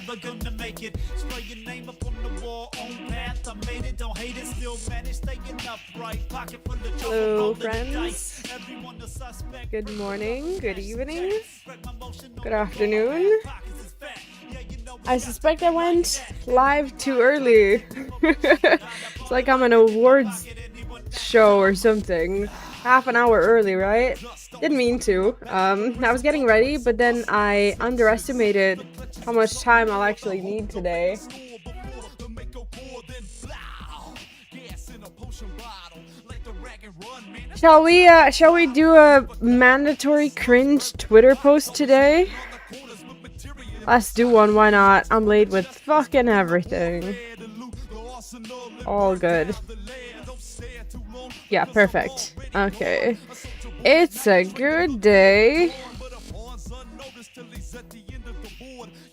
never gonna make it. Spray your name up on the wall, on path. I made it, don't hate it, still manage staying upright. Pocket full of trouble, Hello, rolling the friends. dice. Everyone the suspect. Good morning, good evening, good afternoon. I suspect I went live too early. It's like I'm an awards show or something. Half an hour early, right? Didn't mean to. I was getting ready, but then I underestimated how much time I'll actually need today. Shall we do a mandatory cringe Twitter post today? Let's do one, why not? I'm late with fucking everything. All good. Yeah, perfect. Okay. It's a good day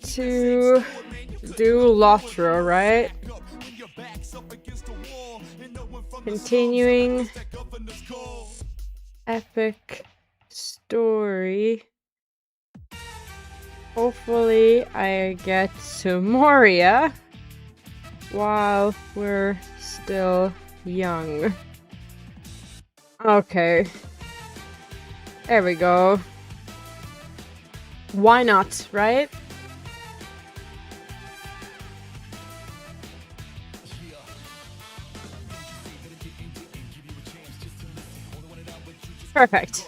to do LOTRO, right? Continuing epic story. Hopefully I get to Moria while we're still young. Okay. There we go. Why not, right? Perfect.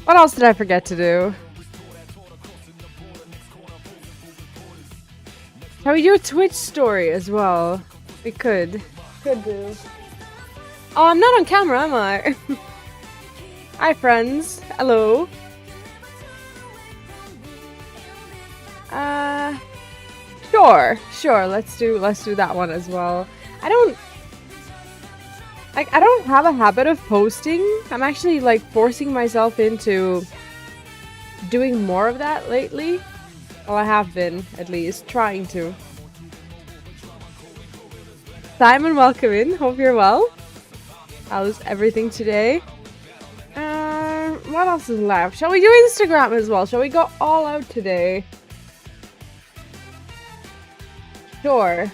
What else did I forget to do? Shall we do a Twitch story as well? We could. Could do. Oh, I'm not on camera, am I? Hi, friends. Hello. Sure. Let's do that one as well. I don't have a habit of posting. I'm actually like forcing myself into doing more of that lately. Well, I have been, at least, trying to. Simon, welcome in. Hope you're well. How's everything today? What else is left? Shall we do Instagram as well? Shall we go all out today? Sure.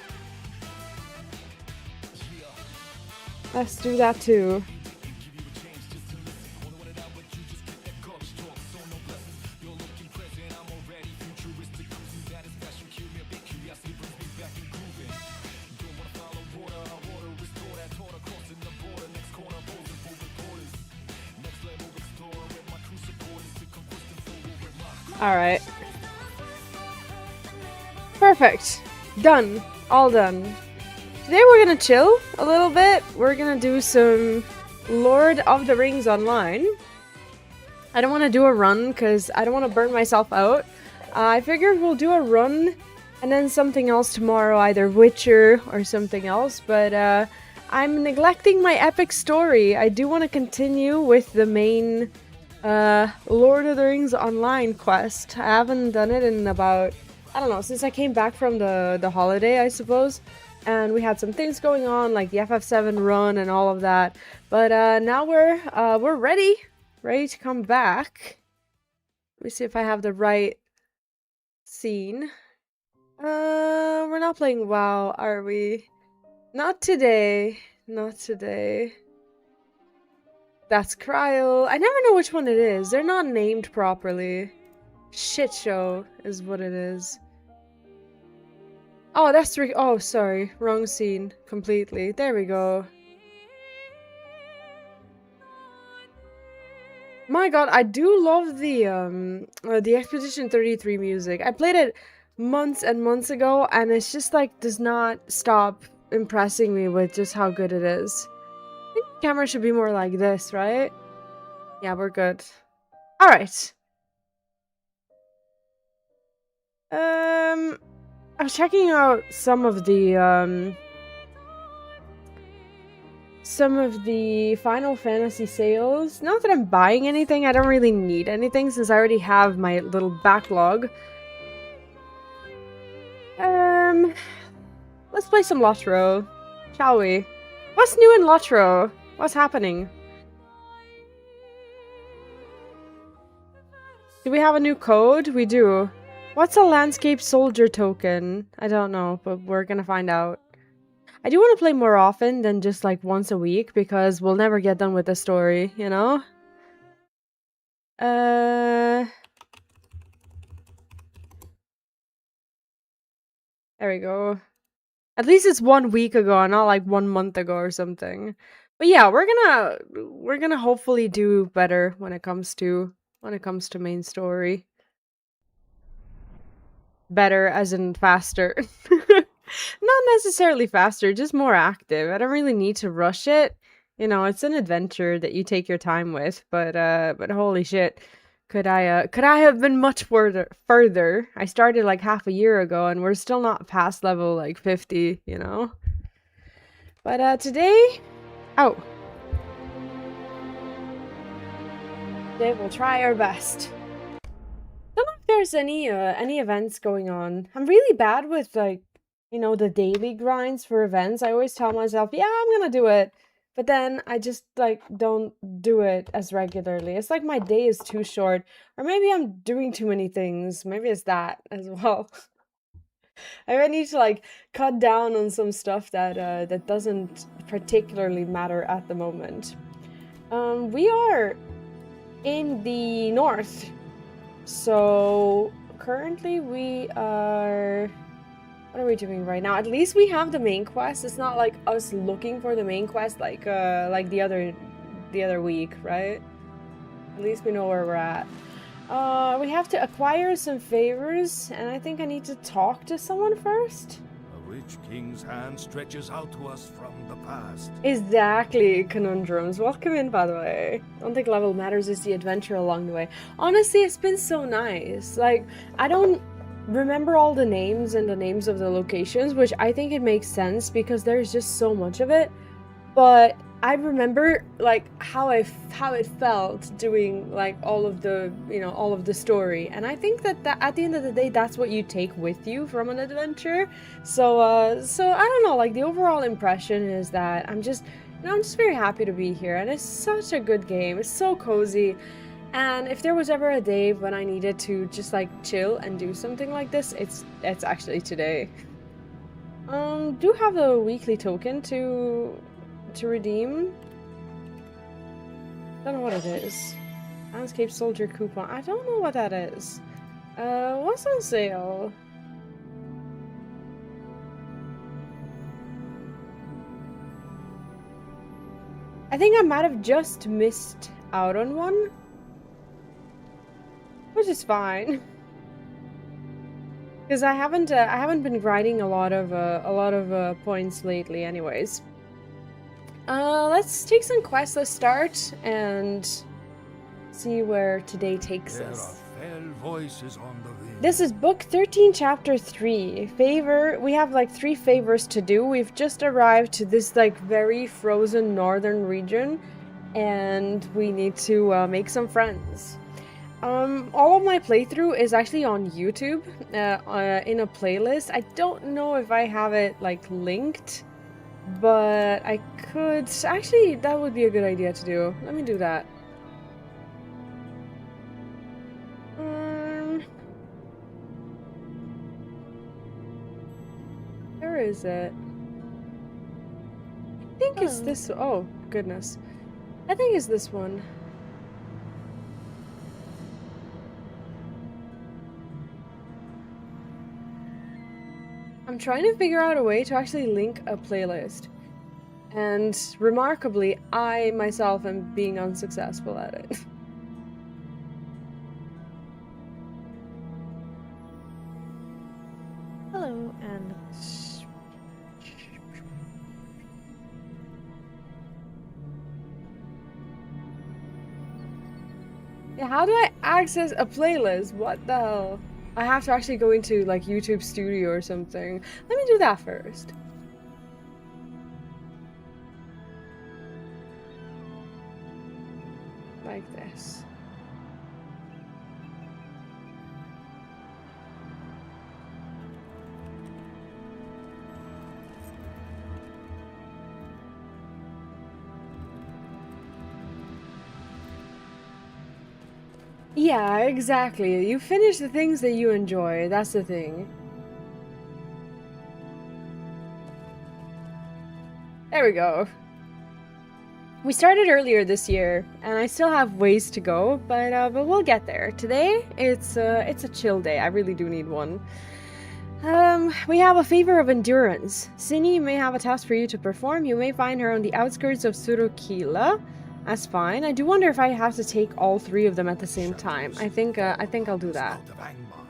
Let's do that too. Alright. Perfect. Done. All done. Today we're gonna chill a little bit. We're gonna do some Lord of the Rings online. I don't want to do a run because I don't want to burn myself out. I figured we'll do a run and then something else tomorrow, either Witcher or something else. But I'm neglecting my epic story. I do want to continue with the main Lord of the Rings online quest. I haven't done it in about, I don't know, since I came back from the holiday, I suppose. And we had some things going on, like the FF7 run and all of that. But now we're ready to come back. Let me see if I have the right scene. We're not playing WoW, are we? Not today. Not today. That's Cryle. I never know which one it is. They're not named properly. Shit show is what it is. Oh, that's oh, sorry. Wrong scene. Completely. There we go. My god, I do love the Expedition 33 music. I played it months and months ago, and it's just like does not stop impressing me with just how good it is. I think the camera should be more like this, right? Yeah, we're good. Alright. I was checking out some of the Final Fantasy sales. Not that I'm buying anything, I don't really need anything since I already have my little backlog. Let's play some LOTRO, shall we? What's new in LOTRO? What's happening? Do we have a new code? We do. What's a landscape soldier token? I don't know, but we're gonna find out. I do want to play more often than just like once a week because we'll never get done with the story, you know? There we go. At least it's 1 week ago, not like 1 month ago or something. But yeah, we're gonna hopefully do better when it comes to main story. Better as in faster. Not necessarily faster, just more active. I don't really need to rush it. You know, it's an adventure that you take your time with, but holy shit. Could I have been much further? I started like half a year ago and we're still not past level like 50, you know? But today oh. Today we'll try our best. Don't know if there's any events going on. I'm really bad with like, you know, the daily grinds for events. I always tell myself, yeah, I'm gonna do it. But then I just like don't do it as regularly. It's like my day is too short. Or maybe I'm doing too many things. Maybe it's that as well. I need to like cut down on some stuff that that doesn't particularly matter at the moment. We are in the north. So currently we are... What are we doing right now? At least we have the main quest. It's not like us looking for the main quest like the other week, right? At least we know where we're at. We have to acquire some favors, and I think I need to talk to someone first. A rich king's hand stretches out to us from the past. Exactly, conundrums. Welcome in, by the way. Don't think level matters, is the adventure along the way. Honestly, it's been so nice. Like, I don't remember all the names and the names of the locations, which I think it makes sense because there's just so much of it. But I remember like how it felt doing like all of the, you know, all of the story, and I think that at the end of the day, that's what you take with you from an adventure. So I don't know, like the overall impression is that I'm just very happy to be here, and it's such a good game. It's so cozy. And if there was ever a day when I needed to just like chill and do something like this, it's actually today. Do have a weekly token to redeem. Don't know what it is. Landscape soldier coupon. I don't know what that is. What's on sale? I think I might have just missed out on one. Which is fine, because I haven't been grinding a lot of points lately, anyways. Let's take some quests. Let's start and see where today takes us. There are fair voices on the wind. This is book 13, chapter 3. Favor. We have like 3 favors to do. We've just arrived to this like very frozen northern region, and we need to make some friends. All of my playthrough is actually on YouTube, in a playlist. I don't know if I have it, like, linked, but I could... Actually, that would be a good idea to do. Let me do that. Where is it? I think it's this... Oh, goodness. I think it's this one. I'm trying to figure out a way to actually link a playlist. And remarkably, I myself am being unsuccessful at it. Hello, and... Yeah, how do I access a playlist? What the hell? I have to actually go into, like, YouTube Studio or something. Let me do that first. Like this. Yeah, exactly. You finish the things that you enjoy. That's the thing. There we go. We started earlier this year, and I still have ways to go, but we'll get there. Today, it's a chill day. I really do need one. We have a Favour of Endurance. Cindy may have a task for you to perform. You may find her on the outskirts of Sûri-kylä. That's fine. I do wonder if I have to take all 3 of them at the same time. I think I'll do that. Of Angmar.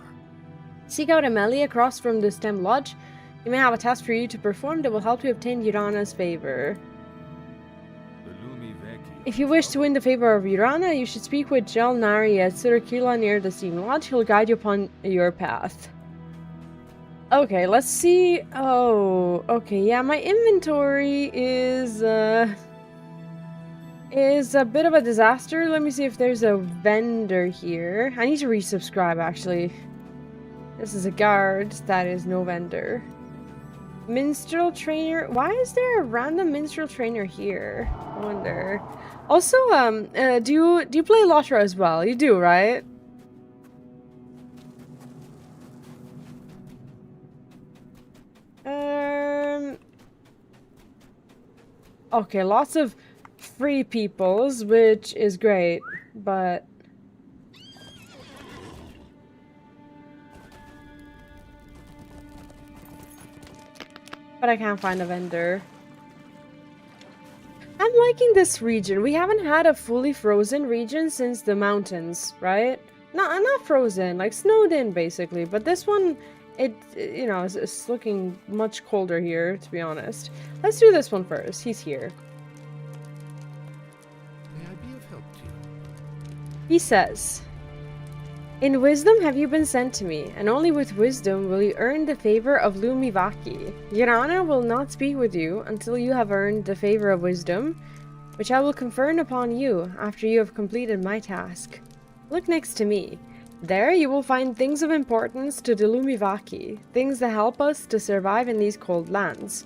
Seek out Amelie across from the Stem Lodge. You may have a task for you to perform that will help you obtain Urana's favor. If you wish to win the favor of Urana, you should speak with Jel Nari at Sûri-kylä near the Steam Lodge. He'll guide you upon your path. Okay, let's see. Oh, okay, yeah, my inventory is a bit of a disaster. Let me see if there's a vendor here. I need to resubscribe, actually. This is a guard. That is no vendor. Minstrel trainer. Why is there a random minstrel trainer here? I wonder. Also, do you play LOTRO as well? You do, right? Okay, lots of free peoples, which is great, but I can't find a vendor. I'm liking this region. We haven't had a fully frozen region since the mountains, right? No, not frozen, like snowed in basically, but this one, you know, it's looking much colder here, to be honest. Let's do this one first. He's here. May I be of help to you? He says, "In wisdom have you been sent to me, and only with wisdom will you earn the favor of Lumivaki. Urana will not speak with you until you have earned the favor of wisdom, which I will confer upon you after you have completed my task. Look next to me. There you will find things of importance to the Lumivaki, things that help us to survive in these cold lands.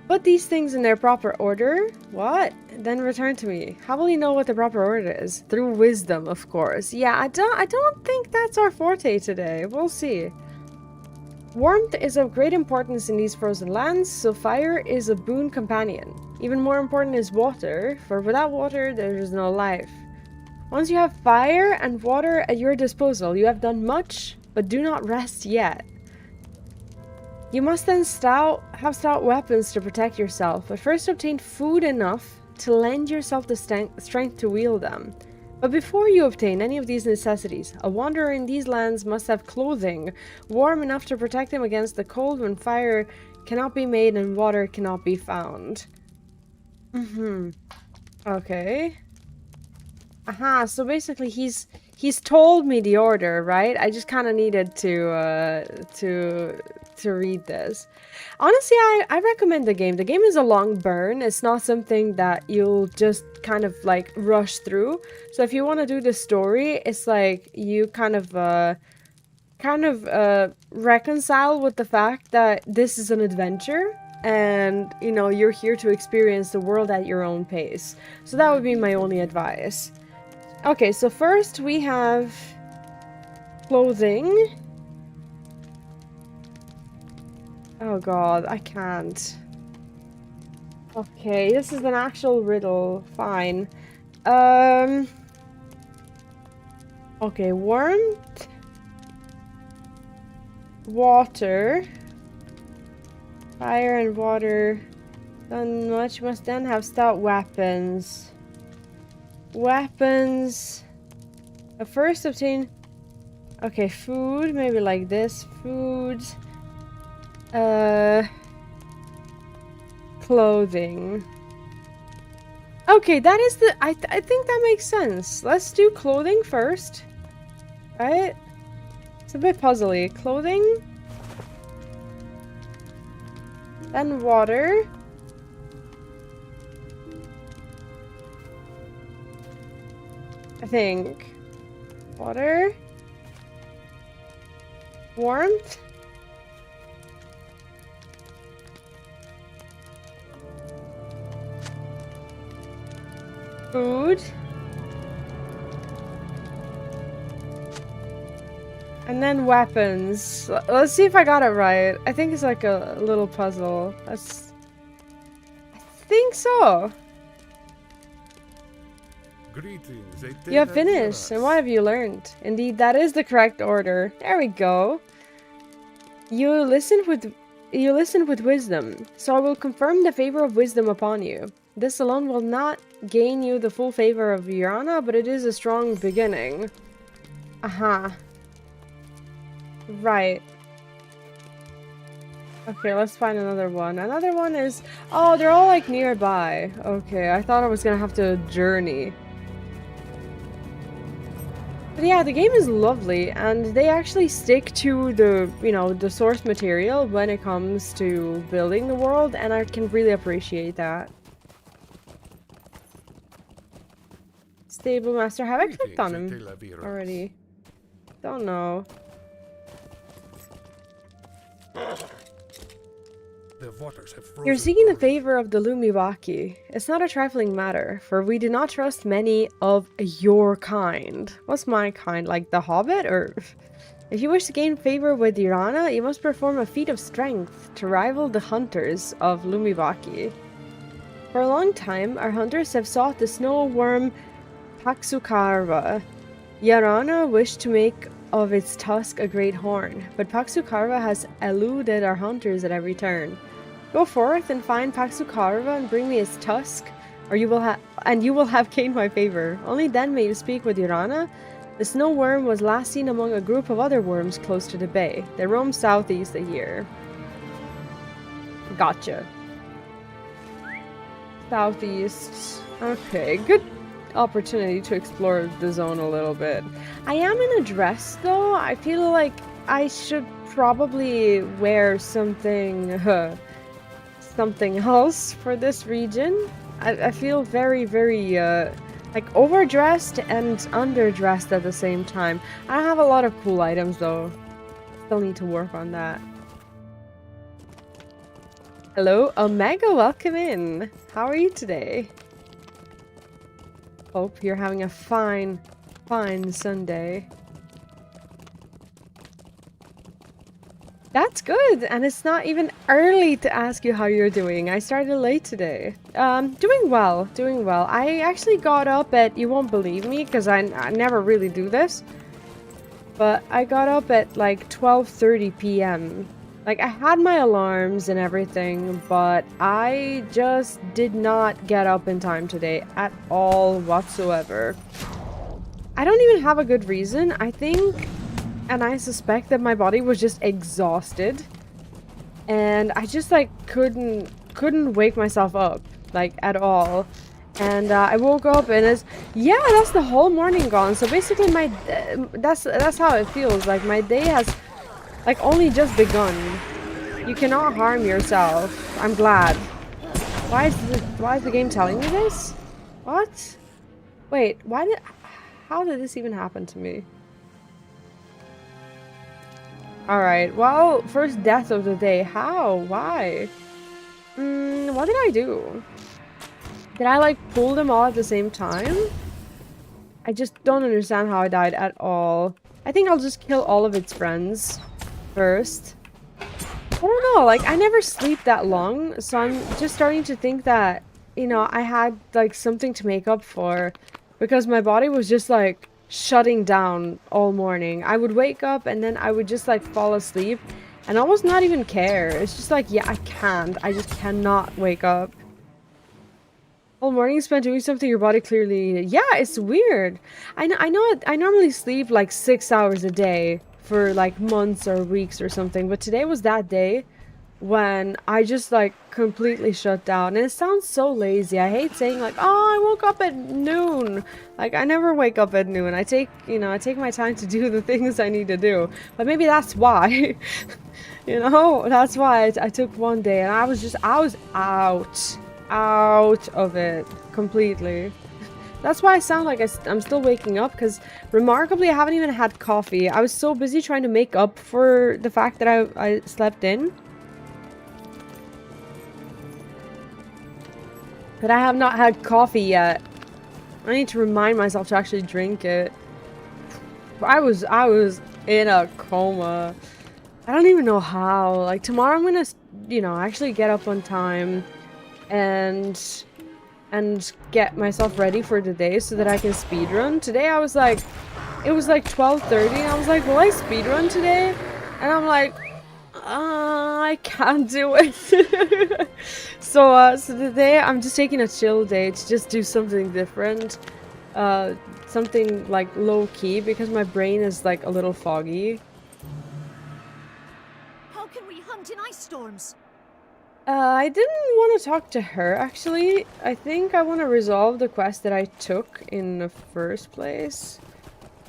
Put these things in their proper order. What? Then return to me. How will you know what the proper order is? Through wisdom, of course. Yeah, I don't think that's our forte today. We'll see. Warmth is of great importance in these frozen lands, so fire is a boon companion. Even more important is water, for without water there is no life. Once you have fire and water at your disposal, you have done much, but do not rest yet. You must then have stout weapons to protect yourself, but first obtain food enough to lend yourself the strength to wield them. But before you obtain any of these necessities, a wanderer in these lands must have clothing warm enough to protect him against the cold when fire cannot be made and water cannot be found." Okay. Aha, so basically he's told me the order, right? I just kind of needed to read this. Honestly, I recommend the game. The game is a long burn. It's not something that you'll just kind of like rush through. So if you want to do the story, it's like you kind of reconcile with the fact that this is an adventure and, you know, you're here to experience the world at your own pace. So that would be my only advice. Okay, so first we have clothing. Oh god, I can't. Okay, this is an actual riddle. Fine. Okay, warmth. Water. Fire and water. Done much. Must then have stout weapons. Weapons. First obtain... Okay, food. Maybe like this. Food. Clothing. Okay, that is the... I think that makes sense. Let's do clothing first. Right? It's a bit puzzly. Clothing. Then water. I think. Water. Warmth. Food. And then weapons. Let's see if I got it right. I think it's like a little puzzle. I think so. Greetings, You have finished, and what have you learned? Indeed, that is the correct order. There we go. You listened with wisdom, so I will confirm the favor of wisdom upon you. This alone will not gain you the full favor of Yrana, but it is a strong beginning. Aha. Right. Okay, let's find another one. Another one is... Oh, they're all like nearby. Okay, I thought I was gonna have to journey. But yeah, the game is lovely, and they actually stick to the, you know, the source material when it comes to building the world, and I can really appreciate that. Stable Master, have I clicked on him already? Don't know. The waters have frozen. You're seeking the favor of the Lumiwaki. It's not a trifling matter, for we do not trust many of your kind. What's my kind? Like the Hobbit? Or if you wish to gain favor with Yrana, you must perform a feat of strength to rival the hunters of Lumiwaki. For a long time, our hunters have sought the snow worm Paksukarva. Yrana wished to make of its tusk a great horn, but Paksukarva has eluded our hunters at every turn. Go forth and find Paksukarva and bring me its tusk, or you will have gained my favor. Only then may you speak with Yrana. The snow worm was last seen among a group of other worms close to the bay. They roam southeast a year. Gotcha. Southeast. Okay, good opportunity to explore the zone a little bit. I am in a dress though. I feel like I should probably wear something something else for this region. I feel very like overdressed and underdressed at the same time. I don't have a lot of cool items though. Still need to work on that. Hello Omega, welcome in. How are you today? Hope you're having a fine Sunday. That's good, and it's not even early to ask you how you're doing. I started late today. Doing well. I actually got up at, you won't believe me, because I never really do this, but I got up at like 12:30 p.m. Like, I had my alarms and everything, but I just did not get up in time today at all whatsoever. I don't even have a good reason. I think, and I suspect that my body was just exhausted. And I just, like, couldn't wake myself up, like, at all. And I woke up and it's, yeah, that's the whole morning gone. So basically that's how it feels. Like, my day has like only just begun. You cannot harm yourself. I'm glad. Why is the game telling me this? What? Wait, how did this even happen to me? Alright, well, first death of the day. How? Why? What did I do? Did I like pull them all at the same time? I just don't understand how I died at all. I think I'll just kill all of its friends first. I don't know, like, I never sleep that long, so I'm just starting to think that, you know, I had, like, something to make up for, because my body was just, like, shutting down all morning. I would wake up, and then I would just, like, fall asleep, and almost not even care. It's just like, yeah, I just cannot wake up. All morning spent doing something your body clearly needed. Yeah, it's weird. I know I normally sleep, like, 6 hours a day for like months or weeks or something, but today was that day when I just like completely shut down. And it sounds so lazy. I hate saying like, oh, I woke up at noon. Like, I never wake up at noon. I take my time to do the things I need to do. But maybe that's why. You know, that's why I took one day and I was out of it completely. That's why I sound like I'm still waking up, because remarkably I haven't even had coffee. I was so busy trying to make up for the fact that I slept in, but I have not had coffee yet. I need to remind myself to actually drink it. I was in a coma. I don't even know how. Like, tomorrow I'm gonna, you know, actually get up on time and get myself ready for the day so that I can speedrun. Today I was like, it was like 12:30 and I was like, will I speedrun today? And I'm like, I can't do it. So today I'm just taking a chill day to just do something different. Something like low-key because my brain is like a little foggy. How can we hunt in ice storms? I didn't want to talk to her, actually. I think I want to resolve the quest that I took in the first place.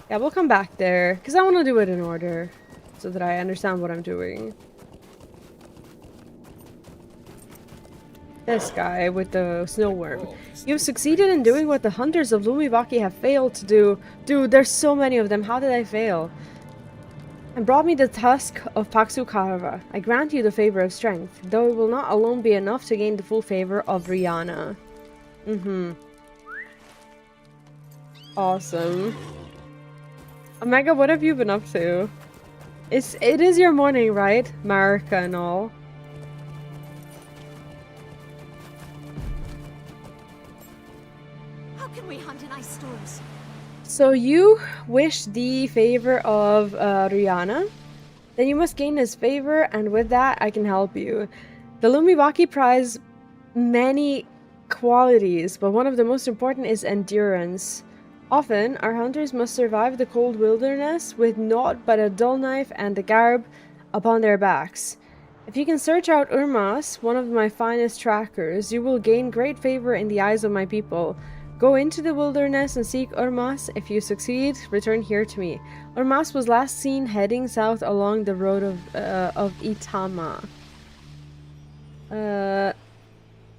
Yeah, we'll come back there, because I want to do it in order, so that I understand what I'm doing. This guy with the snow worm. You've succeeded in doing what the hunters of Lumivaki have failed to do. Dude, there's so many of them. How did I fail? And brought me the tusk of Paksukarva. I grant you the Favour of Strength, though it will not alone be enough to gain the full favour of Rihanna. Awesome. Omega, what have you been up to? It is your morning, right? Marika and all. How can we hunt in ice storms? So you wish the favor of Rihanna, then you must gain his favor, and with that I can help you. The Lumivaki prize many qualities, but one of the most important is endurance. Often, our hunters must survive the cold wilderness with naught but a dull knife and a garb upon their backs. If you can search out Urmas, one of my finest trackers, you will gain great favor in the eyes of my people. Go into the wilderness and seek Urmas. If you succeed, return here to me. Urmas was last seen heading south along the road of Itama.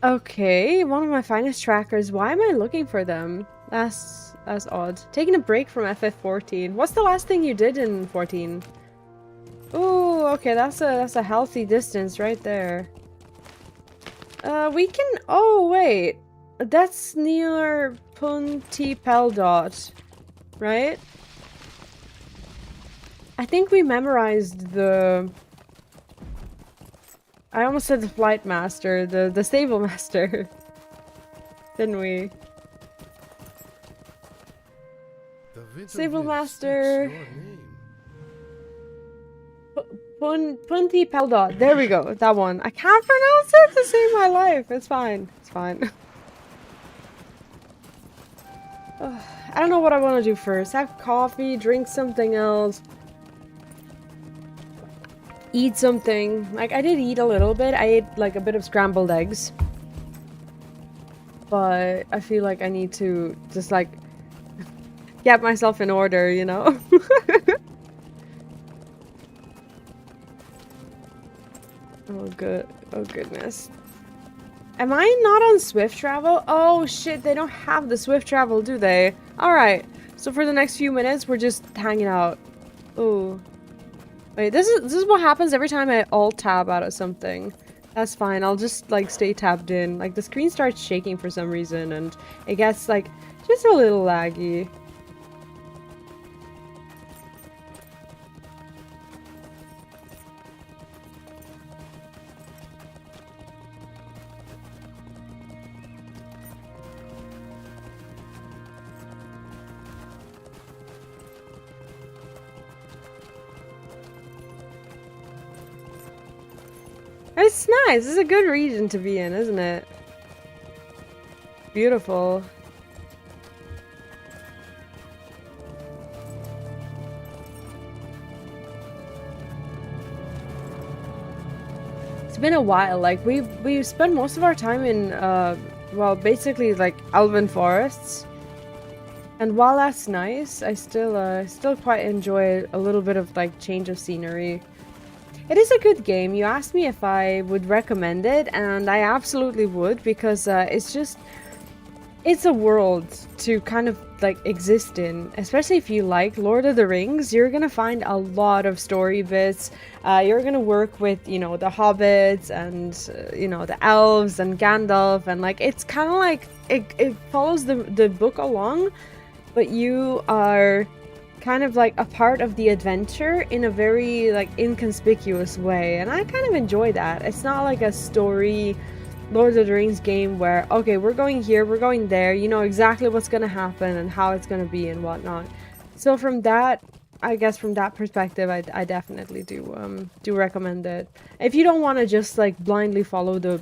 Okay, one of my finest trackers. Why am I looking for them? That's odd. Taking a break from FF14. What's the last thing you did in 14? Oh, okay, that's a healthy distance right there. We can. Oh wait. That's near Punti Peldot, right? I think we memorized the... I almost said the flight master, the stable master. Didn't we? Stable master... Punti Peldot. There we go, that one. I can't pronounce it to save my life. It's fine. It's fine. I don't know what I want to do first. Have coffee, drink something else. Eat something. Like, I did eat a little bit. I ate, like, a bit of scrambled eggs. But I feel like I need to just, like, get myself in order, you know? Oh, good. Oh, goodness. Am I not on Swift Travel? Oh shit, they don't have the Swift Travel, do they? Alright, so for the next few minutes, we're just hanging out. Oh. Wait, this is what happens every time I alt-tab out of something. That's fine, I'll just, like, stay tabbed in. Like, the screen starts shaking for some reason, and it gets, like, just a little laggy. It's nice. It's a good region to be in, isn't it? Beautiful. It's been a while. Like we've spent most of our time in well, basically like elven forests. And while that's nice, I still quite enjoy a little bit of like change of scenery. It is a good game. You asked me if I would recommend it, and I absolutely would, because it's a world to kind of like exist in, especially if you like Lord of the Rings. You're gonna find a lot of story bits. You're gonna work with, you know, the hobbits and you know, the elves and Gandalf, and like it's kind of like it follows the book along, but you are kind of like a part of the adventure in a very like inconspicuous way, and I kind of enjoy that. It's not like a story Lord of the Rings game where, okay, we're going here, we're going there, you know exactly what's gonna happen and how it's gonna be and whatnot. So from that, I guess from that perspective, I definitely do recommend it. If you don't want to just like blindly follow the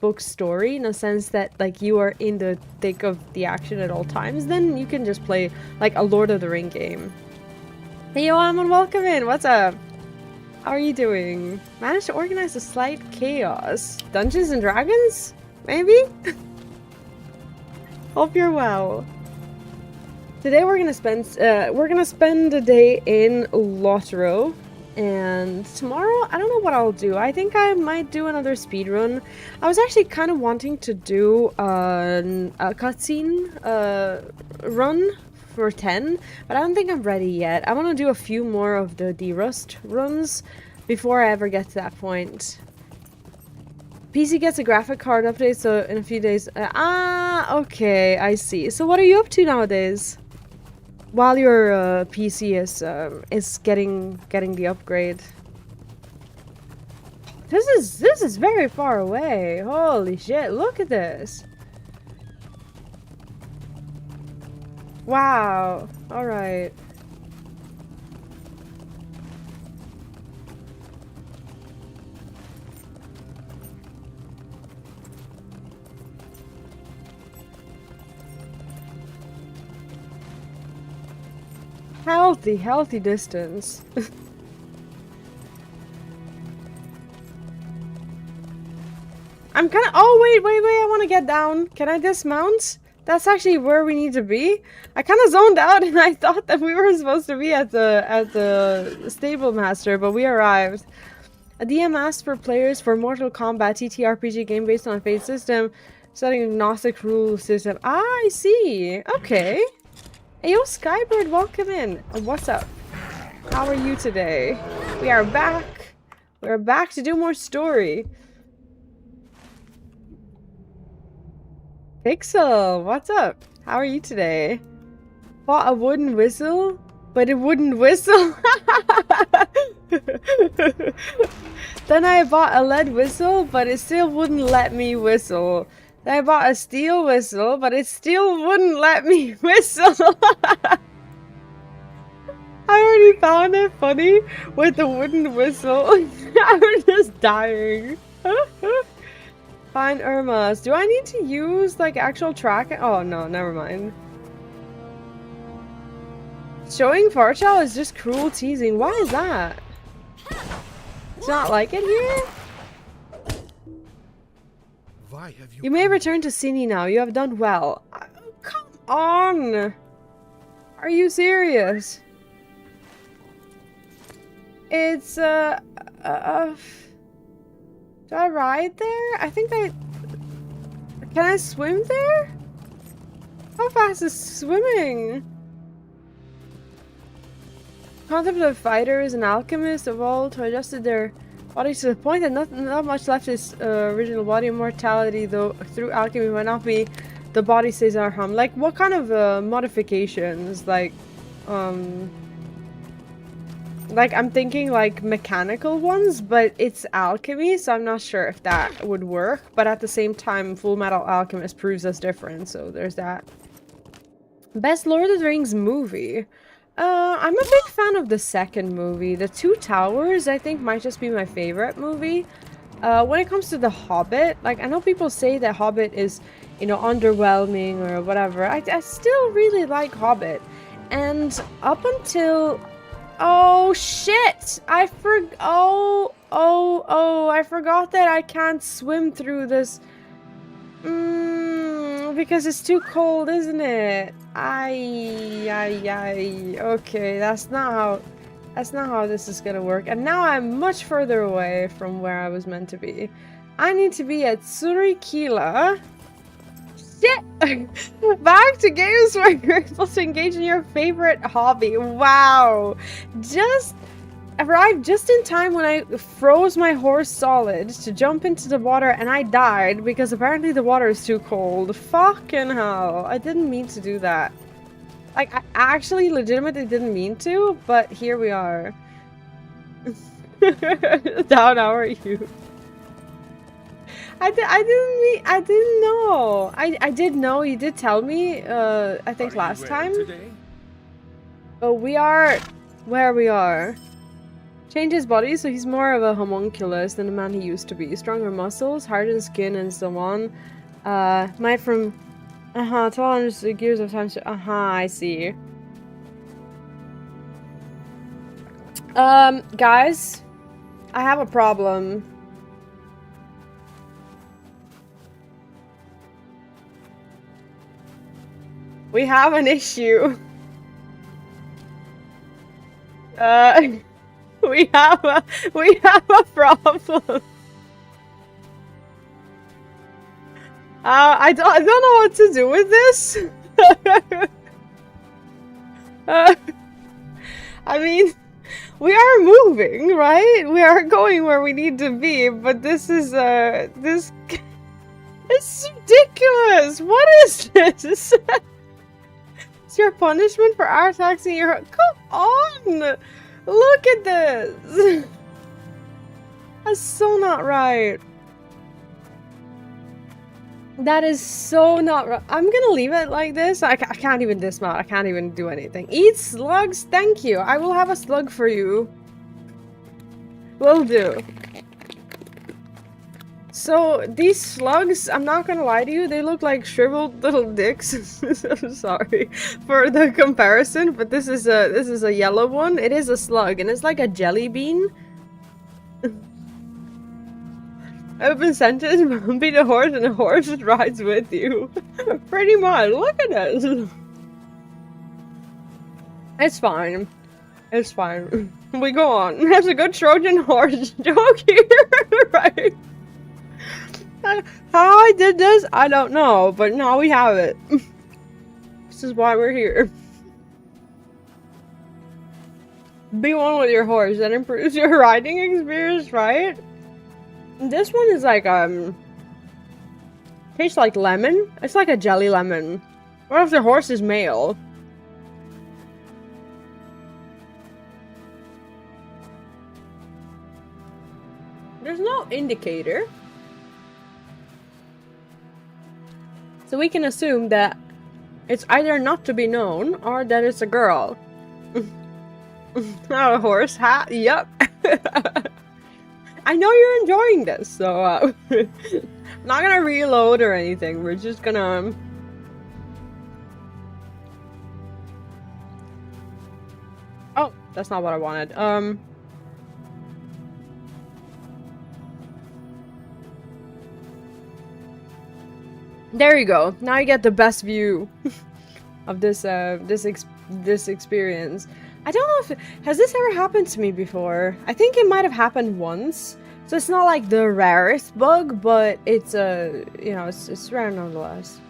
book story in a sense that like you are in the thick of the action at all times, then you can just play like a Lord of the Ring game. Hey yo, Amon, welcome in. What's up? How are you doing? Managed to organize a slight chaos. Dungeons and Dragons? Maybe? Hope you're well. Today we're gonna spend a day in LOTRO, and tomorrow I don't know what I'll do. I think I might do another speedrun. I was actually kind of wanting to do a cutscene run for 10, but I don't think I'm ready yet. I want to do a few more of the derust runs before I ever get to that point. PC gets a graphic card update, so in a few days. Okay, I see. So what are you up to nowadays? While your PC is getting the upgrade. This is very far away. Holy shit! Look at this. Wow. All right. Healthy distance. I'm kind of. Oh wait! I want to get down. Can I dismount? That's actually where we need to be. I kind of zoned out, and I thought that we were supposed to be at the stable master, but we arrived. A DM asked for players for Mortal Kombat TTRPG game based on a fate system, setting agnostic rule system. Ah, I see. Okay. Hey, yo, Skybird, welcome in. What's up? How are you today? We are back. We're back to do more story. Pixel, what's up? How are you today? Bought a wooden whistle, but it wouldn't whistle. Then I bought a lead whistle, but it still wouldn't let me whistle. Then I bought a steel whistle, but it still wouldn't let me whistle. I already found it funny with the wooden whistle. I'm just dying. Find Irma's. Do I need to use like actual tracking? Oh no, never mind. Showing Forochel is just cruel teasing. Why is that? It's not like it here? Why have you You may return to Cini now. You have done well. Come on! Are you serious? It's, do I ride there? I think I... Can I swim there? How fast is swimming? Contemplative fighters and alchemists evolved to adjust their bodies to the point that not much left is original body. Immortality, though, through alchemy might not be the body stays unharmed. Like, what kind of modifications? Like, I'm thinking like mechanical ones, but it's alchemy, so I'm not sure if that would work. But at the same time, Full Metal Alchemist proves us different, so there's that. Best Lord of the Rings movie. I'm a big fan of the second movie. The Two Towers, I think, might just be my favorite movie. When it comes to The Hobbit, like, I know people say that Hobbit is, you know, underwhelming or whatever. I still really like Hobbit. And up until... Oh, shit! I forgot that I can't swim through this. Because it's too cold, isn't it? Okay, that's not how this is gonna work. And now I'm much further away from where I was meant to be. I need to be at Sûri-kylä. Shit! Back to games where you're able to engage in your favorite hobby. Wow! Just arrived just in time when I froze my horse solid to jump into the water, and I died because apparently the water is too cold. Fucking hell. I didn't mean to do that. Like, I actually legitimately didn't mean to, but here we are. Down, how are you? I didn't know. I did know, you did tell me, I think last time. Today? But we are where we are. Change his body so he's more of a homunculus than the man he used to be. Stronger muscles, hardened skin, and so on. Might from 1200 years of time. I see. Guys, I have a problem. We have an issue. We have a problem. I don't know what to do with this. I mean, we are moving, right? We are going where we need to be, but this is this it's ridiculous. What is this? It's your punishment for our taxing your. Come on! Look at this! That's so not right. That is so not right. I'm gonna leave it like this. I can't even dismount. I can't even do anything. Eat slugs? Thank you. I will have a slug for you. Will do. So, these slugs, I'm not gonna lie to you, they look like shriveled little dicks. I'm sorry for the comparison, but this is a yellow one. It is a slug, and it's like a jelly bean. I've been sentenced to bumping a horse, and a horse rides with you. Pretty much. Look at it. It's fine. It's fine. We go on. There's a good Trojan horse joke here, right? How I did this, I don't know, but now we have it. This is why we're here. Be one with your horse, that improves your riding experience, right? This one is like, tastes like lemon. It's like a jelly lemon. What if the horse is male? There's no indicator. So we can assume that it's either not to be known or that it's a girl. Not a horse hat. Yep. I know you're enjoying this, so I'm not gonna reload or anything. We're just gonna. Oh, that's not what I wanted. There you go. Now you get the best view of this this experience. I don't know if has this ever happened to me before. I think it might have happened once. So it's not like the rarest bug, but it's you know, it's rare nonetheless.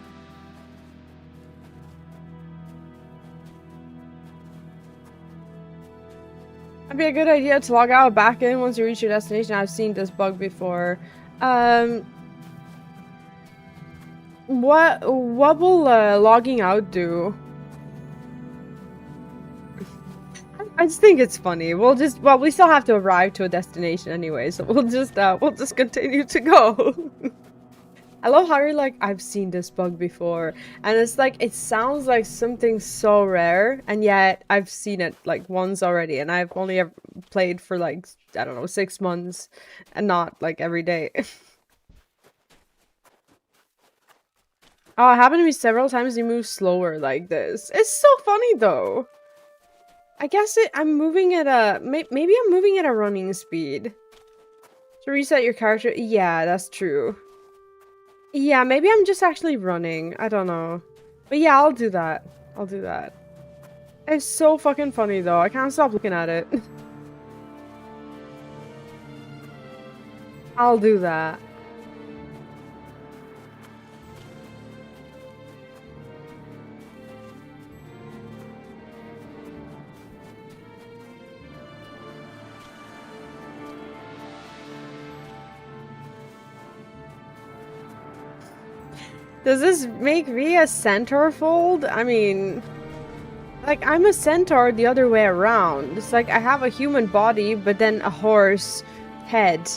It'd be a good idea to log out back in once you reach your destination. I've seen this bug before. What will logging out do? I just think it's funny. Well, we still have to arrive to a destination anyway, so we'll just continue to go. I love how you're like, I've seen this bug before, and it's like, it sounds like something so rare, and yet I've seen it like once already, and I've only ever played for like, I don't know, 6 months, and not like every day. Oh, it happened to me several times. You move slower like this. It's so funny though. I guess I'm moving at a maybe I'm moving at a running speed. To reset your character. Yeah, that's true. Yeah, maybe I'm just actually running. I don't know. But yeah, I'll do that. I'll do that. It's so fucking funny though. I can't stop looking at it. I'll do that. Does this make me a centerfold? I mean, Like, I'm a centaur the other way around. It's like I have a human body, but then a horse head,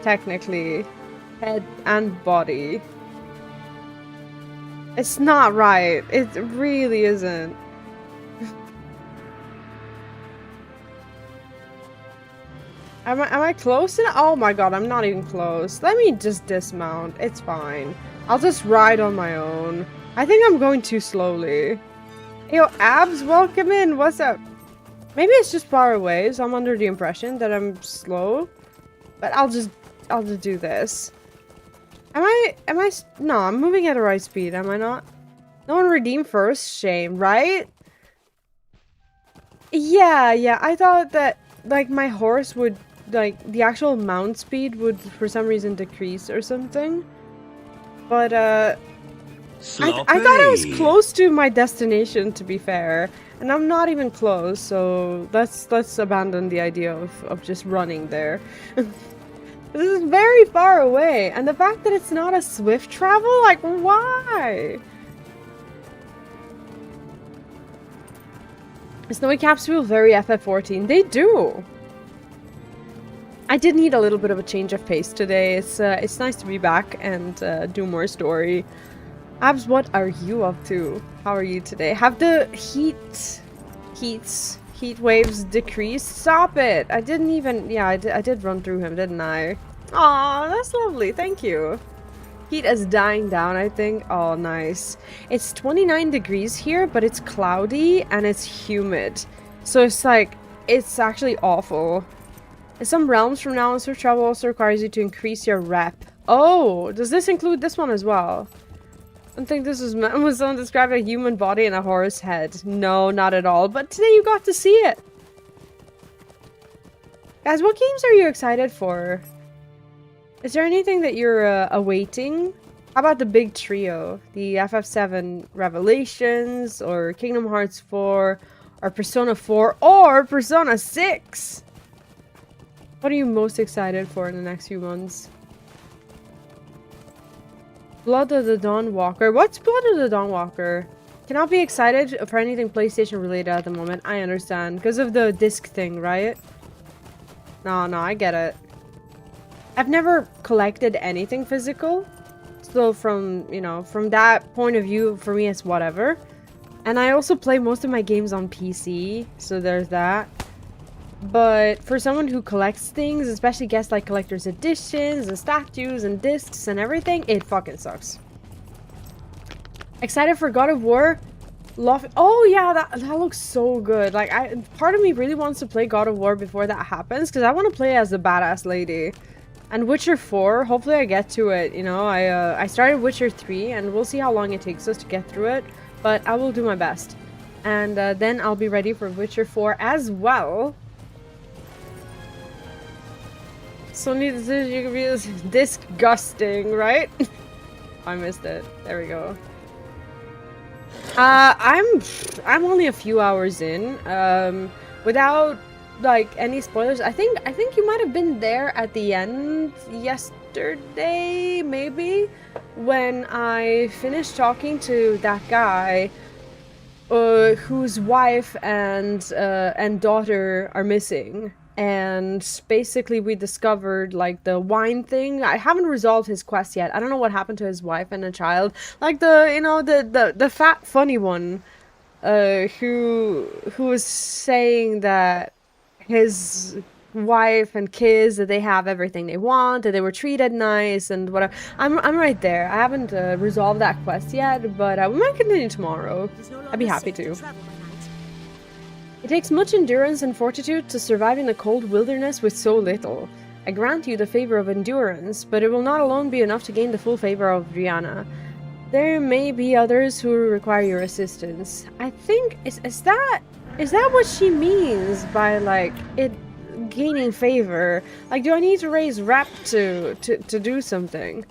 technically. Head and body. It's not right. It really isn't. Am I close enough? Oh my god, I'm not even close. Let me just dismount. It's fine. I'll just ride on my own. I think I'm going too slowly. Yo, Abs, welcome in. What's up? Maybe it's just far away, so I'm under the impression that I'm slow. But I'll just do this. No, I'm moving at the right speed, am I not? No one redeemed first? Shame, right? Yeah, I thought that, like, my horse would, like, the actual mount speed would, for some reason, decrease or something. But, I thought I was close to my destination, to be fair. And I'm not even close, so let's abandon the idea of just running there. This is very far away, and the fact that it's not a swift travel, like, why? Snowy caps feel very FF14. They do. I did need a little bit of a change of pace today. It's nice to be back and do more story. Abs, what are you up to? How are you today? Have the heat waves decreased? Stop it! I didn't even... Yeah, I did run through him, didn't I? Aw, that's lovely. Thank you. Heat is dying down, I think. Oh, nice. It's 29 degrees here, but it's cloudy and it's humid. So it's like... It's actually awful. In some realms from now on, swift travel also requires you to increase your rep. Oh, does this include this one as well? I don't think this was meant when someone described a human body and a horse head. No, not at all. But today you got to see it. Guys, what games are you excited for? Is there anything that you're awaiting? How about the big trio? The FF7 Revelations, or Kingdom Hearts 4, or Persona 4, or Persona 6? What are you most excited for in the next few months? Blood of the Dawnwalker. What's Blood of the Dawnwalker? Cannot be excited for anything PlayStation related at the moment. I understand. Because of the disc thing, right? No, I get it. I've never collected anything physical. So from, you know, from that point of view, for me, it's whatever. And I also play most of my games on PC. So there's that. But for someone who collects things, especially gets like collector's editions and statues and discs and everything, it fucking sucks. Excited for God of War? Oh yeah, that looks so good. Like, part of me really wants to play God of War before that happens, because I want to play as the badass lady. And Witcher 4, hopefully I get to it, you know. I started Witcher 3, and we'll see how long it takes us to get through it, but I will do my best. And then I'll be ready for Witcher 4 as well. Sony decision you can be disgusting, right? I missed it. There we go. I'm only a few hours in. Without like any spoilers, I think you might have been there at the end yesterday, maybe, when I finished talking to that guy whose wife and daughter are missing. And basically we discovered like the wine thing. I haven't resolved his quest yet. I don't know what happened to his wife and a child. Like the fat funny one who was saying that his wife and kids, that they have everything they want, that they were treated nice and whatever. I'm right there. I haven't resolved that quest yet, but we might continue tomorrow. I'd be happy to. It takes much endurance and fortitude to survive in the cold wilderness with so little. I grant you the Favour of Endurance, but it will not alone be enough to gain the full favour of Rihanna. There may be others who require your assistance. I think, is that what she means by, like, it gaining favour? Like, do I need to raise rep to do something?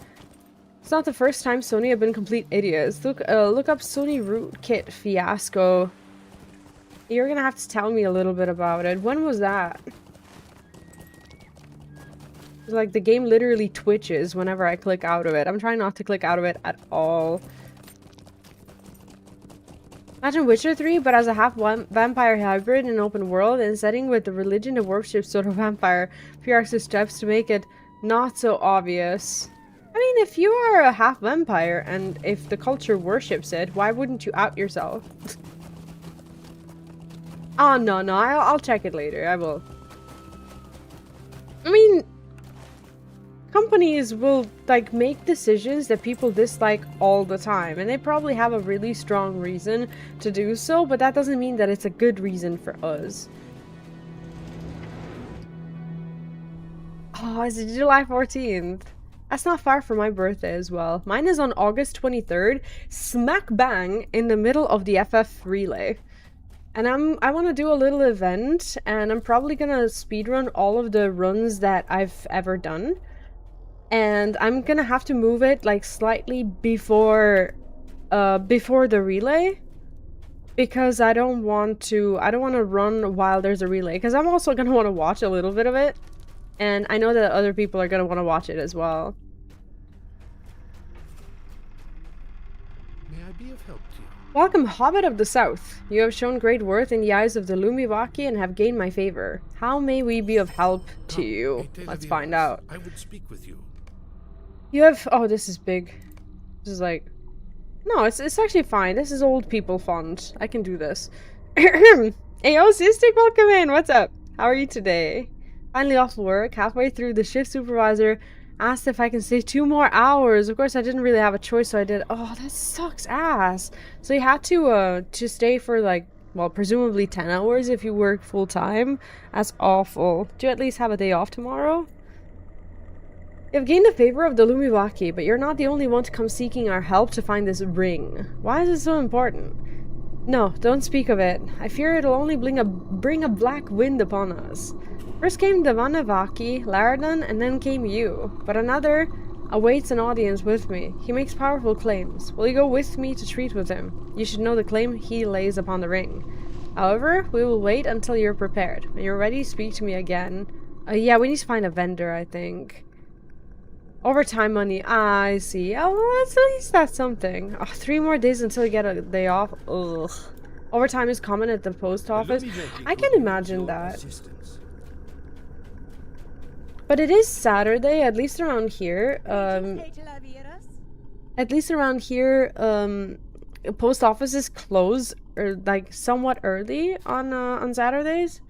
It's not the first time Sony have been complete idiots. Look up Sony rootkit fiasco. You're gonna have to tell me a little bit about it. When was that? Like, the game literally twitches whenever I click out of it. I'm trying not to click out of it at all. Imagine Witcher 3, but as a half-vampire hybrid in an open world and setting with the religion that worships sort of vampire. Few extra steps to make it not so obvious. I mean, if you are a half-vampire and if the culture worships it, why wouldn't you out yourself? Oh, no, I'll check it later. I will. I mean, companies will, like, make decisions that people dislike all the time, and they probably have a really strong reason to do so, but that doesn't mean that it's a good reason for us. Oh, it's July 14th. That's not far from my birthday as well. Mine is on August 23rd, smack bang in the middle of the FF relay. And I want to do a little event, and I'm probably gonna speedrun all of the runs that I've ever done. And I'm gonna have to move it like slightly before the relay, because I don't want to run while there's a relay, because I'm also gonna want to watch a little bit of it, and I know that other people are gonna want to watch it as well. May I be of help to you? Welcome, Hobbit of the South. You have shown great worth in the eyes of the Lumiwaki and have gained my favor. How may we be of help to you? Let's find out. I would speak with you. You have... Oh, this is big. This is like... No, it's actually fine. This is old people font. I can do this. Hey, yo, Sistik, welcome in. What's up? How are you today? Finally off work. Halfway through, the shift supervisor asked if I can stay 2 more hours. Of course, I didn't really have a choice, so I did. Oh, that sucks ass. So you had to stay for, like, well, presumably 10 hours if you work full time. That's awful. Do you at least have a day off tomorrow? You've gained the favor of the Lumiwaki, but you're not the only one to come seeking our help to find this ring. Why is it so important? No, don't speak of it. I fear it'll only bring a black wind upon us. First came the Vanavaki, Laradon, and then came you. But another awaits an audience with me. He makes powerful claims. Will you go with me to treat with him? You should know the claim he lays upon the ring. However, we will wait until you're prepared. When you're ready, speak to me again. Yeah, we need to find a vendor, I think. Overtime money. Ah, I see. Oh, well, at least that's something. Oh, 3 more days until you get a day off. Ugh. Overtime is common at the post office. I can imagine that. But it is Saturday, at least around here. Post offices close or like somewhat early on Saturdays.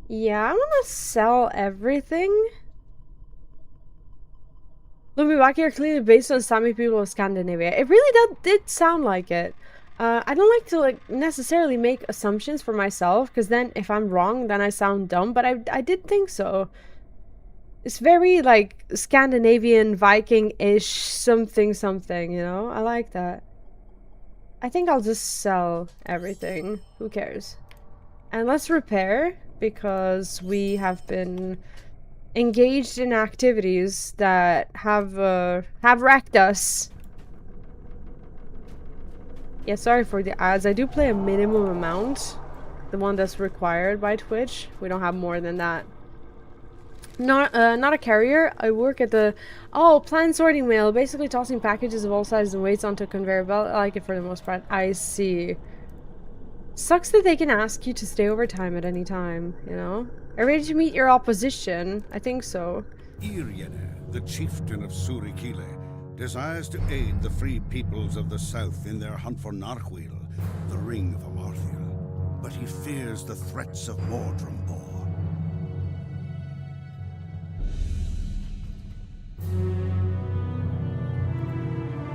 Yeah, I want to sell everything. Lumiwaki are clearly based on Sami people of Scandinavia. It really did sound like it. I don't like to necessarily make assumptions for myself, because then if I'm wrong, then I sound dumb, but I did think so. It's very like Scandinavian, Viking-ish, something, you know? I like that. I think I'll just sell everything. Who cares? And let's repair, because we have been engaged in activities that have wrecked us. Yeah, sorry for the ads. I do play a minimum amount. The one that's required by Twitch. We don't have more than that. Not a carrier. I work at the... Oh, plant sorting mill. Basically tossing packages of all sizes and weights onto a conveyor belt. I like it for the most part. I see. Sucks that they can ask you to stay overtime at any time, you know? Are you ready to meet your opposition? I think so. Irjene, the chieftain of Sûri-kylä, desires to aid the free peoples of the south in their hunt for Narhuil, the ring of Amarthiel. But he fears the threats of Mordrambor.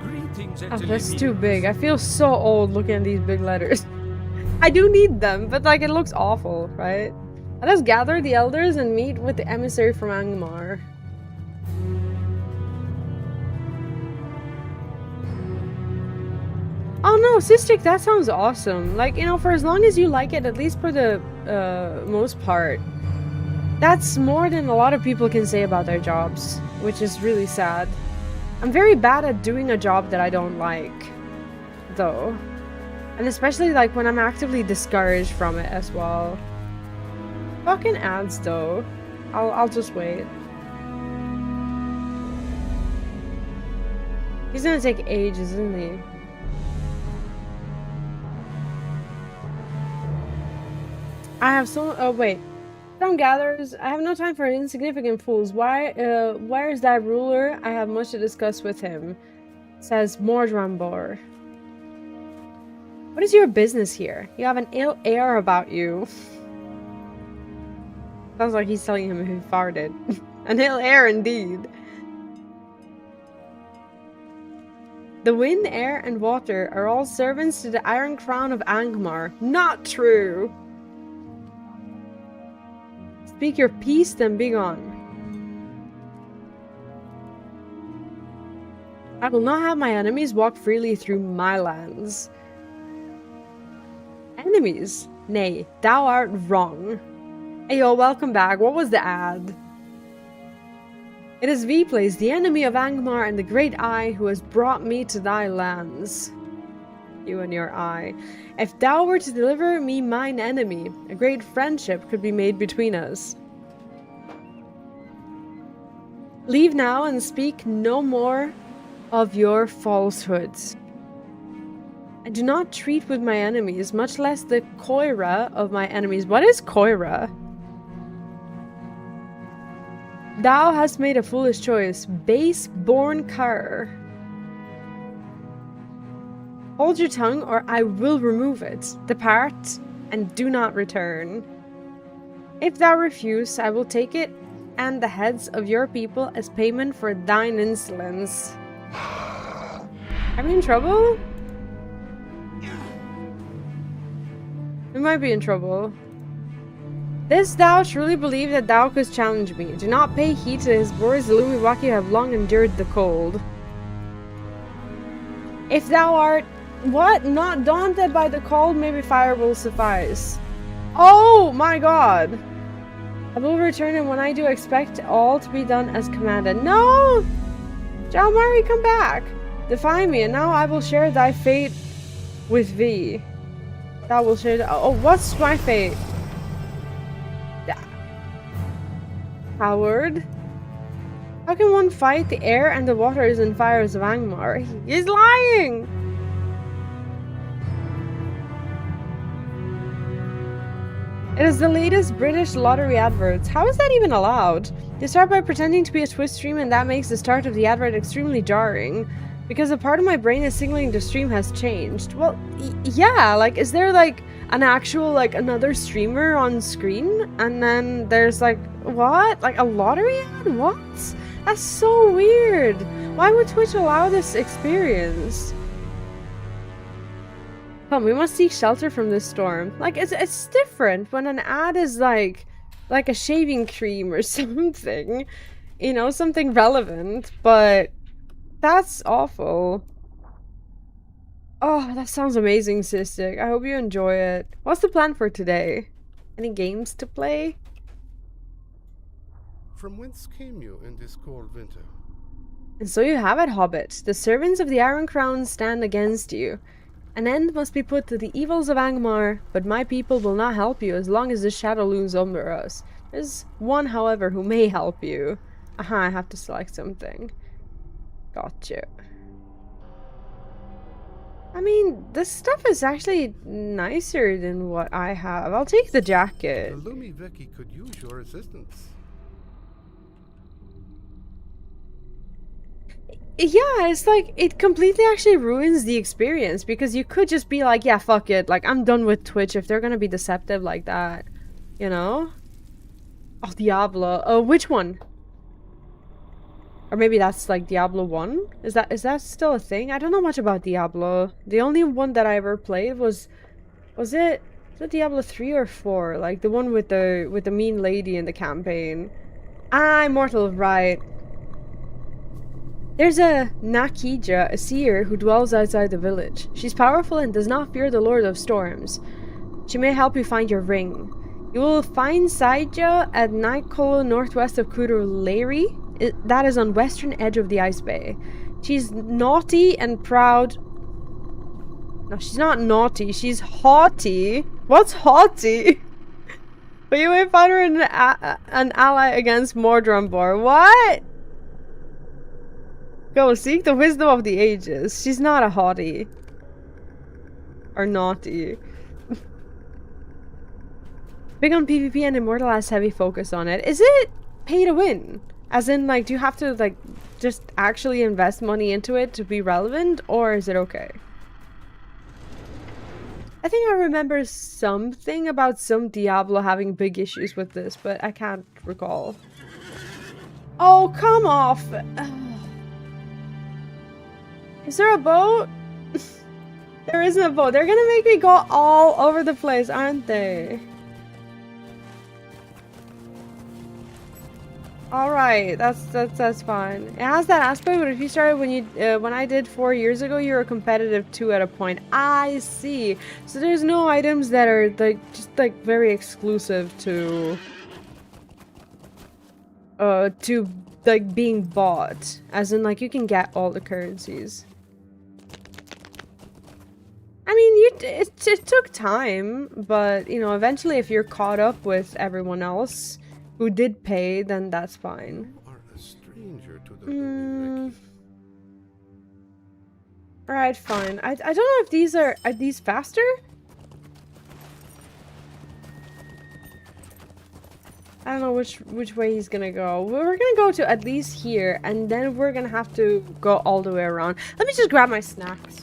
Greetings, Oh, that's too big. I feel so old looking at these big letters. I do need them, but like it looks awful, right? Let us gather the elders and meet with the emissary from Angmar. Oh no, Sistik, that sounds awesome. Like, you know, for as long as you like it, at least for the most part. That's more than a lot of people can say about their jobs, which is really sad. I'm very bad at doing a job that I don't like, though. And especially like when I'm actively discouraged from it as well. Fucking ads though. I'll just wait. He's gonna take ages, isn't he? I have so. Oh wait. From gatherers, I have no time for insignificant fools. Where is that ruler? I have much to discuss with him. Says Mordrambor. What is your business here? You have an ill air about you. Sounds like he's telling him he farted. An ill air indeed. The wind, air, and water are all servants to the Iron Crown of Angmar. Not true! Speak your peace, then be gone. I will not have my enemies walk freely through my lands. Enemies? Nay, thou art wrong. Ayo, welcome back. What was the ad? It is Vplays, the enemy of Angmar and the great eye, who has brought me to thy lands. You and your eye. If thou were to deliver me mine enemy, a great friendship could be made between us. Leave now and speak no more of your falsehoods. I do not treat with my enemies, much less the Koira of my enemies. What is Koira? Thou hast made a foolish choice, base-born cur. Hold your tongue, or I will remove it. Depart, and do not return. If thou refuse, I will take it and the heads of your people as payment for thine insolence. Are we in trouble? We might be in trouble. This thou truly believe that thou couldst challenge me. Do not pay heed to his words, the Lumiwaki have long endured the cold. If thou art, what? Not daunted by the cold, maybe fire will suffice. Oh my god! I will return, and when I do, expect all to be done as commanded. No! John Murray, come back! Defy me, and now I will share thy fate with thee. Thou will share oh, what's my fate? Howard? How can one fight the air and the waters and fires of Angmar? He's lying! It is the latest British lottery adverts. How is that even allowed? They start by pretending to be a twist stream, and that makes the start of the advert extremely jarring. Because a part of my brain is signaling the stream has changed. Well, yeah, like, is there like an actual, like, another streamer on screen? And then there's like, what? Like a lottery ad? What? That's so weird. Why would Twitch allow this experience? Come, we must seek shelter from this storm. Like, it's different when an ad is like a shaving cream or something. You know, something relevant, but that's awful. Oh, that sounds amazing, Cystic. I hope you enjoy it. What's the plan for today? Any games to play? From whence came you in this cold winter? And so you have it, Hobbit. The servants of the Iron Crown stand against you. An end must be put to the evils of Angmar, but my people will not help you as long as the shadow looms over us. There's one, however, who may help you. Aha, I have to select something. Gotcha. I mean, this stuff is actually nicer than what I have. I'll take the jacket. The Lumiwaki could use your assistance. Yeah, it's like, it completely actually ruins the experience, because you could just be like, yeah, fuck it, like, I'm done with Twitch if they're gonna be deceptive like that, you know? Oh, Diablo. Oh, which one? Or maybe that's like Diablo 1? Is that still a thing? I don't know much about Diablo. The only one that I ever played was it Diablo 3 or 4? Like the one with the mean lady in the campaign. Ah, Immortal, right. There's a Nakija, a seer, who dwells outside the village. She's powerful and does not fear the Lord of Storms. She may help you find your ring. You will find Saija at Nightcolo, northwest of Kuruleri. That is on western edge of the Ice Bay. She's naughty and proud. No, she's not naughty. She's haughty. What's haughty? But you may find her an ally against Mordrambor. What? Go seek the wisdom of the ages. She's not a hottie. Or naughty. Big on PvP and Immortal has heavy focus on it. Is it pay to win? As in, like, do you have to, like, just actually invest money into it to be relevant? Or is it okay? I think I remember something about some Diablo having big issues with this, but I can't recall. Oh, come off! Is there a boat? There isn't a boat. They're gonna make me go all over the place, aren't they? Alright, that's fine. It has that aspect, but if you started when I did 4 years ago, you were competitive too at a point. I see. So there's no items that are like just like very exclusive to like being bought. As in, like, you can get all the currencies. I mean, it took time, but, you know, eventually if you're caught up with everyone else who did pay, then that's fine. You are a stranger to the Alright, fine. I don't know if these are these faster? I don't know which way he's gonna go. We're gonna go to at least here, and then we're gonna have to go all the way around. Let me just grab my snacks.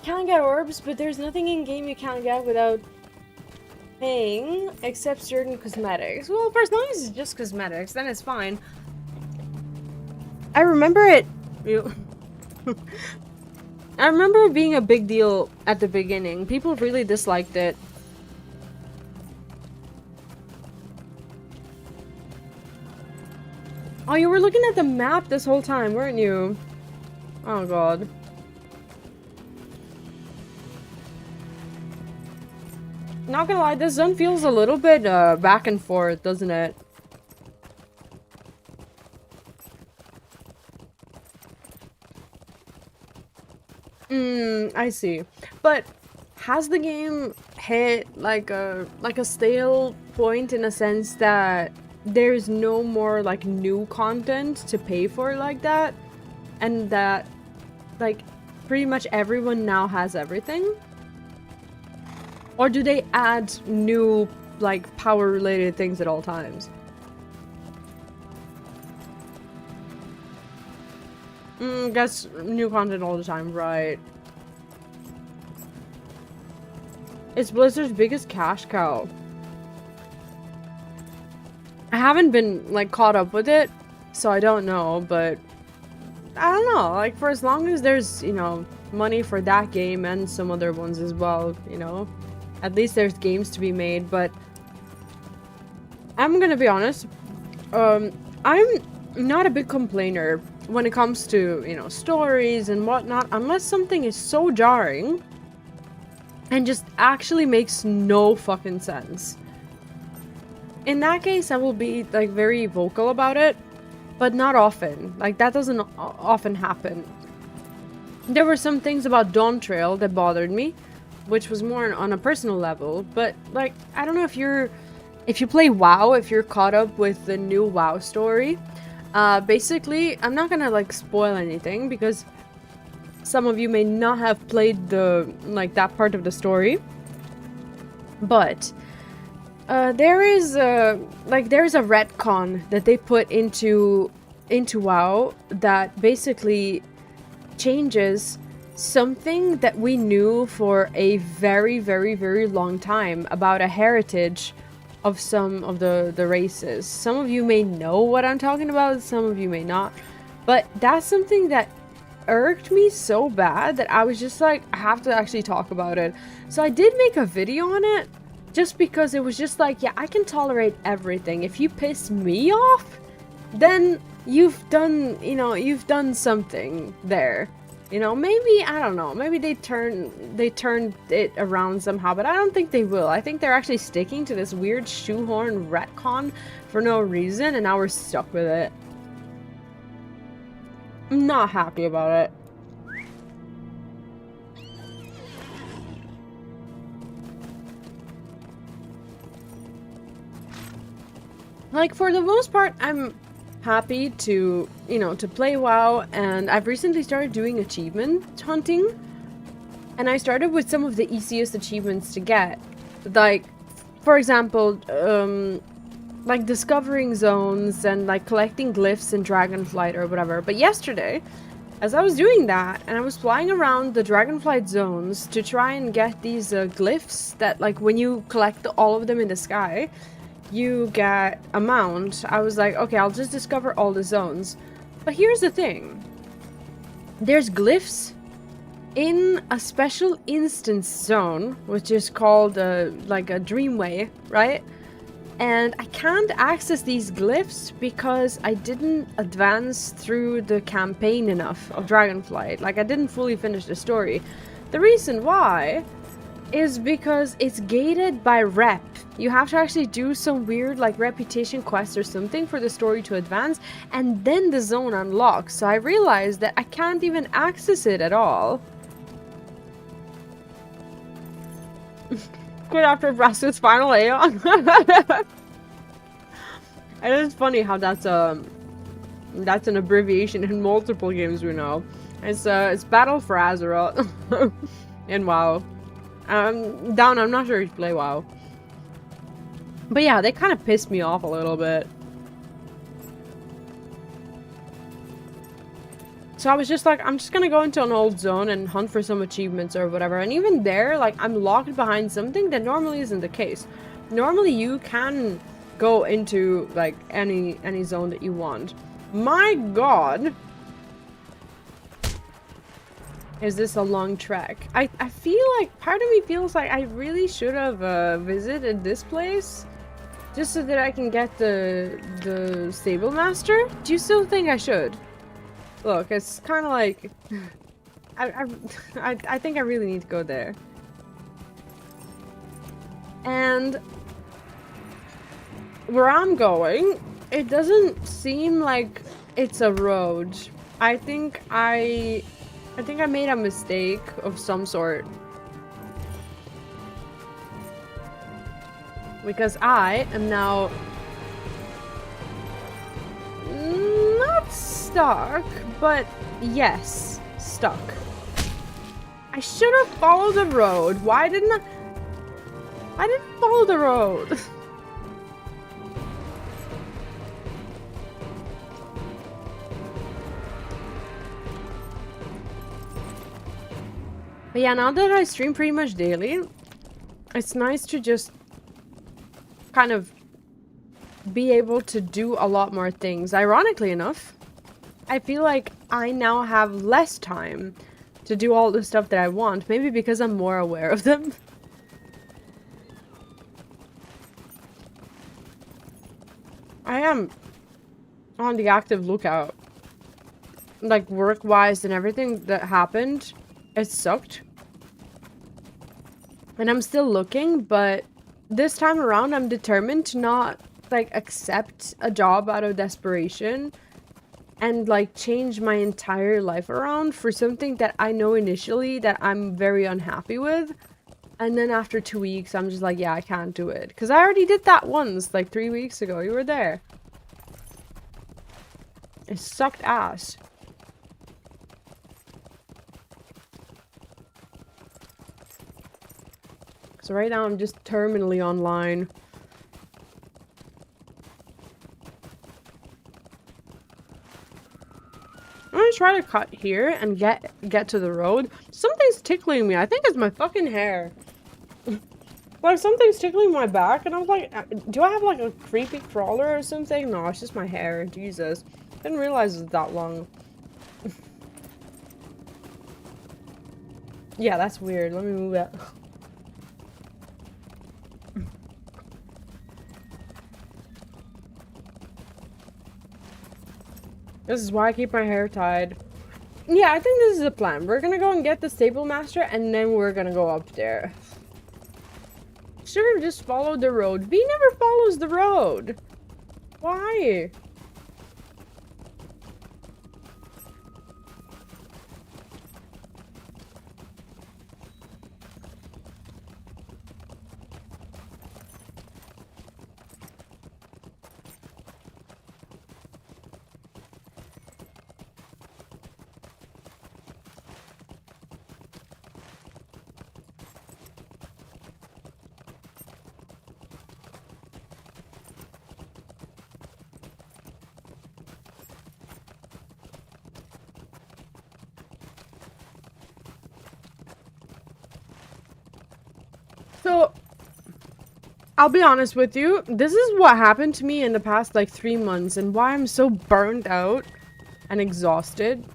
Can't get orbs, but there's nothing in game you can't get without paying, except certain cosmetics. Well, for as long as it's just cosmetics, then it's fine. I remember it. I remember it being a big deal at the beginning. People really disliked it. Oh, you were looking at the map this whole time, weren't you? Oh god. Not gonna lie, this zone feels a little bit back and forth, doesn't it? I see. But has the game hit like a stale point in a sense that there's no more like new content to pay for like that, and that like pretty much everyone now has everything? Or do they add new, like, power-related things at all times? Guess new content all the time, right? It's Blizzard's biggest cash cow. I haven't been, like, caught up with it, so I don't know, but... I don't know, like, for as long as there's, you know, money for that game and some other ones as well, you know? At least there's games to be made, but I'm gonna be honest, I'm not a big complainer when it comes to, you know, stories and whatnot, unless something is so jarring and just actually makes no fucking sense. In that case, I will be like very vocal about it, but not often. Like that doesn't often happen. There were some things about Dawn Trail that bothered me, which was more on a personal level, but like I don't know if you play WoW, if you're caught up with the new WoW story. Basically, I'm not gonna like spoil anything because some of you may not have played that part of the story, but there's a retcon that they put into WoW that basically changes something that we knew for a very, very, very long time about a heritage of some of the races. Some of you may know what I'm talking about, some of you may not, but that's something that irked me so bad that I was just like, I have to actually talk about it. So I did make a video on it, just because it was just like, yeah, I can tolerate everything. If you piss me off, then you've done something there. You know, maybe, I don't know, maybe they turned it around somehow, but I don't think they will. I think they're actually sticking to this weird shoehorn retcon for no reason, and now we're stuck with it. I'm not happy about it. Like, for the most part, I'm happy to, to play WoW, and I've recently started doing achievement hunting, and I started with some of the easiest achievements to get. Like, for example, like discovering zones and like collecting glyphs in Dragonflight or whatever. But yesterday, as I was doing that, and I was flying around the Dragonflight zones to try and get these glyphs that, like, when you collect all of them in the sky, you get a mount. I was like, okay, I'll just discover all the zones. But here's the thing. There's glyphs in a special instance zone, which is called like a Dreamway, right? And I can't access these glyphs because I didn't advance through the campaign enough of Dragonflight. Like, I didn't fully finish the story. The reason why is because it's gated by rep. You have to actually do some weird like reputation quest or something for the story to advance, and then the zone unlocks. So I realized that I can't even access it at all. Good after Brass's final Aeon. And it's funny how that's an abbreviation in multiple games we know. It's Battle for Azeroth in WoW. Down, I'm not sure if you play WoW. But yeah, they kind of pissed me off a little bit. So I was just like, I'm just gonna go into an old zone and hunt for some achievements or whatever. And even there, like, I'm locked behind something that normally isn't the case. Normally you can go into, like, any zone that you want. My god! Is this a long trek? I feel like, part of me feels like I really should have visited this place just so that I can get the Stable Master. Do you still think I should? Look, it's kind of like I think I really need to go there. And where I'm going, it doesn't seem like it's a road. I think I made a mistake of some sort. Because I am now not stuck, but yes, stuck. I should have followed the road. Why didn't I didn't follow the road. But yeah, now that I stream pretty much daily, it's nice to just kind of be able to do a lot more things. Ironically enough, I feel like I now have less time to do all the stuff that I want, maybe because I'm more aware of them. I am on the active lookout. Like, work-wise and everything that happened, it sucked. And I'm still looking, but this time around I'm determined to not like accept a job out of desperation and like change my entire life around for something that I know initially that I'm very unhappy with. And then after 2 weeks, I'm just like, yeah, I can't do it. Because I already did that once, like 3 weeks ago. You were there. It sucked ass. So right now, I'm just terminally online. I'm gonna try to cut here and get to the road. Something's tickling me. I think it's my fucking hair. Like, something's tickling my back, and I was like, do I have, like, a creepy crawler or something? No, it's just my hair. Jesus. Didn't realize it was that long. Yeah, that's weird. Let me move that. This is why I keep my hair tied. Yeah, I think this is the plan. We're gonna go and get the stable master, and then we're gonna go up there. Should have just followed the road. V never follows the road. Why? So, I'll be honest with you, this is what happened to me in the past like 3 months and why I'm so burned out and exhausted.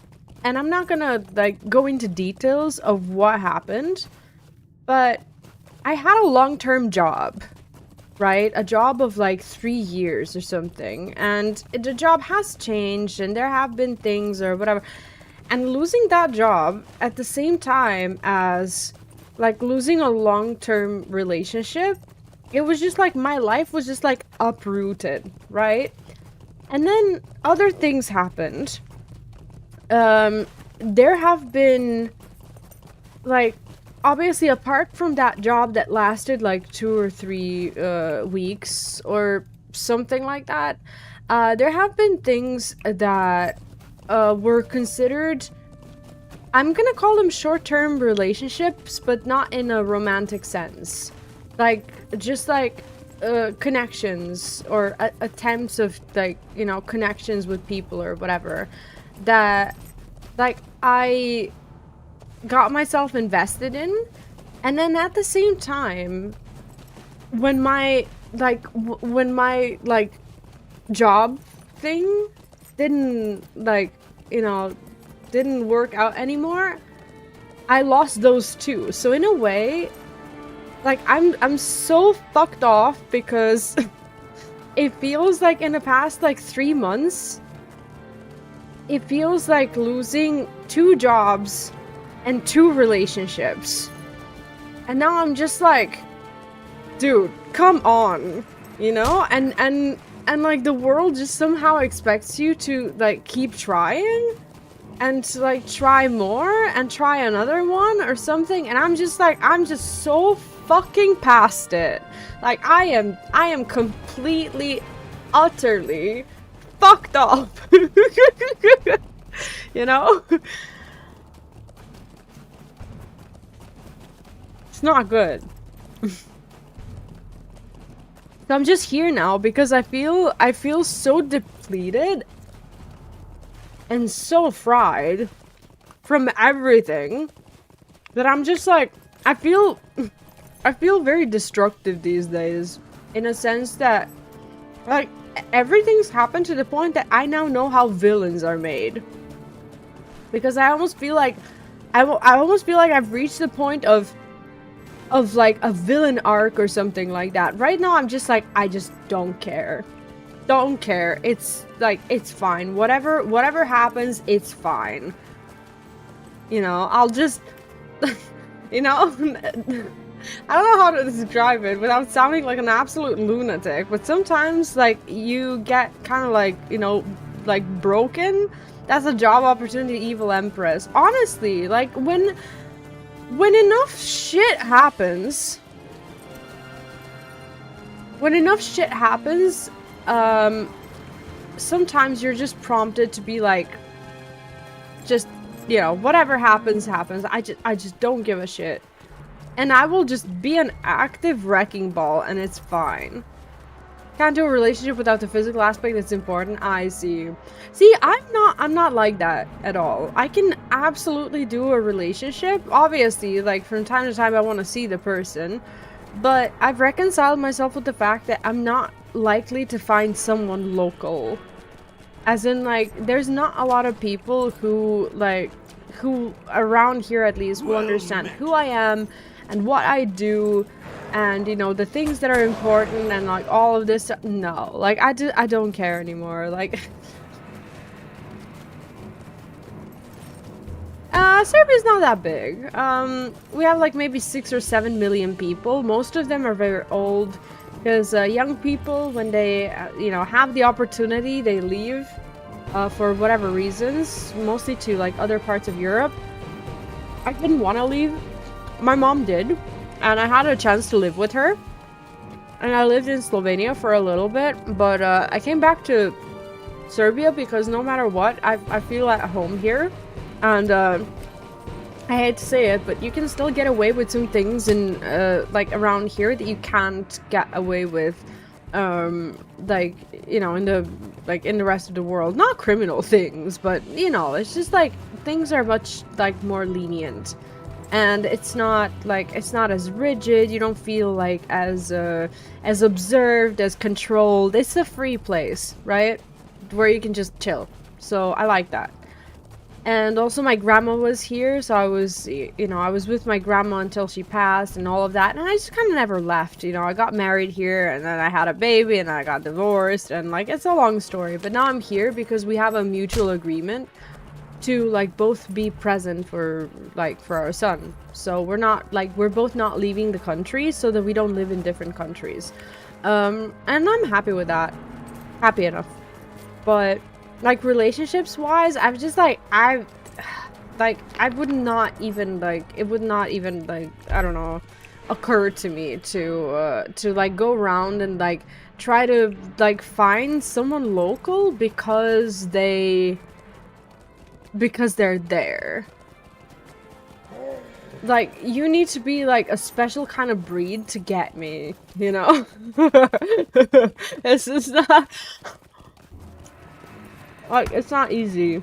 And I'm not gonna like go into details of what happened, but I had a long-term job, right? A job of like 3 years or something, and the job has changed and there have been things or whatever. And losing that job at the same time as like losing a long-term relationship, it was just like my life was just like uprooted, right? And then other things happened. There have been like, obviously apart from that job that lasted like 2 or 3 weeks or something like that, there have been things that were considered, I'm gonna call them short-term relationships, but not in a romantic sense. Like, just like connections or attempts of like, you know, connections with people or whatever that like I got myself invested in. And then at the same time, when my job thing didn't like, you know, didn't work out anymore, I lost those too. So in a way, like I'm so fucked off because it feels like in the past like 3 months, it feels like losing 2 jobs and 2 relationships. And now I'm just like, dude, come on, you know? And like the world just somehow expects you to like keep trying and to like try more and try another one or something. And I'm just like, I'm just so fucking past it. Like I am completely, utterly fucked up. You know? It's not good. So I'm just here now because I feel so depleted and so fried from everything that I'm just like, I feel very destructive these days, in a sense that like everything's happened to the point that I now know how villains are made, because I almost feel like I almost feel like I've reached the point of like a villain arc or something like that. Right now I'm just like, I just don't care. Don't care. It's like, it's fine. Whatever happens, it's fine. You know, I'll just, you know, I don't know how to describe it without sounding like an absolute lunatic, but sometimes, like, you get kind of like, you know, like, broken. That's a job opportunity, Evil Empress. Honestly, like, when enough shit happens, sometimes you're just prompted to be like, just, you know, whatever happens, happens. I just don't give a shit. And I will just be an active wrecking ball, and it's fine. Can't do a relationship without the physical aspect that's important. I see. See, I'm not like that at all. I can absolutely do a relationship. Obviously, like, from time to time I want to see the person. But I've reconciled myself with the fact that I'm not likely to find someone local. As in, like, there's not a lot of people who, like, who around here at least will understand who I am and what I do, and, you know, the things that are important, and, like, all of this. No, like, I don't care anymore. Like, Serbia's not that big. We have, like, maybe 6 or 7 million people. Most of them are very old, because young people, when they, you know, have the opportunity, they leave for whatever reasons, mostly to, like, other parts of Europe. I didn't want to leave. My mom did, and I had a chance to live with her, and I lived in Slovenia for a little bit, but I came back to Serbia because no matter what, I feel at home here, and I hate to say it, but you can still get away with some things in like, around here that you can't get away with, like, you know, in the rest of the world. Not criminal things, but, you know, it's just like things are much, like, more lenient. And it's not as rigid. You don't feel like as observed, as controlled. It's a free place, right? Where you can just chill. So I like that. And also my grandma was here, so I was, you know, I was with my grandma until she passed and all of that. And I just kind of never left, you know. I got married here, and then I had a baby, and then I got divorced, and, like, it's a long story. But now I'm here because we have a mutual agreement to, like, both be present for our son. So we're both not leaving the country, so that we don't live in different countries. And I'm happy with that. Happy enough. But, like, relationships wise, I've just, like, I would not even, like, it would not even, like, I don't know, occur to me to like, go around and, like, try to, like, find someone local because they're there. Like, you need to be, like, a special kind of breed to get me, you know? It's just not, like, it's not easy.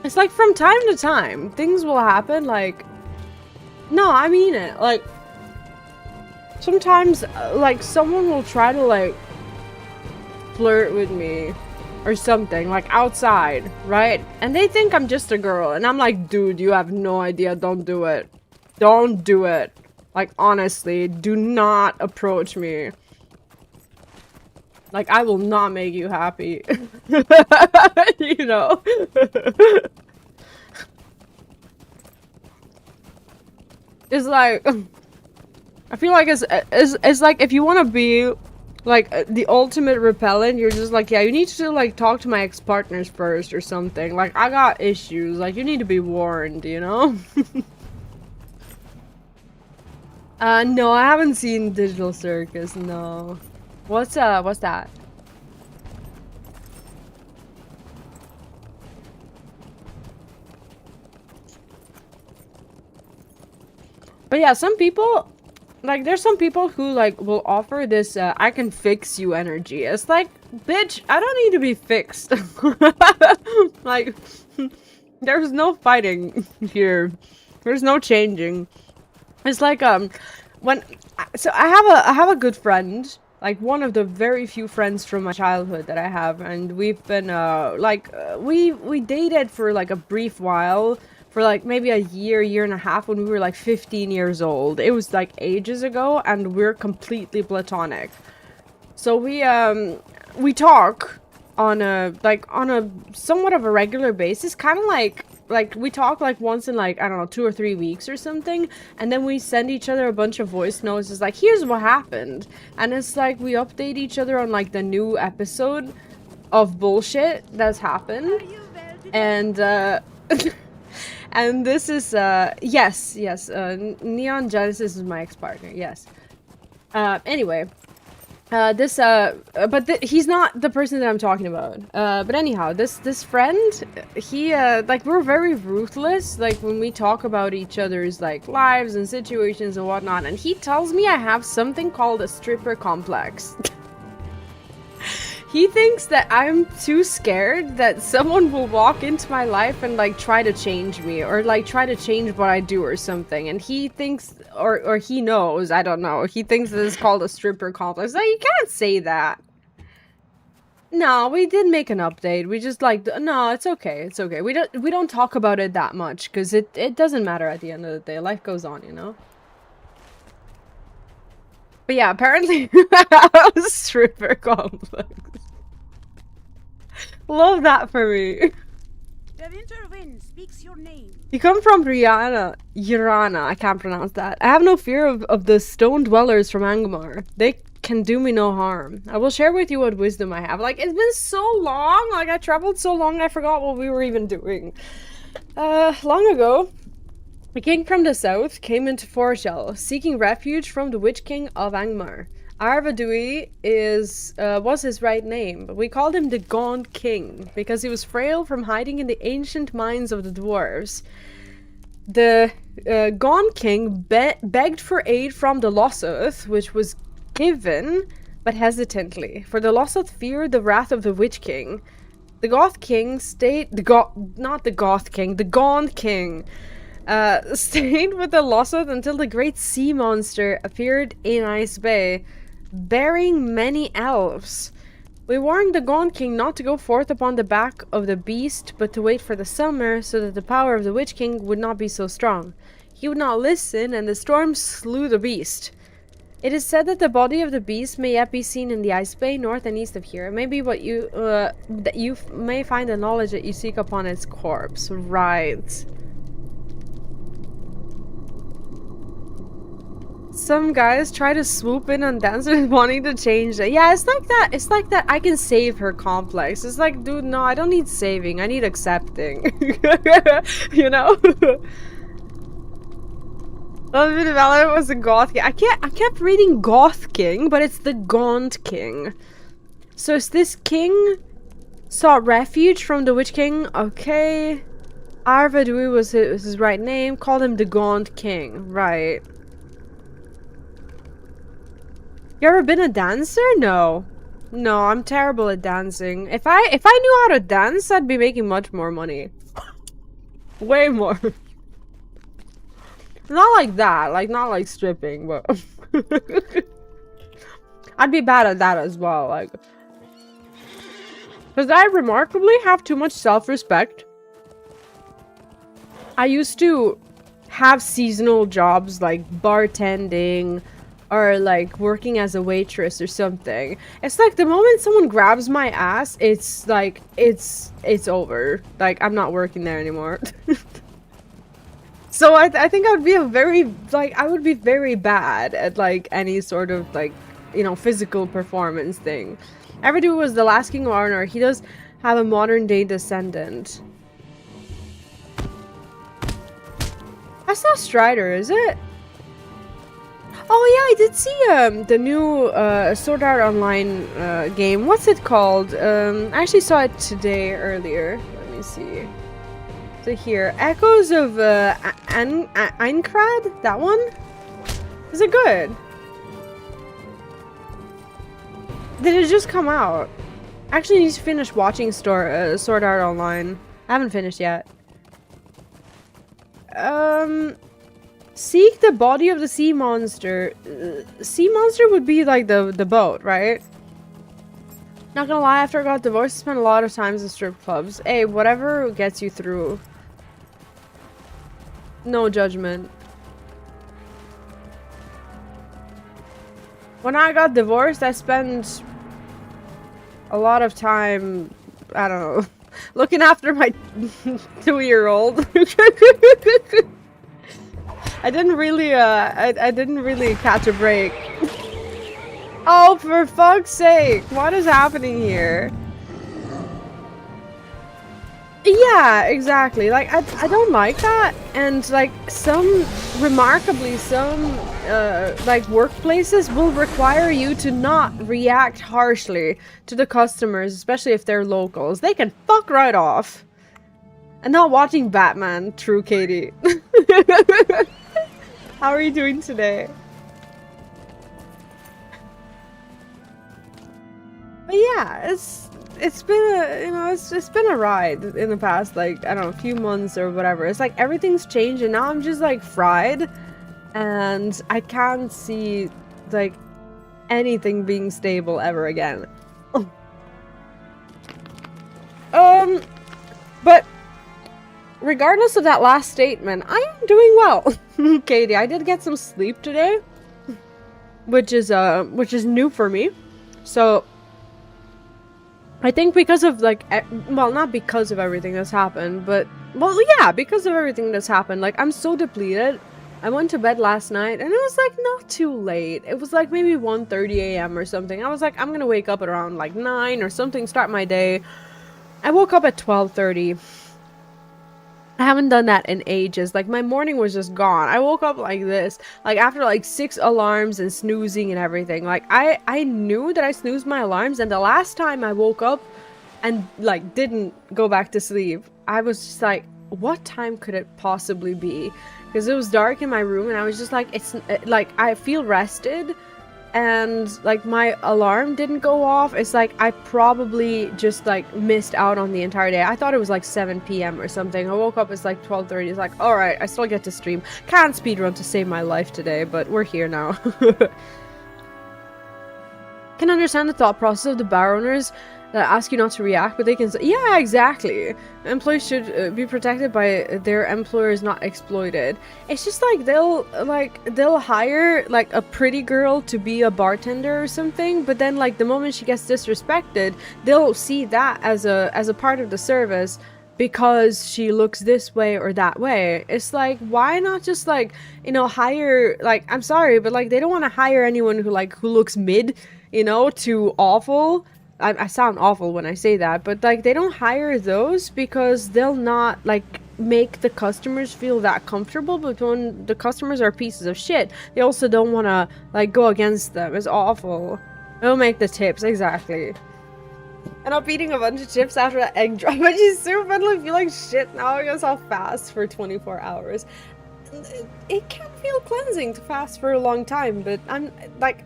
It's like, from time to time, things will happen, like, no, I mean it, like, sometimes, like, someone will try to, like, flirt with me or something, like, outside, right? And they think I'm just a girl, and I'm like, dude, you have no idea, don't do it. Don't do it. Like, honestly, do not approach me. Like, I will not make you happy. You know? It's like, I feel like it's like, if you want to be, like, the ultimate repellent, you're just like, yeah, you need to, like, talk to my ex-partners first or something. Like, I got issues. Like, you need to be warned, you know? No, I haven't seen Digital Circus, no. What's that? But yeah, some people, like, there's some people who, like, will offer this, I can fix you energy. It's like, bitch, I don't need to be fixed. Like, there's no fighting here. There's no changing. It's like, so I have a good friend, like, one of the very few friends from my childhood that I have, and we've been, we dated for, like, a brief while, for, like, maybe a year and a half, when we were, like, 15 years old. It was, like, ages ago, and we're completely platonic. So we talk, on a somewhat of a regular basis, kind of like we talk like once in like, I don't know, 2 or 3 weeks or something, and then we send each other a bunch of voice notes. It's like, here's what happened, and it's like we update each other on like the new episode of bullshit that's happened. And and this is yes, Neon Genesis is my ex-partner, yes. Anyway, he's not the person that I'm talking about. But anyhow, this friend, he like, we're very ruthless, like when we talk about each other's like lives and situations and whatnot, and he tells me I have something called a stripper complex. He thinks that I'm too scared that someone will walk into my life and like try to change me, or like try to change what I do or something, and he thinks, or he knows, I don't know, he thinks that it's called a stripper complex. Like, you can't say that. No, we did make an update. We just like, no, it's okay, it's okay. We don't talk about it that much, because it doesn't matter at the end of the day. Life goes on, you know? But yeah, apparently a stripper complex. Love that for me. The winter wind speaks your name. You come from Urana, I can't pronounce that. I have no fear of the stone dwellers from Angmar. They can do me no harm. I will share with you what wisdom I have. Like, it's been so long, like I traveled so long I forgot what we were even doing. Long ago, a king from the south came into Forochel, seeking refuge from the Witch King of Angmar. Arvadui was his right name, but we called him the Gaunt King, because he was frail from hiding in the ancient mines of the dwarves. The Gaunt King begged for aid from the Lossoth, which was given, but hesitantly, for the Lossoth feared the wrath of the Witch King. The Gaunt King stayed with the Lossoth until the great sea monster appeared in Ice Bay, bearing many elves. We warned the Gaunt King not to go forth upon the back of the beast, but to wait for the summer, so that the power of the Witch King would not be so strong. He would not listen, and the storm slew the beast. It is said that the body of the beast may yet be seen in the Ice Bay, north and east of here. Maybe what you that you may find the knowledge that you seek upon its corpse. Right. Some guys try to swoop in on dancers wanting to change it. Yeah, it's like that. It's like that I can save her complex. It's like, dude, no, I don't need saving. I need accepting. You know? Valor was a Goth King. I kept reading Goth King, but it's the Gaunt King. So is this king sought refuge from the Witch King? Okay. Arvadui was his right name. Called him the Gaunt King. Right. You ever been a dancer? No. No, I'm terrible at dancing. If I knew how to dance, I'd be making much more money. Way more. Not like that, like not like stripping, but I'd be bad at that as well, like, because I remarkably have too much self-respect. I used to have seasonal jobs like bartending or like working as a waitress or something. It's like the moment someone grabs my ass, it's like it's over. Like, I'm not working there anymore. So I think I would be I would be very bad at like any sort of like, you know, physical performance thing. Arvadui was the last king of Arnor. He does have a modern day descendant. That's not Strider, is it? Oh yeah, I did see the new Sword Art Online game. What's it called? I actually saw it today earlier. Let me see. So here, Echoes of Einkrad? That one? Is it good? Did it just come out? I actually need to finish watching Sword Art Online. I haven't finished yet. Seek the body of the sea monster. Sea monster would be like the boat, right? Not gonna lie, after I got divorced, I spent a lot of times in strip clubs. Hey, whatever gets you through. No judgment. When I got divorced, I spent a lot of time, I don't know, looking after my 2-year-old. I didn't really catch a break. Oh, for fuck's sake, what is happening here? Yeah, exactly. Like, I don't like that. And, like, remarkably, some like, workplaces will require you to not react harshly to the customers, especially if they're locals. They can fuck right off. And not watching Batman, true Katie. How are you doing today? But yeah, it's been a, you know, it's been a ride in the past, like, I don't know, a few months or whatever. It's like everything's changed and now I'm just like fried and I can't see like anything being stable ever again. But regardless of that last statement, I am doing well. Katie, I did get some sleep today, which is new for me. So I think because of, like, well, not because of everything that's happened, but, well, yeah, because of everything that's happened. Like, I'm so depleted. I went to bed last night, and it was, like, not too late. It was, like, maybe 1:30 a.m. or something. I was like, I'm gonna wake up at around, like, 9 or something, start my day. I woke up at 12:30. I haven't done that in ages. Like, my morning was just gone. I woke up like this, like, after like 6 alarms and snoozing and everything. Like, I knew that I snoozed my alarms, and the last time I woke up and, like, didn't go back to sleep, I was just like, what time could it possibly be? Because it was dark in my room, and I was just like, it's like, I feel rested, and, like, my alarm didn't go off. It's like I probably just, like, missed out on the entire day. I thought it was like 7 p.m. or something. I woke up, it's like 12:30. It's like, alright, I still get to stream. Can't speedrun to save my life today, but we're here now. Can understand the thought process of the bar owners that ask you not to react, but they can say, yeah, exactly. Employees should be protected by their employers, not exploited. It's just like they'll hire like a pretty girl to be a bartender or something, but then like the moment she gets disrespected, they'll see that as a part of the service because she looks this way or that way. It's like, why not just like, you know, hire, like, I'm sorry, but like they don't want to hire anyone who looks mid, you know, to awful. I sound awful when I say that, but like they don't hire those because they'll not like make the customers feel that comfortable. But when the customers are pieces of shit, they also don't want to like go against them. It's awful. They'll make the tips, exactly. And I'm eating a bunch of chips after that egg drop. I just super I feel like shit now because I'll fast for 24 hours. It can feel cleansing to fast for a long time, but I'm like,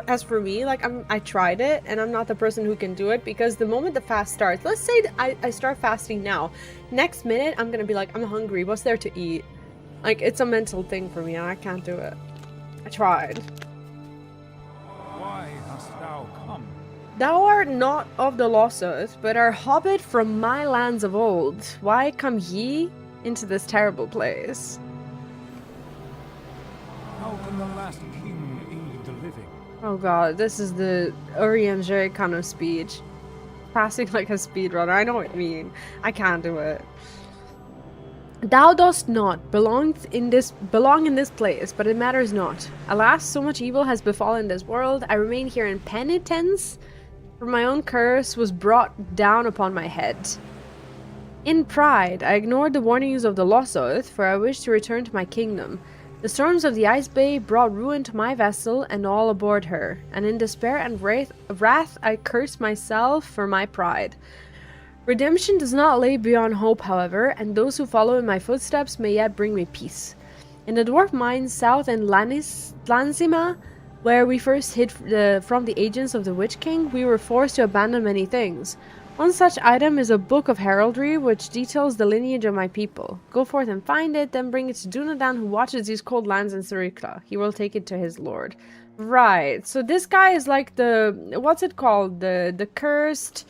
as for me, like I tried it and I'm not the person who can do it, because the moment the fast starts, let's say I start fasting now, next minute I'm gonna be like, I'm hungry, what's there to eat? Like, it's a mental thing for me and I can't do it. I tried. Why hast thou come? Thou art not of the Lossoth, but are hobbit from my lands of old. Why come ye into this terrible place? How can the last king aid the living? Oh god, this is the Urianger kind of speech. Passing like a speedrunner, I know what you mean. I can't do it. Thou dost not belong in this place, but it matters not. Alas, so much evil has befallen this world. I remain here in penitence, for my own curse was brought down upon my head. In pride, I ignored the warnings of the Lossoth, for I wished to return to my kingdom. The storms of the Ice Bay brought ruin to my vessel and all aboard her, and in despair and wrath I cursed myself for my pride. Redemption does not lay beyond hope, however, and those who follow in my footsteps may yet bring me peace. In the dwarf mines south in Lansima, where we first hid from the agents of the Witch King, we were forced to abandon many things. One such item is a book of heraldry which details the lineage of my people. Go forth and find it, then bring it to Dunedain, who watches these cold lands in Sûri-kylä. He will take it to his lord. Right, so this guy is like the, what's it called? The cursed...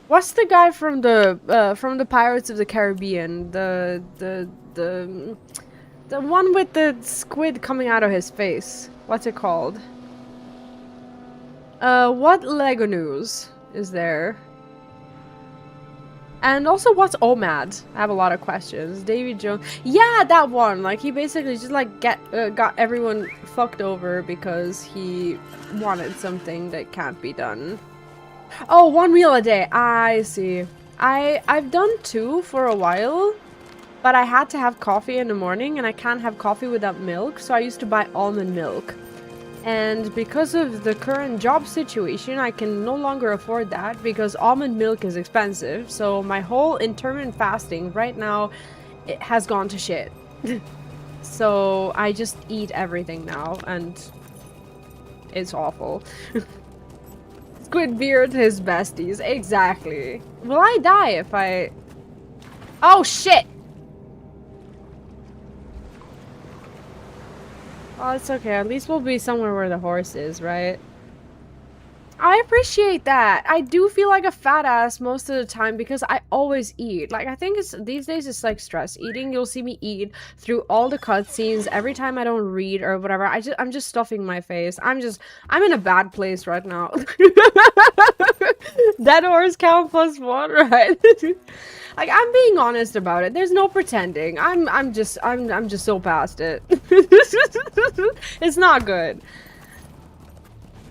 What's the guy from the Pirates of the Caribbean? The one with the squid coming out of his face. What's it called? What Lego news? is there. And also, what's OMAD? I have a lot of questions. Davy Jones. Yeah, that one. Like, he basically just, like, got everyone fucked over because he wanted something that can't be done. Oh, 1 meal a day. I see. I've done 2 for a while, but I had to have coffee in the morning, and I can't have coffee without milk, so I used to buy almond milk. And because of the current job situation, I can no longer afford that because almond milk is expensive. So my whole intermittent fasting right now, it has gone to shit. So I just eat everything now, and it's awful. Squidbeard, his besties. Exactly. Will I die if I... Oh, shit! Oh, it's okay. At least we'll be somewhere where the horse is, right? I appreciate that. I do feel like a fat ass most of the time because I always eat. Like, I think it's these days it's like stress eating. You'll see me eat through all the cutscenes every time I don't read or whatever. I'm just stuffing my face. I'm in a bad place right now. Dead horse count +1, right? Like, I'm being honest about it. There's no pretending. I'm just so past it. It's not good.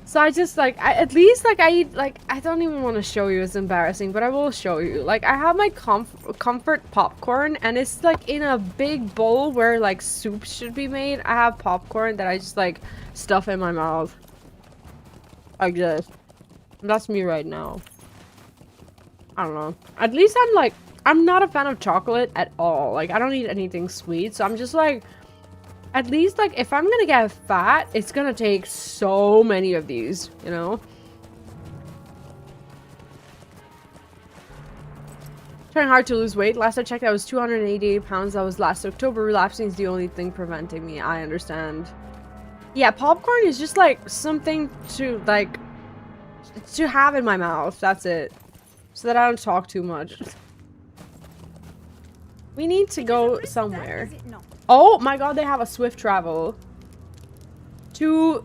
So I just, like, at least, like, I eat, like, I don't even want to show you. It's embarrassing, but I will show you. Like, I have my comfort popcorn, and it's, like, in a big bowl where, like, soup should be made. I have popcorn that I just, like, stuff in my mouth. Like this. That's me right now. I don't know. At least I'm, like, I'm not a fan of chocolate at all. Like, I don't eat anything sweet, so I'm just, like... At least, like, if I'm gonna get fat, it's gonna take so many of these, you know? Trying hard to lose weight. Last I checked, I was 288 pounds. That was last October. Relapsing is the only thing preventing me. I understand. Yeah, popcorn is just, like, something to, like, to have in my mouth. That's it. So that I don't talk too much. We need to go somewhere. Oh my god, they have a swift travel. To...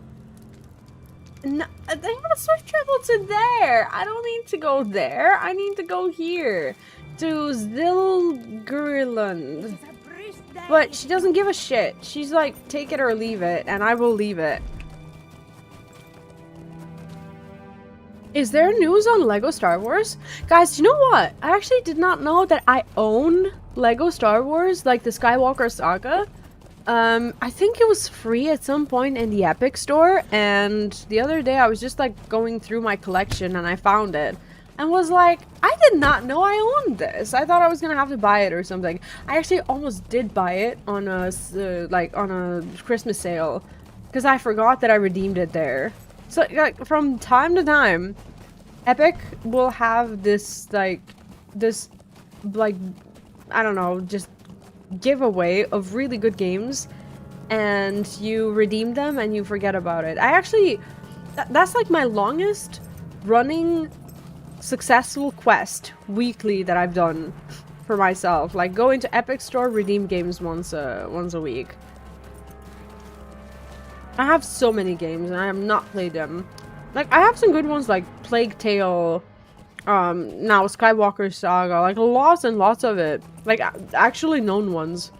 No, they have a swift travel to there. I don't need to go there. I need to go here. To Zilgurland. But she doesn't give a shit. She's like, take it or leave it. And I will leave it. Is there news on Lego Star Wars? Guys, you know what? I actually did not know that I own Lego Star Wars, like the Skywalker Saga. I think it was free at some point in the Epic Store, and the other day I was just like going through my collection and I found it. And was like, I did not know I owned this. I thought I was gonna have to buy it or something. I actually almost did buy it on a, on a Christmas sale. Because I forgot that I redeemed it there. So, like, from time to time, Epic will have this, like, I don't know, just giveaway of really good games, and you redeem them and you forget about it. I actually, that's like my longest running successful quest weekly that I've done for myself. Like, go into Epic Store, redeem games once a week. I have so many games and I have not played them. Like, I have some good ones like Plague Tale, now Skywalker Saga, like lots and lots of it. Like, actually known ones.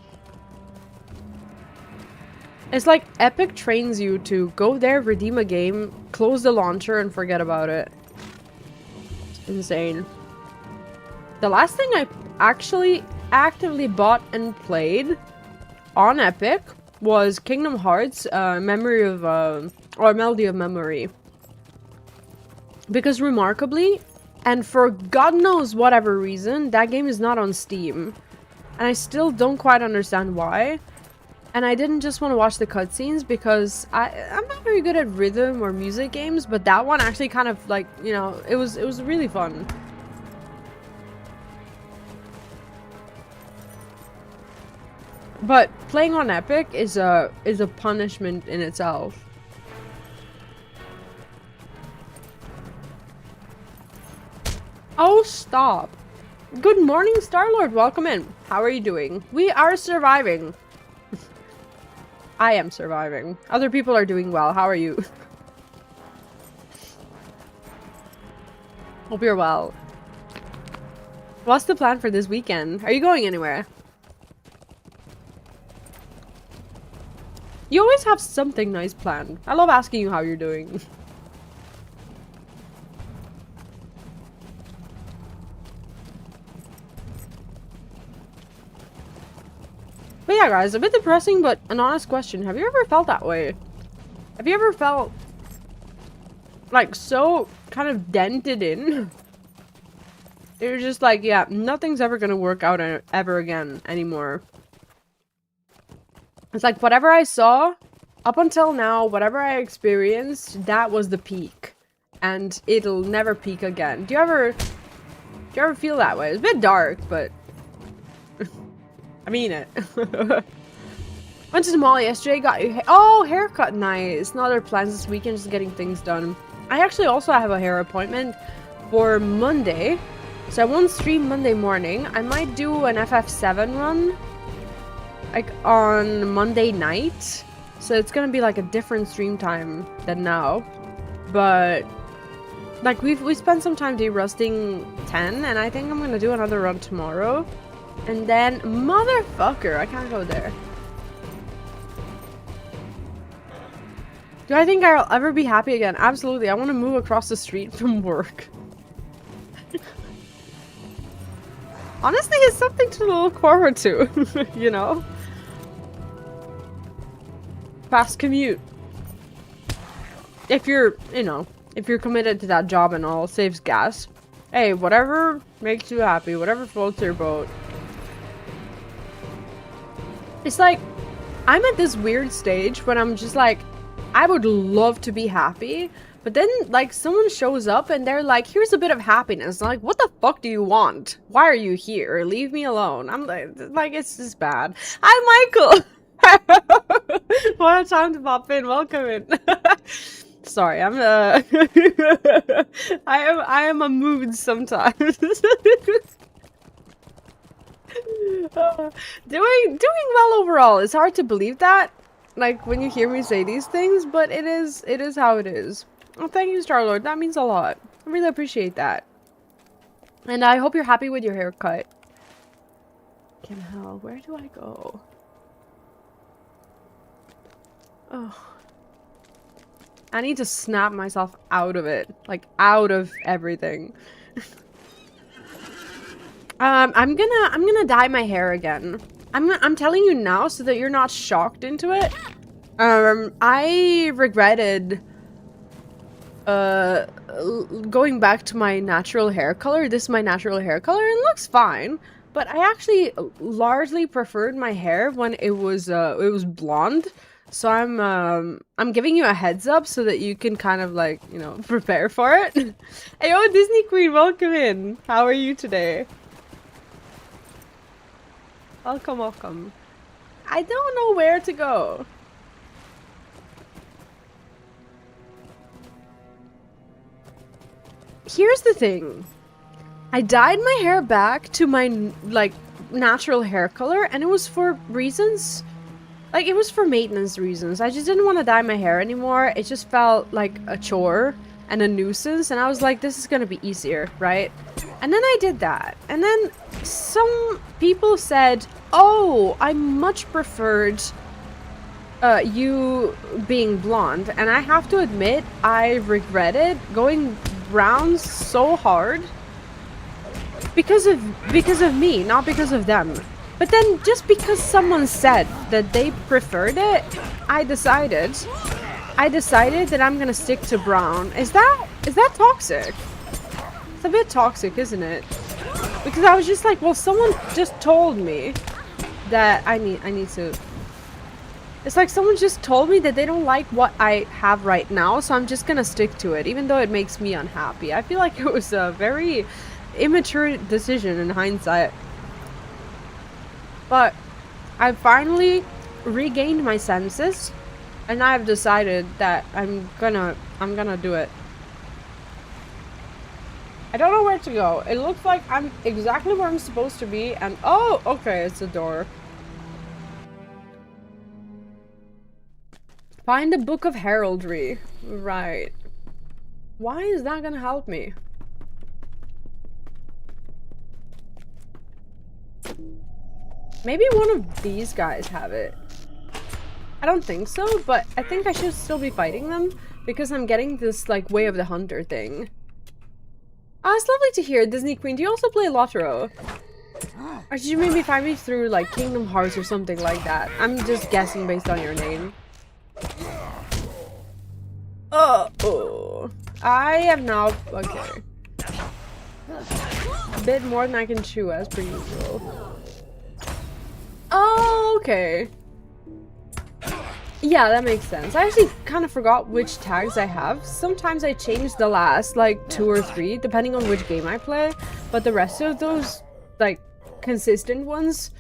It's like Epic trains you to go there, redeem a game, close the launcher, and forget about it. It's insane. The last thing I actually actively bought and played on Epic was Kingdom Hearts, Melody of Memory. Because remarkably, and for God knows whatever reason, that game is not on Steam. And I still don't quite understand why. And I didn't just want to watch the cutscenes because I'm not very good at rhythm or music games, but that one actually kind of, like, you know, it was really fun. But playing on Epic is a punishment in itself. Oh, stop. Good morning, Star-Lord. Welcome in. How are you doing? We are surviving. I am surviving. Other people are doing well. How are you? Hope you're well. What's the plan for this weekend? Are you going anywhere? You always have something nice planned. I love asking you how you're doing. But yeah, guys, a bit depressing, but an honest question. Have you ever felt that way? Have you ever felt like so kind of dented in? You're just like, yeah, nothing's ever gonna work out ever again anymore. It's like whatever I saw up until now, whatever I experienced, that was the peak, and it'll never peak again. Do you ever feel that way? It's a bit dark, but I mean it. Went to the mall yesterday, got your haircut, nice. No other plans this weekend, just getting things done. I actually also have a hair appointment for Monday, so I won't stream Monday morning. I might do an FF7 run, like on Monday night, so it's gonna be like a different stream time than now. But like we spent some time derusting 10, and I think I'm gonna do another run tomorrow. And then, motherfucker, I can't go there. Do I think I'll ever be happy again? Absolutely. I want to move across the street from work. Honestly, it's something to look forward to, you know? Fast commute. If you're, you know, if you're committed to that job and all, saves gas. Hey, whatever makes you happy, whatever floats your boat. It's like, I'm at this weird stage when I'm just like, I would love to be happy, but then like someone shows up and they're like, here's a bit of happiness. I'm like, what the fuck do you want? Why are you here? Leave me alone. I'm like it's just bad. Hi, Michael. What a time to pop in. Welcome in. Sorry, I'm I am a mood sometimes. Doing well overall. It's hard to believe that, like, when you hear me say these things, but it is how it is. Oh, thank you, Starlord. That means a lot. I really appreciate that. And I hope you're happy with your haircut. Fucking hell, where do I go? Oh. I need to snap myself out of it. Like, out of everything. I'm gonna dye my hair again. I'm telling you now so that you're not shocked into it. I regretted going back to my natural hair color. This is my natural hair color and it looks fine, but I actually largely preferred my hair when it was blonde. So I'm giving you a heads up so that you can kind of like, you know, prepare for it. Hey, oh, Disney Queen, welcome in. How are you today? Welcome, welcome. I don't know where to go. Here's the thing. I dyed my hair back to my, like, natural hair color, and it was for reasons... Like, it was for maintenance reasons. I just didn't want to dye my hair anymore. It just felt like a chore and a nuisance, and I was like, this is gonna be easier, right? And then I did that. And then some people said, oh, I much preferred you being blonde. And I have to admit, I regretted going brown so hard because of me, not because of them. But then just because someone said that they preferred it, I decided that I'm gonna stick to brown. Is that toxic? It's a bit toxic, isn't it? Because I was just like, well, someone just told me that I need to... It's like someone just told me that they don't like what I have right now, so I'm just gonna stick to it, even though it makes me unhappy. I feel like it was a very immature decision in hindsight. But I finally regained my senses, and I've decided that I'm gonna do it. I don't know where to go. It looks like I'm exactly where I'm supposed to be, and oh, okay, it's a door. Find the Book of Heraldry. Right. Why is that gonna help me? Maybe one of these guys have it. I don't think so, but I think I should still be fighting them because I'm getting this like Way of the Hunter thing. Oh, it's lovely to hear, Disney Queen. Do you also play LOTRO? Or did you maybe find me through like Kingdom Hearts or something like that? I'm just guessing based on your name. Oh, I have now. Okay. A bit more than I can chew as per usual. Oh, okay. Yeah, that makes sense. I actually kind of forgot which tags I have. Sometimes I change the last, like, 2 or 3, depending on which game I play. But the rest of those, like, consistent ones,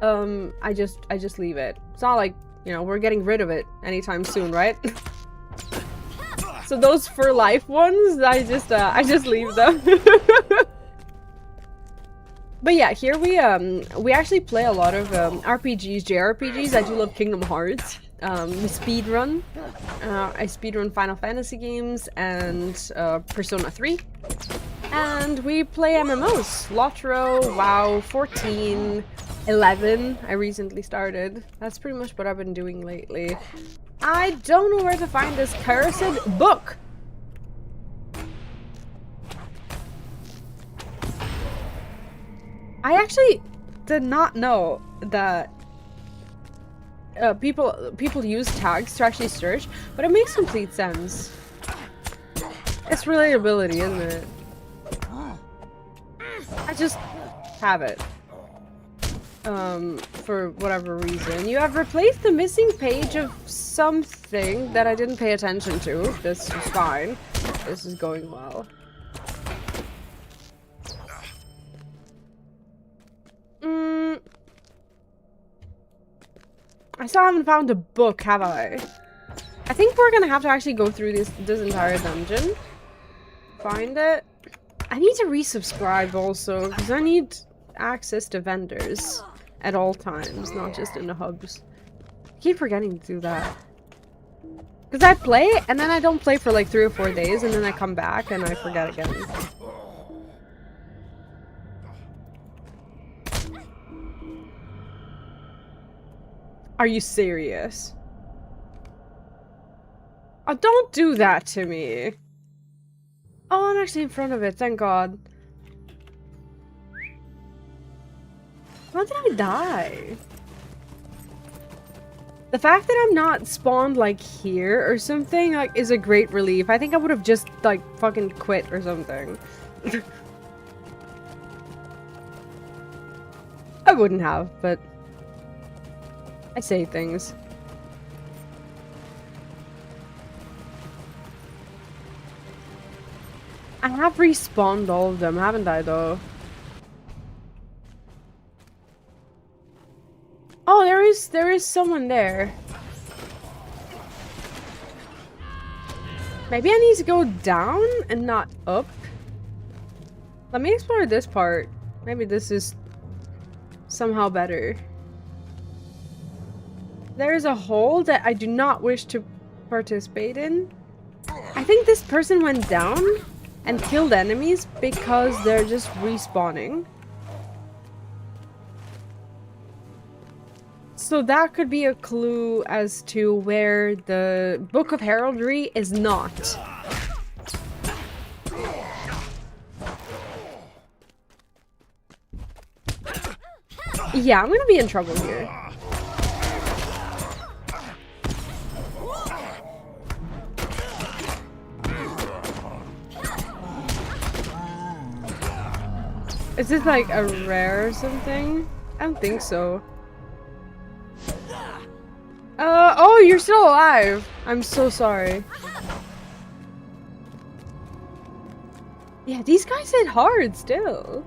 I just leave it. It's not like, you know, we're getting rid of it anytime soon, right? So those for life ones, I just leave them. But yeah, here we actually play a lot of RPGs, JRPGs. I do love Kingdom Hearts. We speedrun. I speedrun Final Fantasy games and Persona 3. And we play MMOs. LOTRO, WoW, 14, 11. I recently started. That's pretty much what I've been doing lately. I don't know where to find this cursed book. I actually did not know that people use tags to actually search, but it makes complete sense. It's relatability, isn't it? I just have it. For whatever reason. You have replaced the missing page of something that I didn't pay attention to. This is fine. This is going well. I still haven't found a book, have I? I think we're gonna have to actually go through this entire dungeon. Find it. I need to resubscribe also, because I need access to vendors at all times, not just in the hubs. I keep forgetting to do that. Because I play, and then I don't play for like 3 or 4 days, and then I come back and I forget again. Are you serious? Oh, don't do that to me. Oh, I'm actually in front of it, thank God. How did I die? The fact that I'm not spawned like here or something like is a great relief. I think I would have just like fucking quit or something. I wouldn't have, but I say things. I have respawned all of them, haven't I, though? Oh, there is someone there. Maybe I need to go down and not up. Let me explore this part. Maybe this is somehow better. There is a hole that I do not wish to participate in. I think this person went down and killed enemies because they're just respawning. So that could be a clue as to where the Book of Heraldry is not. Yeah, I'm gonna be in trouble here. Is this like a rare or something? I don't think so. Oh, you're still alive. I'm so sorry. Yeah, these guys hit hard still.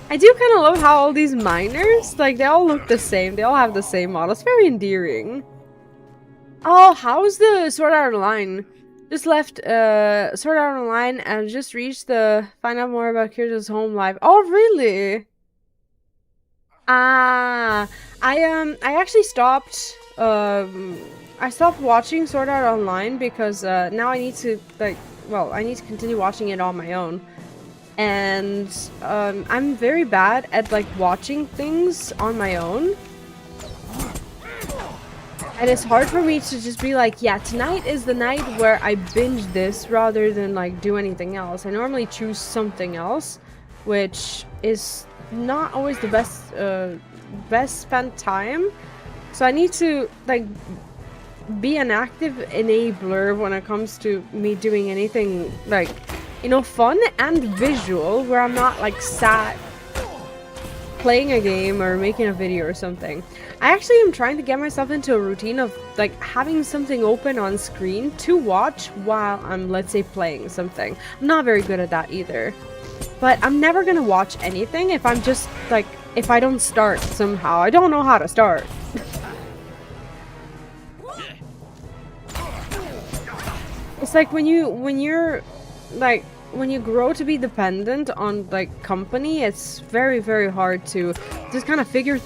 I do kind of love how all these miners, like, they all look the same. They all have the same model. It's very endearing. Oh, how's the Sword Art Online? Just left Sword Art Online and just reached the find out more about Kirita's home life. Oh, really? I actually stopped I stopped watching Sword Art Online because now I need to I need to continue watching it on my own. And I'm very bad at like watching things on my own. And it's hard for me to just be like, yeah, tonight is the night where I binge this rather than like do anything else. I normally choose something else, which is not always the best spent time. So I need to like be an active enabler when it comes to me doing anything like, you know, fun and visual, where I'm not like sat playing a game or making a video or something. I actually am trying to get myself into a routine of like having something open on screen to watch while I'm, let's say, playing something. I'm not very good at that either. But I'm never gonna watch anything if I'm just like, if I don't start somehow. I don't know how to start. It's like when you grow to be dependent on like company, it's very, very hard to just kind of figure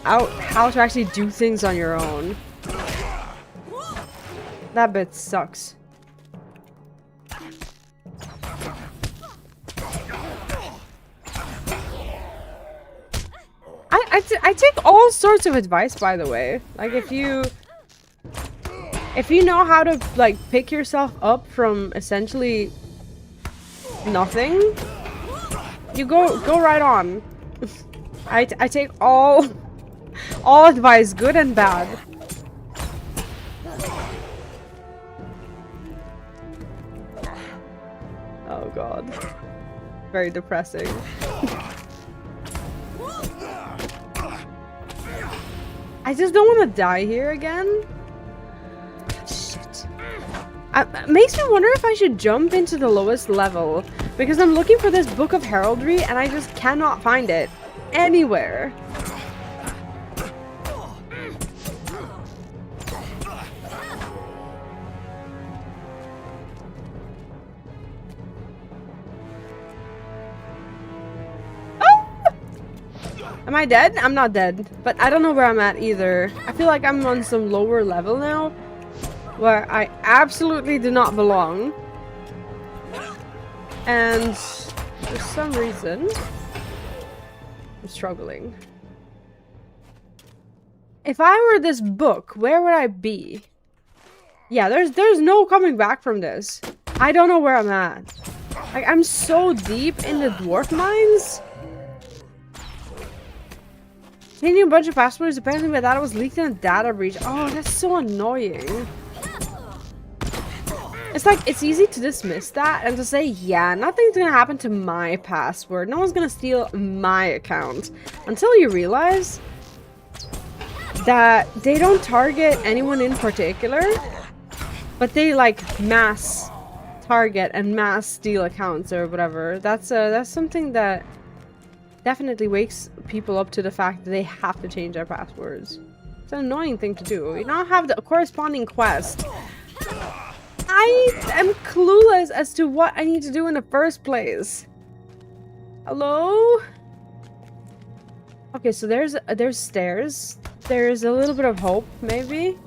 out how to actually do things on your own. That bit sucks. I take all sorts of advice, by the way. Like if you know how to like pick yourself up from essentially nothing, you go right on. I take all advice, good and bad. Oh god. Very depressing. I just don't want to die here again. Shit. It makes me wonder if I should jump into the lowest level, because I'm looking for this Book of Heraldry and I just cannot find it anywhere. Am I dead? I'm not dead, but I don't know where I'm at either. I feel like I'm on some lower level now, where I absolutely do not belong. And for some reason, I'm struggling. If I were this book, where would I be? Yeah, there's no coming back from this. I don't know where I'm at. Like, I'm so deep in the dwarf mines. Changing a bunch of passwords, apparently my data was leaked in a data breach. Oh, that's so annoying. It's like, it's easy to dismiss that and to say, yeah, nothing's gonna happen to my password. No one's gonna steal my account. Until you realize that they don't target anyone in particular, but they like mass target and mass steal accounts or whatever. That's something that definitely wakes people up to the fact that they have to change their passwords. It's an annoying thing to do. You now have the corresponding quest. I am clueless as to what I need to do in the first place. Hello? Okay, so there's stairs. There's a little bit of hope, maybe,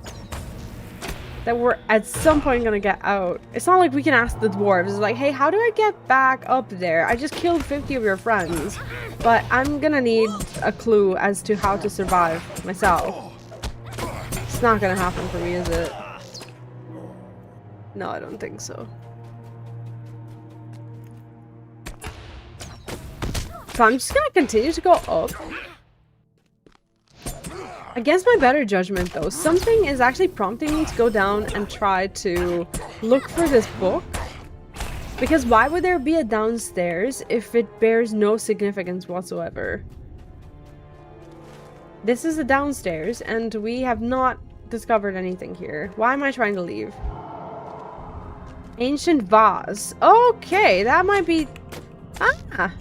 that we're at some point gonna get out. It's not like we can ask the dwarves. It's like, hey, how do I get back up there? I just killed 50 of your friends. But I'm gonna need a clue as to how to survive myself. It's not gonna happen for me, is it? No, I don't think so. So I'm just gonna continue to go up. Against my better judgment, though, something is actually prompting me to go down and try to look for this book. Because why would there be a downstairs if it bears no significance whatsoever? This is a downstairs, and we have not discovered anything here. Why am I trying to leave? Ancient vase. Okay, that might be... Ah!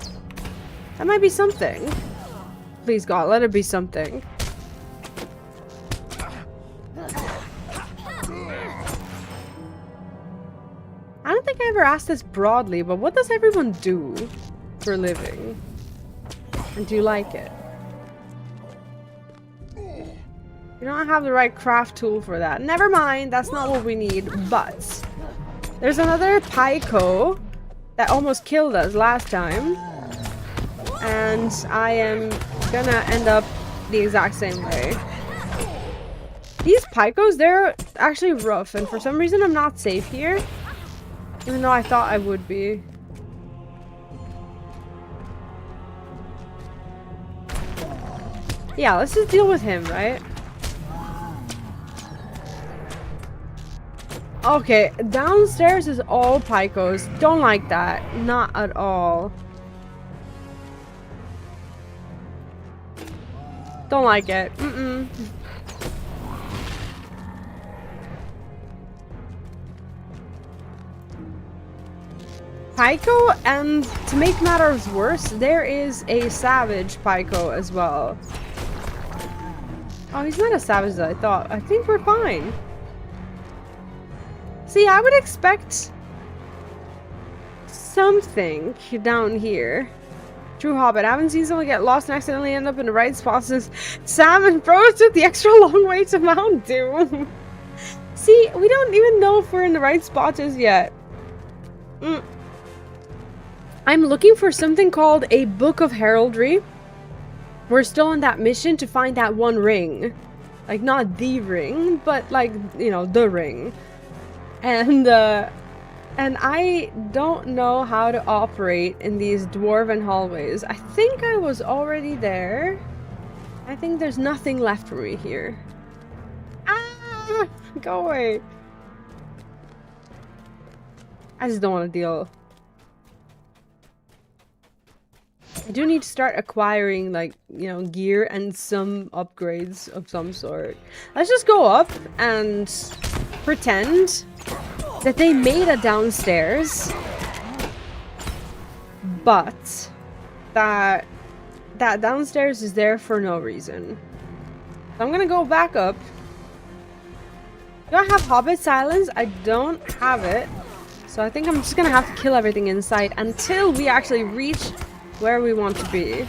That might be something. Please, God, let it be something. I don't think I ever asked this broadly, but what does everyone do for a living? And do you like it? We don't have the right craft tool for that. Never mind, that's not what we need. But there's another Pyko that almost killed us last time. And I am gonna end up the exact same way. These Pykos, they're actually rough, and for some reason I'm not safe here. Even though I thought I would be. Yeah, let's just deal with him, right? Okay, downstairs is all Pykos. Don't like that. Not at all. Don't like it. Mm-mm. Pyko, and to make matters worse, there is a savage Pyko as well. Oh, he's not as savage as I thought. I think we're fine. See, I would expect something down here. True Hobbit. I haven't seen someone get lost and accidentally end up in the right spot since Sam and Bros took the extra long way to Mount Doom. See, we don't even know if we're in the right spot just yet. I'm looking for something called a Book of Heraldry. We're still on that mission to find that one ring. Like, not the ring, but like, you know, the ring. And I don't know how to operate in these dwarven hallways. I think I was already there. I think there's nothing left for me here. Ah! Go away. I just don't want to deal. I do need to start acquiring, like, you know, gear and some upgrades of some sort. Let's just go up and pretend that they made a downstairs, but that downstairs is there for no reason. So I'm gonna go back up. Do I have Hobbit silence? I don't have it. So I think I'm just gonna have to kill everything in sight until we actually reach where we want to be.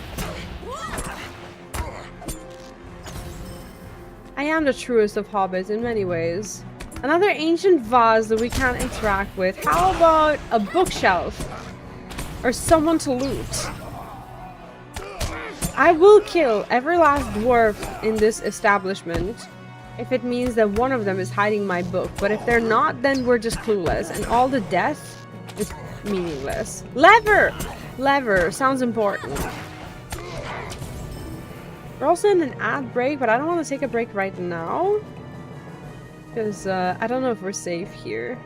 I am the truest of hobbits in many ways. Another ancient vase that we can't interact with. How about a bookshelf? Or someone to loot? I will kill every last dwarf in this establishment if it means that one of them is hiding my book. But if they're not, then we're just clueless. And all the death is meaningless. Lever! Lever. Sounds important. We're also in an ad break, but I don't want to take a break right now. Because I don't know if we're safe here.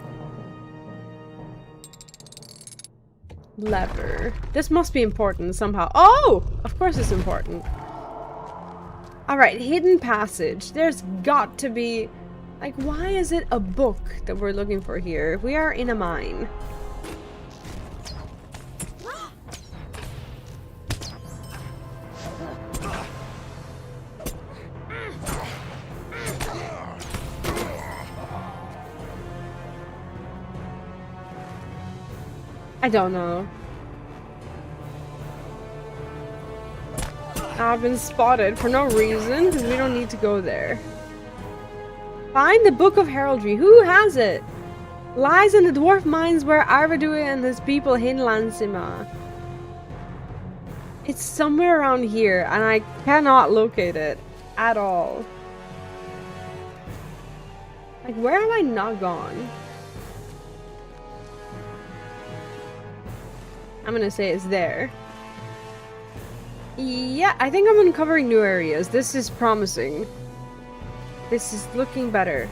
Lever. This must be important somehow. Oh! Of course it's important. Alright, hidden passage. There's got to be... Like, why is it a book that we're looking for here? We are in a mine. I don't know. I've been spotted for no reason, because we don't need to go there. Find the Book of Heraldry. Who has it? Lies in the dwarf mines where Arvidu and his people hid Lansima. It's somewhere around here, and I cannot locate it at all. Like, where have I not gone? I'm gonna say it's there. Yeah, I think I'm uncovering new areas. This is promising. This is looking better.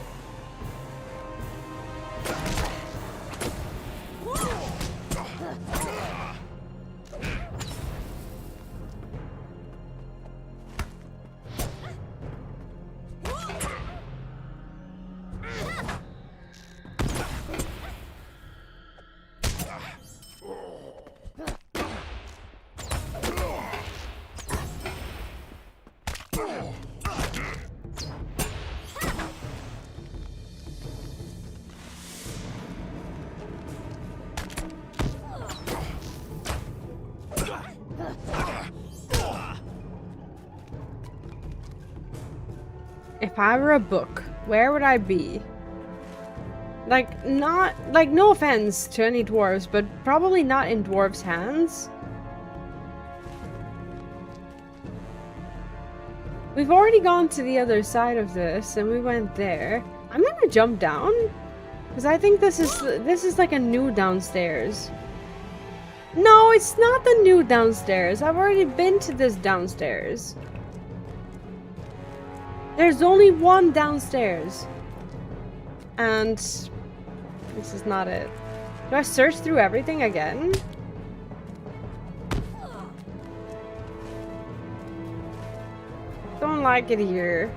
If I were a book, where would I be? Like, not... Like, no offense to any dwarves, but probably not in dwarves' hands. We've already gone to the other side of this, and we went there. I'm gonna jump down, because I think this is like a new downstairs. No, it's not the new downstairs. I've already been to this downstairs. There's only one downstairs. And this is not it. Do I search through everything again? Don't like it here.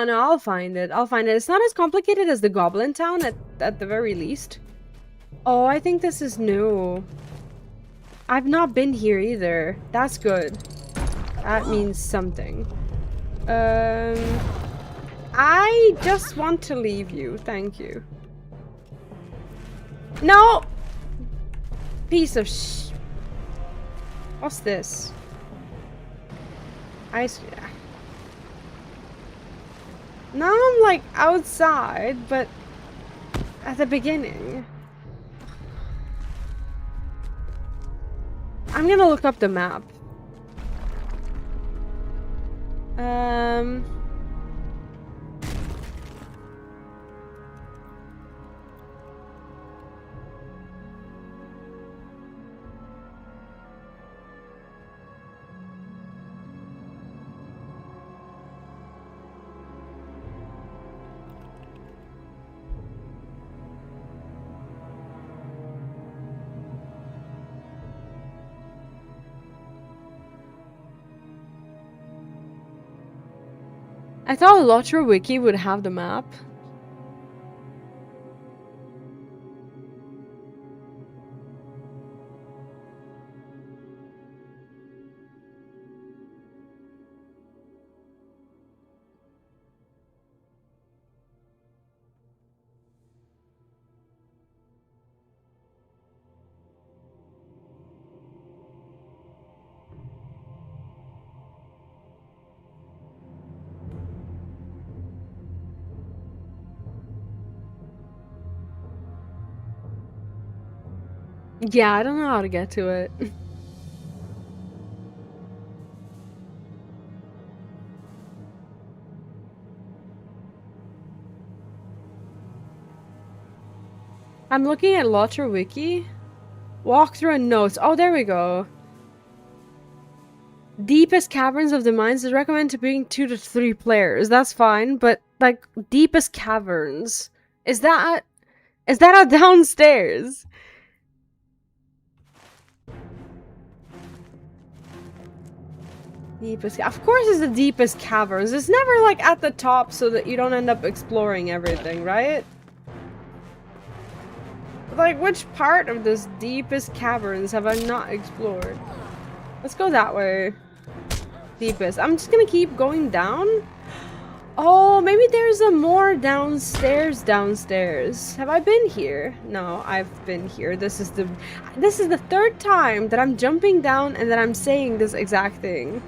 No, I'll find it. I'll find it. It's not as complicated as the Goblin Town at the very least. Oh, I think this is new. I've not been here either. That's good. That means something. I just want to leave you. Thank you. No! Piece of What's this? Now I'm like outside, but at the beginning. I'm gonna look up the map. I thought LOTRO Wiki would have the map. Yeah, I don't know how to get to it. I'm looking at LOTRO Wiki. Walkthrough and notes. Oh, there we go. Deepest caverns of the mines is recommended to bring 2 to 3 players. That's fine, but like deepest caverns. Is that a downstairs? Deepest, of course it's the deepest caverns. It's never like at the top so that you don't end up exploring everything, right? Like, which part of this deepest caverns have I not explored? Let's go that way. Deepest. I'm just gonna keep going down. Oh, maybe there's a more downstairs. Have I been here? No, I've been here. This is the 3rd time that I'm jumping down and that I'm saying this exact thing.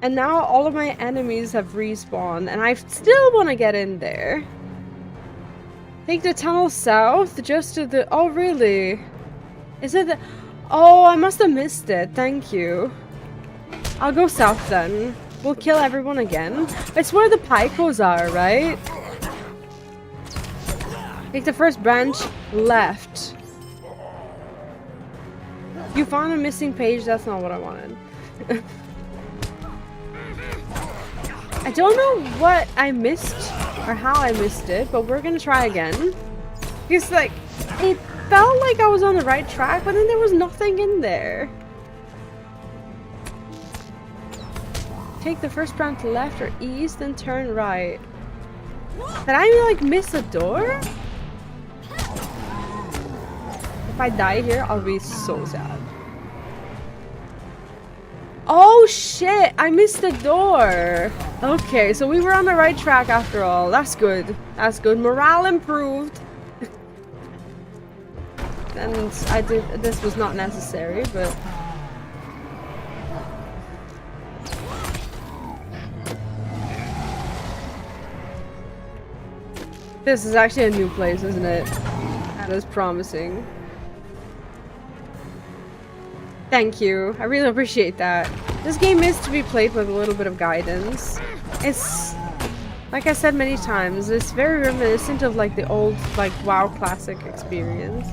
And now all of my enemies have respawned, and I still want to get in there. Take the tunnel south, just to the... Oh, really? Is it the... Oh, I must have missed it. Thank you. I'll go south then. We'll kill everyone again. It's where the Picos are, right? Take the first branch left. You found a missing page? That's not what I wanted. I don't know what I missed or how I missed it, but we're gonna try again. Because, like, it felt like I was on the right track, but then there was nothing in there. Take the first branch left or east, then turn right. Did I, like, miss a door? If I die here, I'll be so sad. Oh, shit! I missed the door! Okay, so we were on the right track after all. That's good. That's good. Morale improved. And this was not necessary, but... This is actually a new place, isn't it? That is promising. Thank you. I really appreciate that. This game is to be played with a little bit of guidance. It's, like I said many times, it's very reminiscent of like the old, like, WoW classic experience.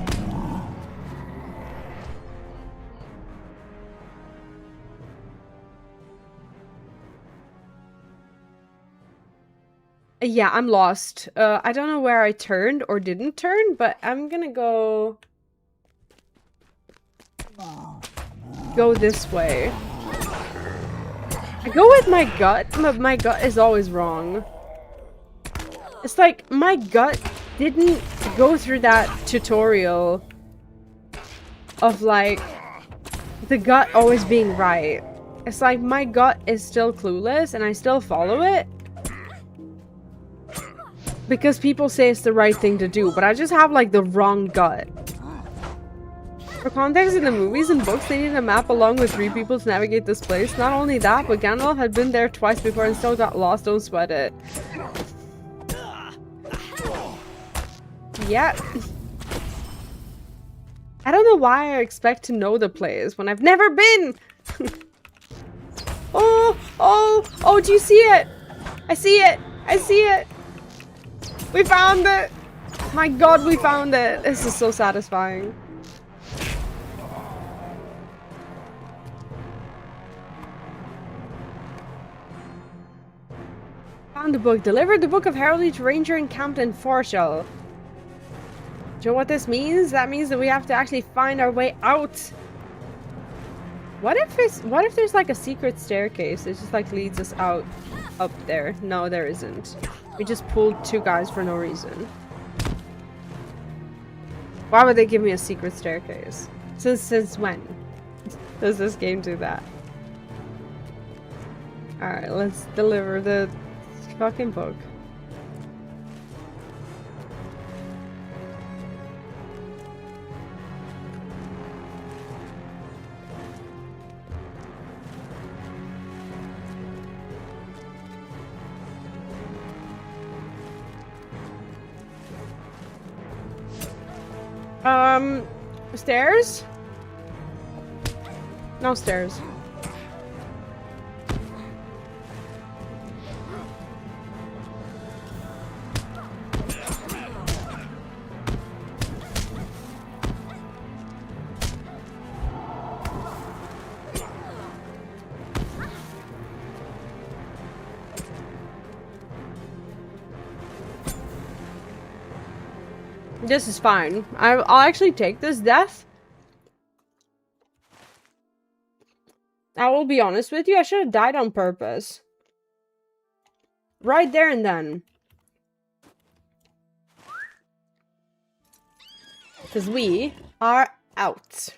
Yeah, I'm lost. I don't know where I turned or didn't turn, but I'm gonna go this way. I go with my gut, but my gut is always wrong. It's like my gut didn't go through that tutorial of like the gut always being right. It's like my gut is still clueless and I still follow it. Because people say it's the right thing to do, but I just have like the wrong gut. For context, in the movies and books, they needed a map along with 3 people to navigate this place. Not only that, but Gandalf had been there twice before and still got lost. Don't sweat it. Yeah. I don't know why I expect to know the place when I've never been. Oh, do you see it? I see it. I see it. We found it! My god, we found it! This is so satisfying. Found the book. Delivered the book of heraldry to Ranger encamped in Forochel. Do you know what this means? That means that we have to actually find our way out. What if there's like a secret staircase that just like leads us out up there? No, there isn't. We just pulled 2 guys for no reason. Why would they give me a secret staircase? Since when does this game do that? Alright, let's deliver the fucking book. Stairs? No stairs. This is fine. I'll actually take this death. I will be honest with you, I should have died on purpose. Right there and then. Because we are out.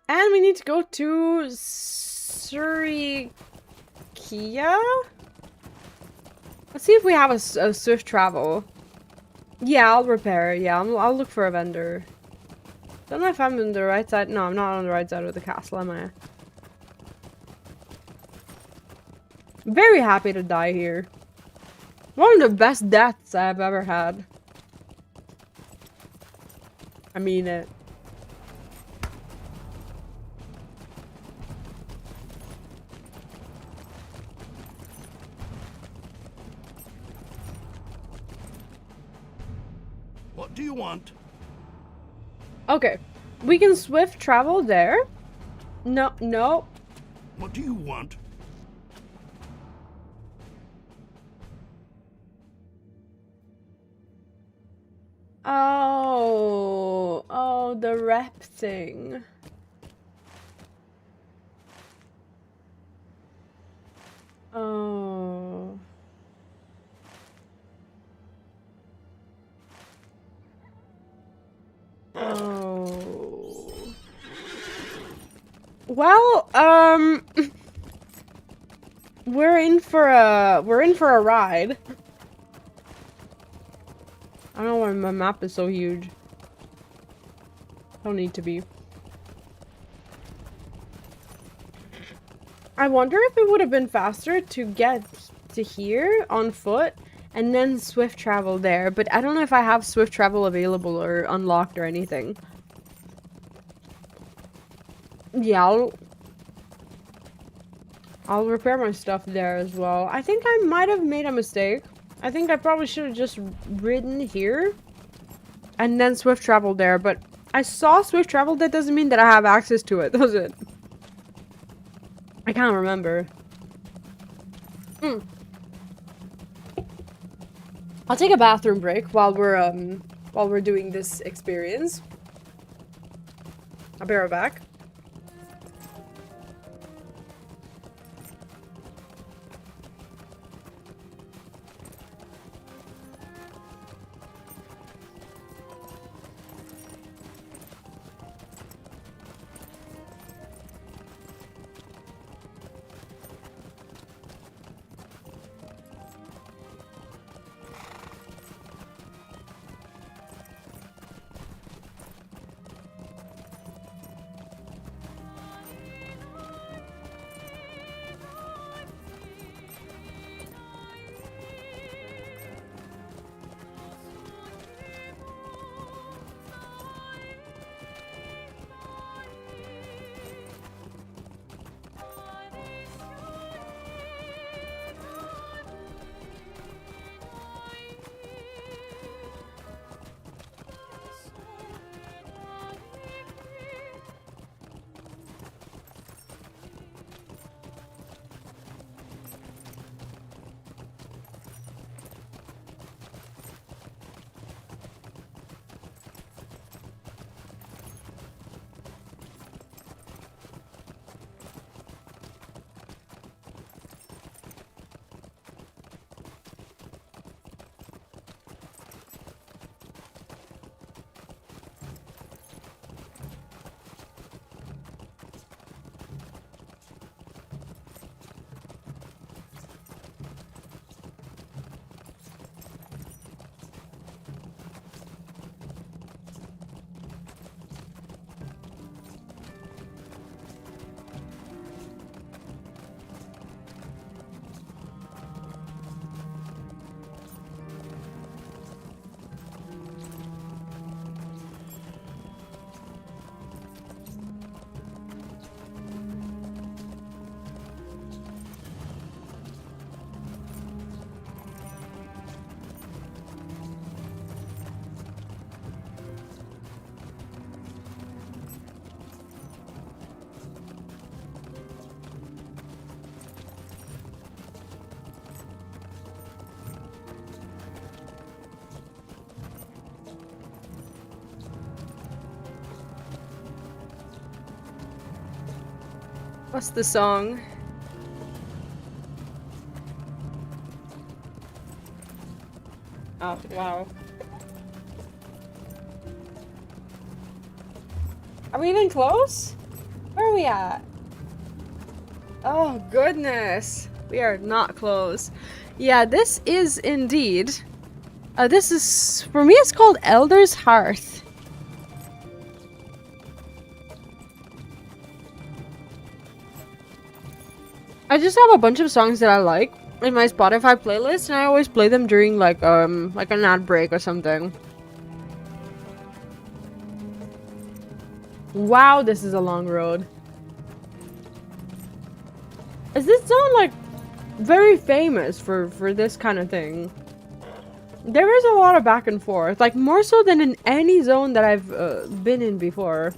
And we need to go to Sûri-kylä? Let's see if we have a swift travel. Yeah, I'll repair. Yeah, I'll look for a vendor. Don't know if I'm on the right side. No, I'm not on the right side of the castle, am I? Very happy to die here. One of the best deaths I've ever had. I mean it. What do you want? Okay. We can swift travel there. No, no. What do you want? Oh, the rep thing. Oh. Oh. Well, we're in for a ride. I don't know why my map is so huge. Don't need to be. I wonder if it would have been faster to get to here on foot and then swift travel there, but I don't know if I have swift travel available or unlocked or anything. Yeah, I'll repair my stuff there as well. I think I might have made a mistake. I think I probably should have just ridden here and then swift travel there, but I saw swift travel. That doesn't mean that I have access to it, does it? I can't remember. I'll take a bathroom break while we're doing this experience. I'll be right back. What's the song? Oh, wow. Are we even close? Where are we at? Oh, goodness. We are not close. Yeah, this is indeed... this is... For me, it's called Elder's Hearth. I just have a bunch of songs that I like in my Spotify playlist, and I always play them during like an ad break or something. Wow, this is a long road. Is this zone like very famous for this kind of thing? There is a lot of back and forth, like more so than in any zone that I've been in before.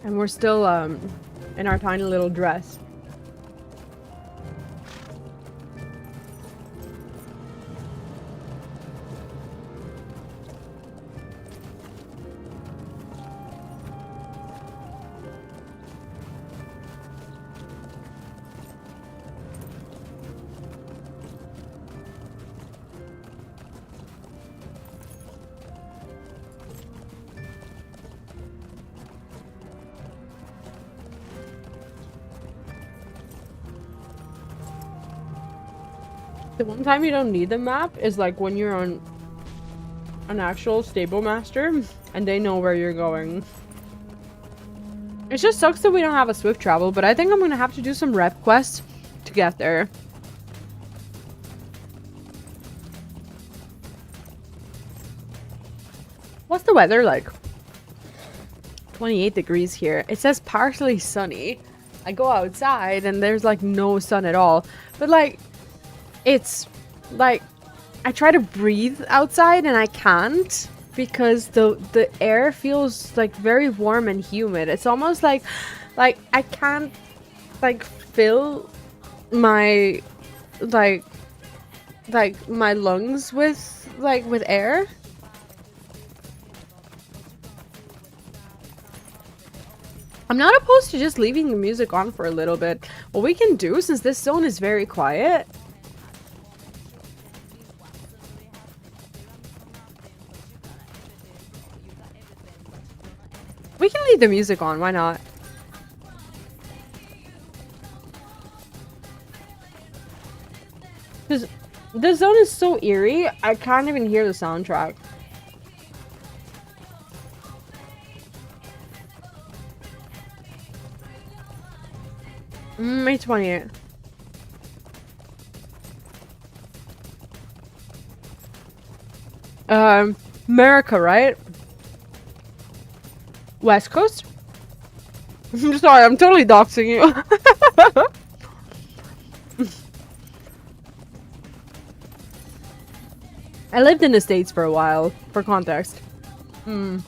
And we're still in our tiny little dress. The one time you don't need the map is like when you're on an actual stable master and they know where you're going. It just sucks that we don't have a swift travel, but I think I'm gonna have to do some rep quests to get there. What's the weather like? 28 degrees here. It says partially sunny. I go outside and there's like no sun at all. But like, it's like, I try to breathe outside and I can't because the air feels like very warm and humid. It's almost like I can't like fill my like my lungs with air. I'm not opposed to just leaving the music on for a little bit. What we can do, since this zone is very quiet, we can leave the music on, why not? Because this zone is so eerie, I can't even hear the soundtrack. May 28th. America, right? West Coast? I'm sorry, I'm totally doxing you. I lived in the States for a while, for context. But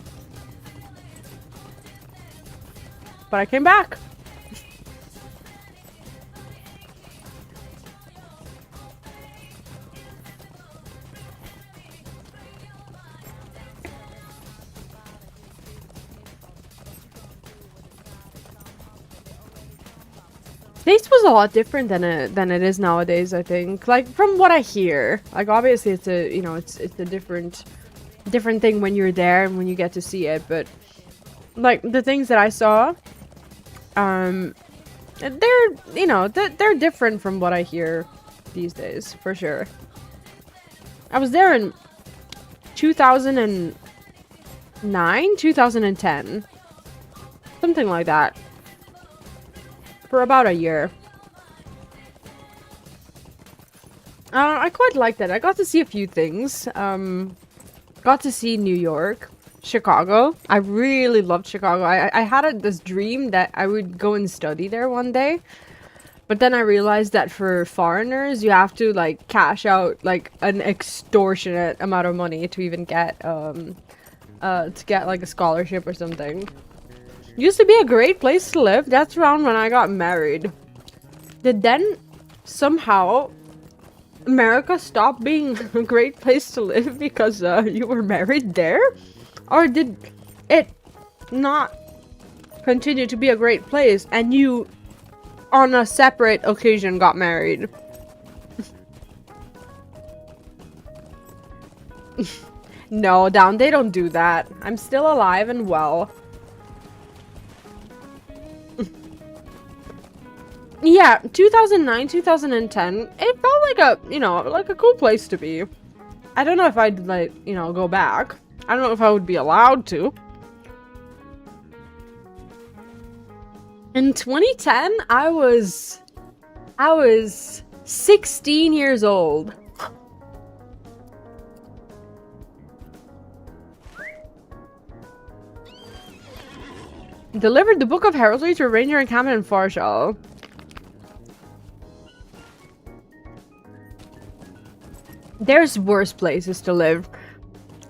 I came back. States was a lot different than it is nowadays, I think. Like from what I hear, like obviously it's a it's a different thing when you're there and when you get to see it. But like the things that I saw, they're different from what I hear these days for sure. I was there in 2009, 2010, something like that. For about a year. I quite liked it. I got to see a few things. Got to see New York, Chicago. I really loved Chicago. I had this dream that I would go and study there one day. But then I realized that for foreigners, you have to like cash out like an extortionate amount of money to even get like a scholarship or something. Used to be a great place to live. That's around when I got married. Did then somehow America stop being a great place to live because you were married there? Or did it not continue to be a great place and you on a separate occasion got married? No, Down, they don't do that. I'm still alive and well. Yeah, 2009, 2010, it felt like a, like a cool place to be. I don't know if I'd, like, go back. I don't know if I would be allowed to. In 2010, I was 16 years old. Delivered the Book of Heraldry to a ranger encampment in Forochel. There's worse places to live.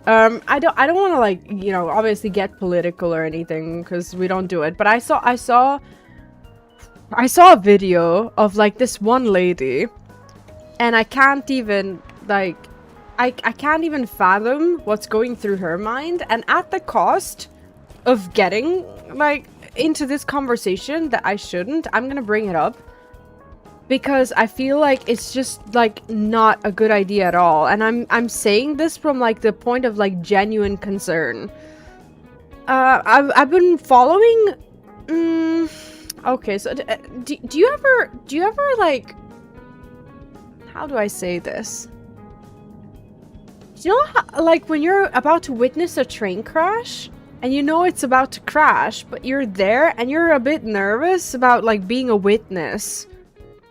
I don't want to like, obviously get political or anything because we don't do it. But I saw a video of like this one lady, and I can't even like, I can't even fathom what's going through her mind. And at the cost of getting like into this conversation that I shouldn't, I'm gonna bring it up. Because I feel like it's just like not a good idea at all, and I'm saying this from like the point of like genuine concern. I've been following. Okay, so do you ever like how do I say this? You know how, like when you're about to witness a train crash and you know it's about to crash, but you're there and you're a bit nervous about like being a witness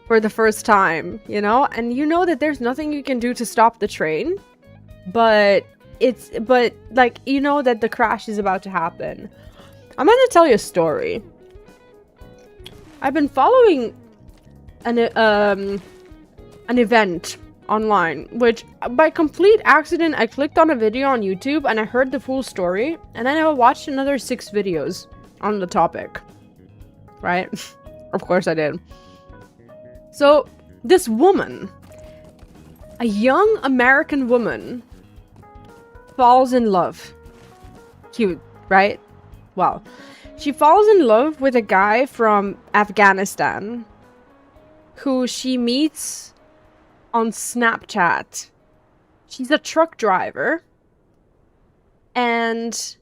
for the first time, you know? And you know that there's nothing you can do to stop the train, but like you know that the crash is about to happen. I'm gonna tell you a story. I've been following an event online, which by complete accident I clicked on a video on YouTube and I heard the full story, and then I watched another 6 videos on the topic. Right? Of course I did. So this woman, a young American woman, falls in love. Cute, right? Well, she falls in love with a guy from Afghanistan who she meets on Snapchat. She's a truck driver, and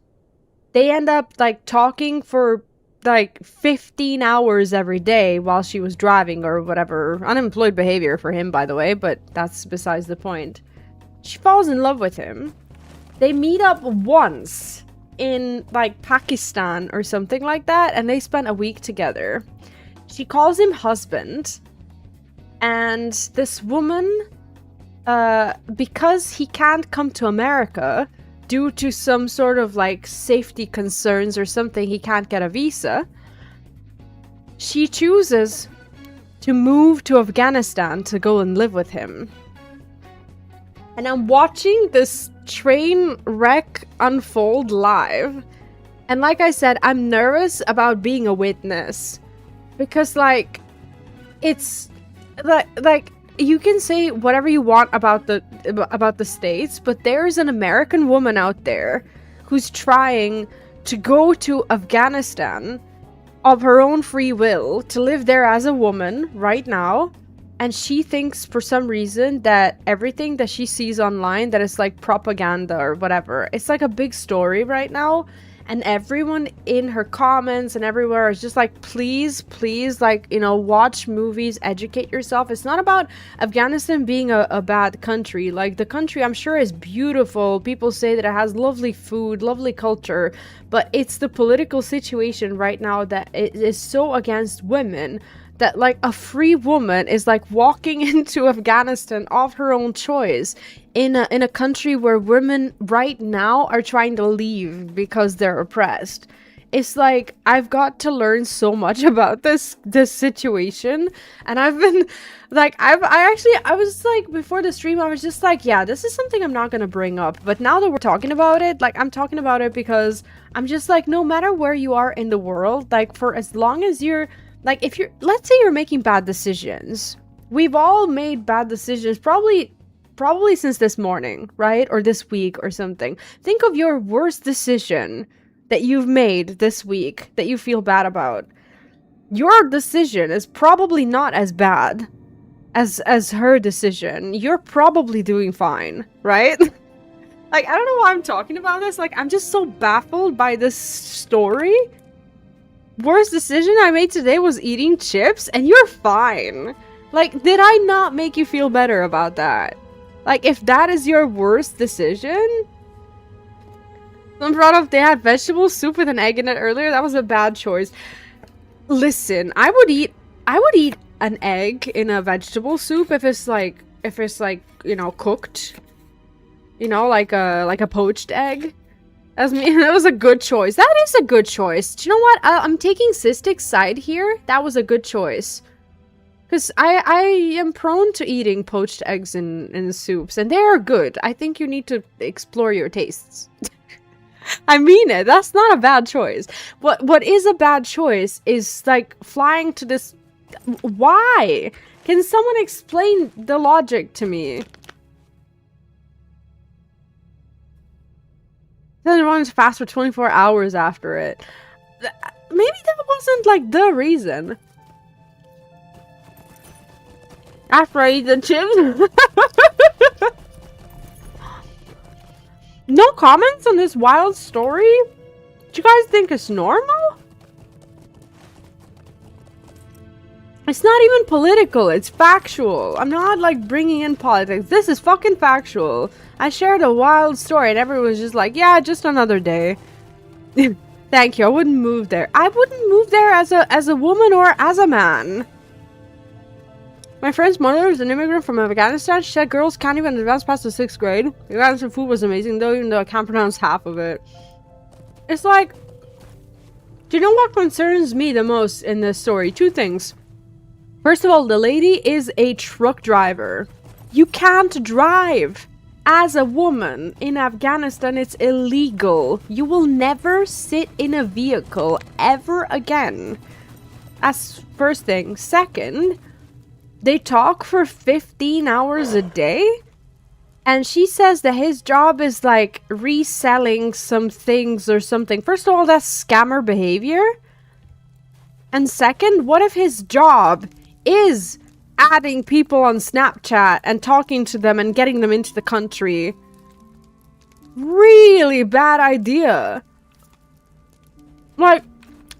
they end up like talking for like 15 hours every day while she was driving or whatever. Unemployed behavior for him, by the way, but that's besides the point. She falls in love with him. They meet up once in like Pakistan or something like that, and they spent a week together. She calls him husband, and this woman, because he can't come to America due to some sort of like safety concerns or something, he can't get a visa, she chooses to move to Afghanistan to go and live with him. And I'm watching this train wreck unfold live, and like I said, I'm nervous about being a witness, because like it's like you can say whatever you want about the States, but there's an American woman out there who's trying to go to Afghanistan of her own free will to live there as a woman right now. And she thinks for some reason that everything that she sees online, that is like propaganda or whatever. It's like a big story right now. And everyone in her comments and everywhere is just like, please, please, like, you know, watch movies, educate yourself. It's not about Afghanistan being a bad country. Like, the country, I'm sure, is beautiful. People say that it has lovely food, lovely culture. But it's the political situation right now that it is so against women, that like a free woman is like walking into Afghanistan of her own choice in a country where women right now are trying to leave because they're oppressed. It's like, I've got to learn so much about this situation, and I've been like, I was like, before the stream, I was just like, yeah, this is something I'm not gonna bring up, but now that we're talking about it, like, I'm talking about it because I'm just like, no matter where you are in the world, like, for as long as you're like, if you're, let's say you're making bad decisions. We've all made bad decisions, probably since this morning, right? Or this week or something. Think of your worst decision that you've made this week that you feel bad about. Your decision is probably not as bad as her decision. You're probably doing fine, right? Like, I don't know why I'm talking about this. Like, I'm just so baffled by this story. Worst decision I made today was eating chips, and you're fine. Like, did I not make you feel better about that? Like, if that is your worst decision? Someone brought up they had vegetable soup with an egg in it earlier. That was a bad choice. Listen, I would eat an egg in a vegetable soup if it's like, you know, cooked. You know, like a poached egg. That was a good choice. That is a good choice. Do you know what? I'm taking Cystic's side here. That was a good choice. Because I am prone to eating poached eggs in soups, and they are good. I think you need to explore your tastes. I mean it. That's not a bad choice. What is a bad choice is, like, flying to this... Why? Can someone explain the logic to me? Then it runs fast for 24 hours after it. Maybe that wasn't, like, the reason. After I eat the chips? No comments on this wild story? Do you guys think it's normal? It's not even political, it's factual. I'm not like bringing in politics. This is fucking factual. I shared a wild story and everyone was just like, yeah, just another day. Thank you, I wouldn't move there. I wouldn't move there as a woman or as a man. My friend's mother is an immigrant from Afghanistan. She said girls can't even advance past the 6th grade. The Afghanistan food was amazing though, even though I can't pronounce half of it. It's like, do you know what concerns me the most in this story? Two things. First of all, the lady is a truck driver. You can't drive. As a woman in Afghanistan, it's illegal. You will never sit in a vehicle ever again. That's first thing. Second, they talk for 15 hours a day. And she says that his job is like reselling some things or something. First of all, that's scammer behavior. And second, what if his job is adding people on Snapchat and talking to them and getting them into the country? Really bad idea. Like,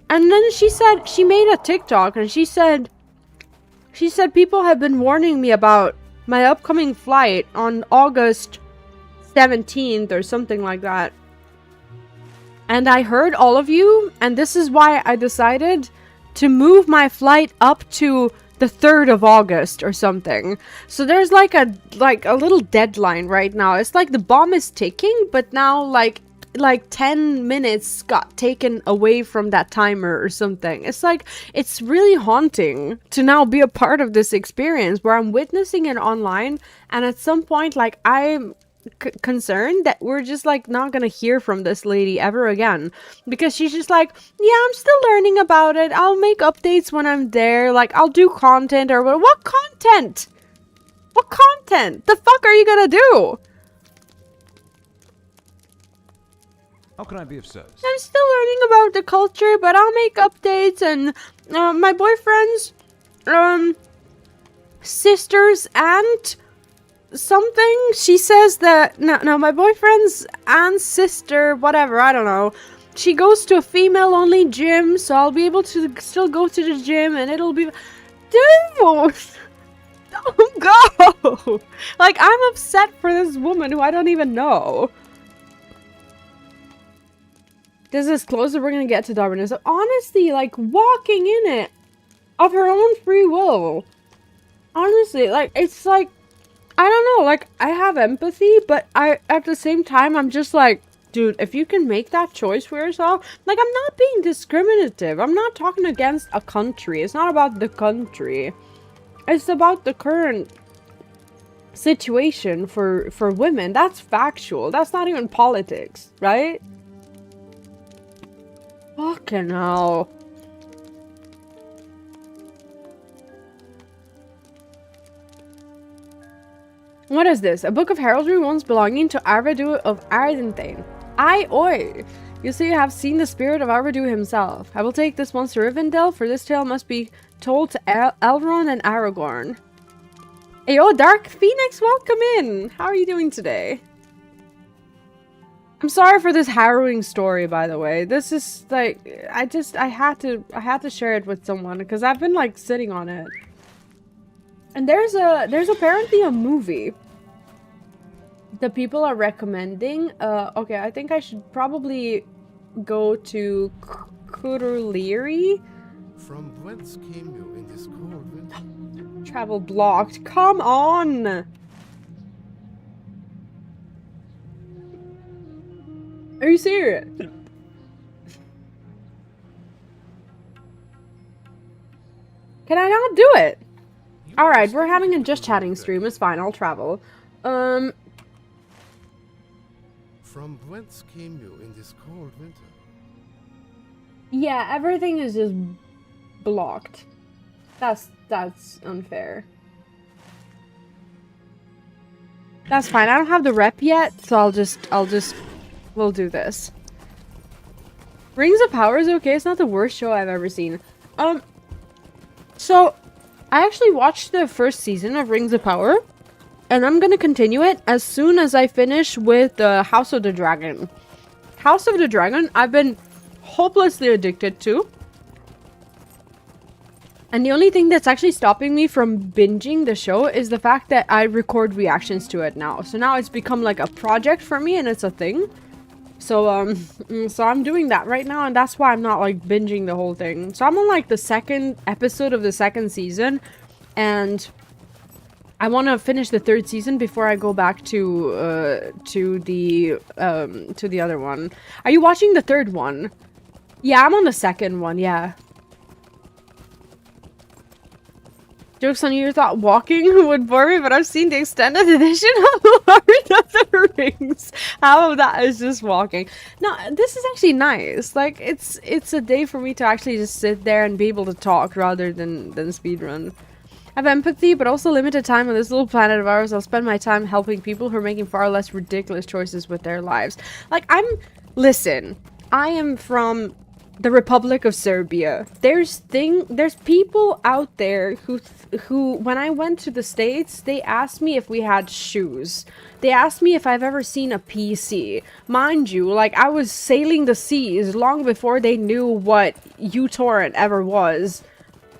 and then she said, she made a TikTok and she said people have been warning me about my upcoming flight on August 17th or something like that. And I heard all of you, and this is why I decided to move my flight up to the 3rd of August or something. So there's like a little deadline right now. It's like the bomb is ticking, but now like 10 minutes got taken away from that timer or something. It's like, it's really haunting to now be a part of this experience where I'm witnessing it online, and at some point like I'm concerned that we're just like not gonna hear from this lady ever again, because she's just like, yeah, I'm still learning about it, I'll make updates when I'm there, like I'll do content or what content? What content? The fuck are you gonna do? How can I be of service? I'm still learning about the culture, but I'll make updates, and my boyfriend's sister's aunt something, she says that no, my boyfriend's aunt's sister, whatever, I don't know, she goes to a female only gym, so I'll be able to still go to the gym, and it'll be, dude, don't go. Like, I'm upset for this woman who I don't even know. This is closer we're gonna get to Darwin. So honestly, like, walking in it of her own free will, honestly, like, it's like, I don't know, like, I have empathy, but at the same time, I'm just like, dude, if you can make that choice for yourself, like, I'm not being discriminative. I'm not talking against a country. It's not about the country. It's about the current situation for women. That's factual. That's not even politics, right? Fucking hell. What is this? A book of heraldry once belonging to Arvedu of Ardenthane. Aye, oi! You see, you have seen the spirit of Arvedu himself. I will take this once to Rivendell, for this tale must be told to Elrond and Aragorn. Hey, oh, Dark Phoenix, welcome in! How are you doing today? I'm sorry for this harrowing story, by the way. This is, like, I had to share it with someone, because I've been, like, sitting on it. And there's apparently a movie that people are recommending. Okay, I think I should probably go to Kuruliri. From whence came you in this cold winter? Travel blocked. Come on! Are you serious? Can I not do it? Alright, we're having a just chatting stream. It's fine, I'll travel. From whence came you in this cold winter? Yeah, everything is just blocked. That's unfair. That's fine. I don't have the rep yet, so we'll do this. Rings of Power is okay. It's not the worst show I've ever seen. So I actually watched the first season of Rings of Power, and I'm gonna continue it as soon as I finish with House of the Dragon. House of the Dragon, I've been hopelessly addicted to. And the only thing that's actually stopping me from binging the show is the fact that I record reactions to it now. So now it's become like a project for me and it's a thing. So, so I'm doing that right now, and that's why I'm not, like, binging the whole thing. So I'm on, like, the second episode of the second season, and I want to finish the third season before I go back to the other one. Are you watching the third one? Yeah, I'm on the second one, yeah. Jokes on you, thought walking would bore me, but I've seen the extended edition of Lord of the Rings. How of that is just walking. No, this is actually nice. Like, it's a day for me to actually just sit there and be able to talk rather than speedrun. I have empathy, but also limited time on this little planet of ours. I'll spend my time helping people who are making far less ridiculous choices with their lives. Like, listen, I am from the Republic of Serbia. There's people out there who when I went to the States, they asked me if we had shoes. They asked me if I've ever seen a PC. Mind you, like, I was sailing the seas long before they knew what uTorrent ever was.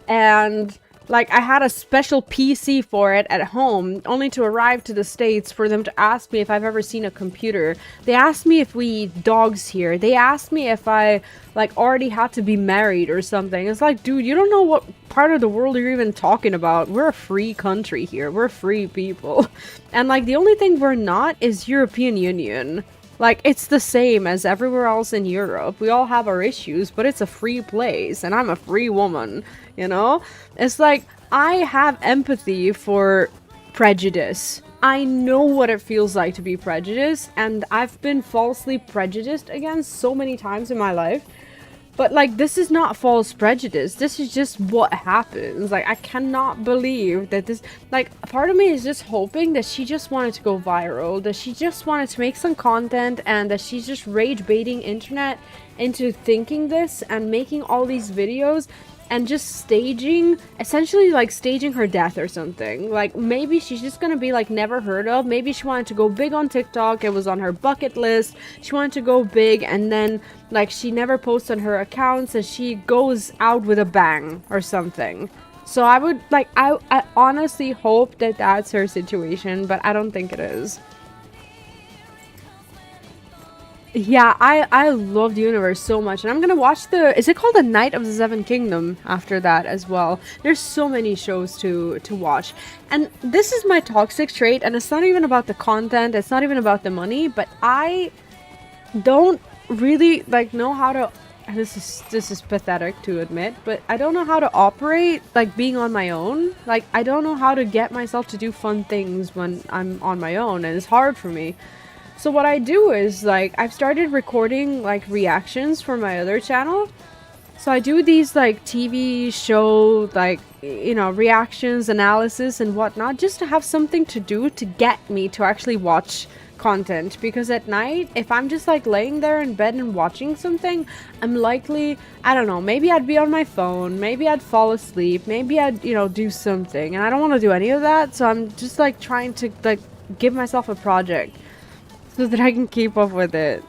And like, I had a special PC for it at home, only to arrive to the States for them to ask me if I've ever seen a computer. They asked me if we eat dogs here. They asked me if I, like, already had to be married or something. It's like, dude, you don't know what part of the world you're even talking about. We're a free country here. We're free people. And, like, the only thing we're not is European Union. Like, it's the same as everywhere else in Europe. We all have our issues, but it's a free place, and I'm a free woman, you know? It's like, I have empathy for prejudice. I know what it feels like to be prejudiced, and I've been falsely prejudiced against so many times in my life. But, like, this is not false prejudice. This is just what happens. Like, I cannot believe that this... Like, part of me is just hoping that she just wanted to go viral. That she just wanted to make some content. And that she's just rage-baiting internet into thinking this and making all these videos. And just staging, essentially like staging her death or something. Like, maybe she's just gonna be like never heard of. Maybe she wanted to go big on TikTok. It was on her bucket list. She wanted to go big, and then like she never posts on her accounts and she goes out with a bang or something. So I would like, I honestly hope that that's her situation, but I don't think it is. Yeah, I love the universe so much, and I'm gonna watch is it called The Knight of the Seven Kingdom after that as well. There's so many shows to watch, and this is my toxic trait, and it's not even about the content, it's not even about the money, but I don't really like know how to, this is pathetic to admit, but I don't know how to operate like being on my own. Like, I don't know how to get myself to do fun things when I'm on my own, and it's hard for me. So what I do is, like, I've started recording, like, reactions for my other channel. So I do these, like, TV show, like, you know, reactions, analysis, and whatnot, just to have something to do to get me to actually watch content. Because at night, if I'm just, like, laying there in bed and watching something, I'm likely, I don't know, maybe I'd be on my phone, maybe I'd fall asleep, maybe I'd, you know, do something. And I don't want to do any of that, so I'm just, like, trying to, like, give myself a project so that I can keep up with it.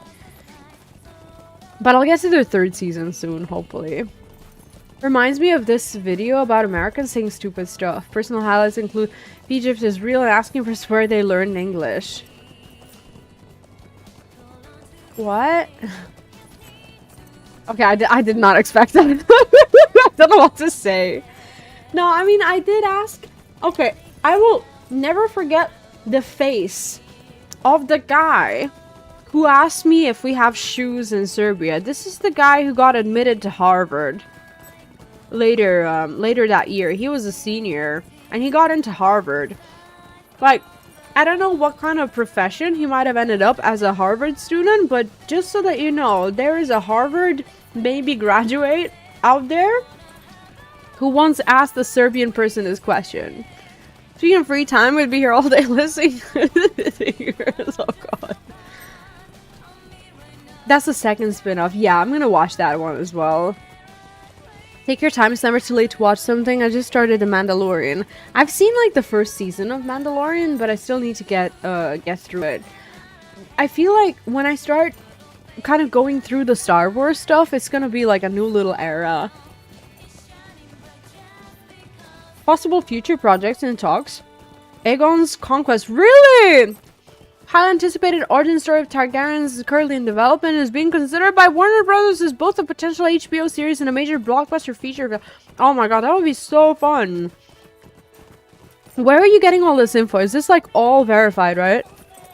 But I'll get to their third season soon, hopefully. Reminds me of this video about Americans saying stupid stuff. Personal highlights include if Egypt is real and asking for where they learn English. What? Okay, I did not expect that. I don't know what to say. No, I mean, I did ask. Okay, I will never forget the face of the guy who asked me if we have shoes in Serbia. This is the guy who got admitted to Harvard later that year. He was a senior and he got into Harvard. Like, I don't know what kind of profession he might have ended up as a Harvard student, but just so that you know, there is a Harvard maybe graduate out there who once asked a Serbian person this question. Speaking of free time, we'd be here all day listening to the oh god. That's the second spin-off. Yeah, I'm gonna watch that one as well. Take your time, it's never too late to watch something. I just started The Mandalorian. I've seen like the first season of Mandalorian, but I still need to get through it. I feel like when I start kind of going through the Star Wars stuff, it's gonna be like a new little era. Possible future projects in talks. Aegon's Conquest. Really? Highly anticipated origin story of Targaryens is currently in development and is being considered by Warner Brothers as both a potential HBO series and a major blockbuster feature. Oh my god, that would be so fun. Where are you getting all this info? Is this like all verified, right?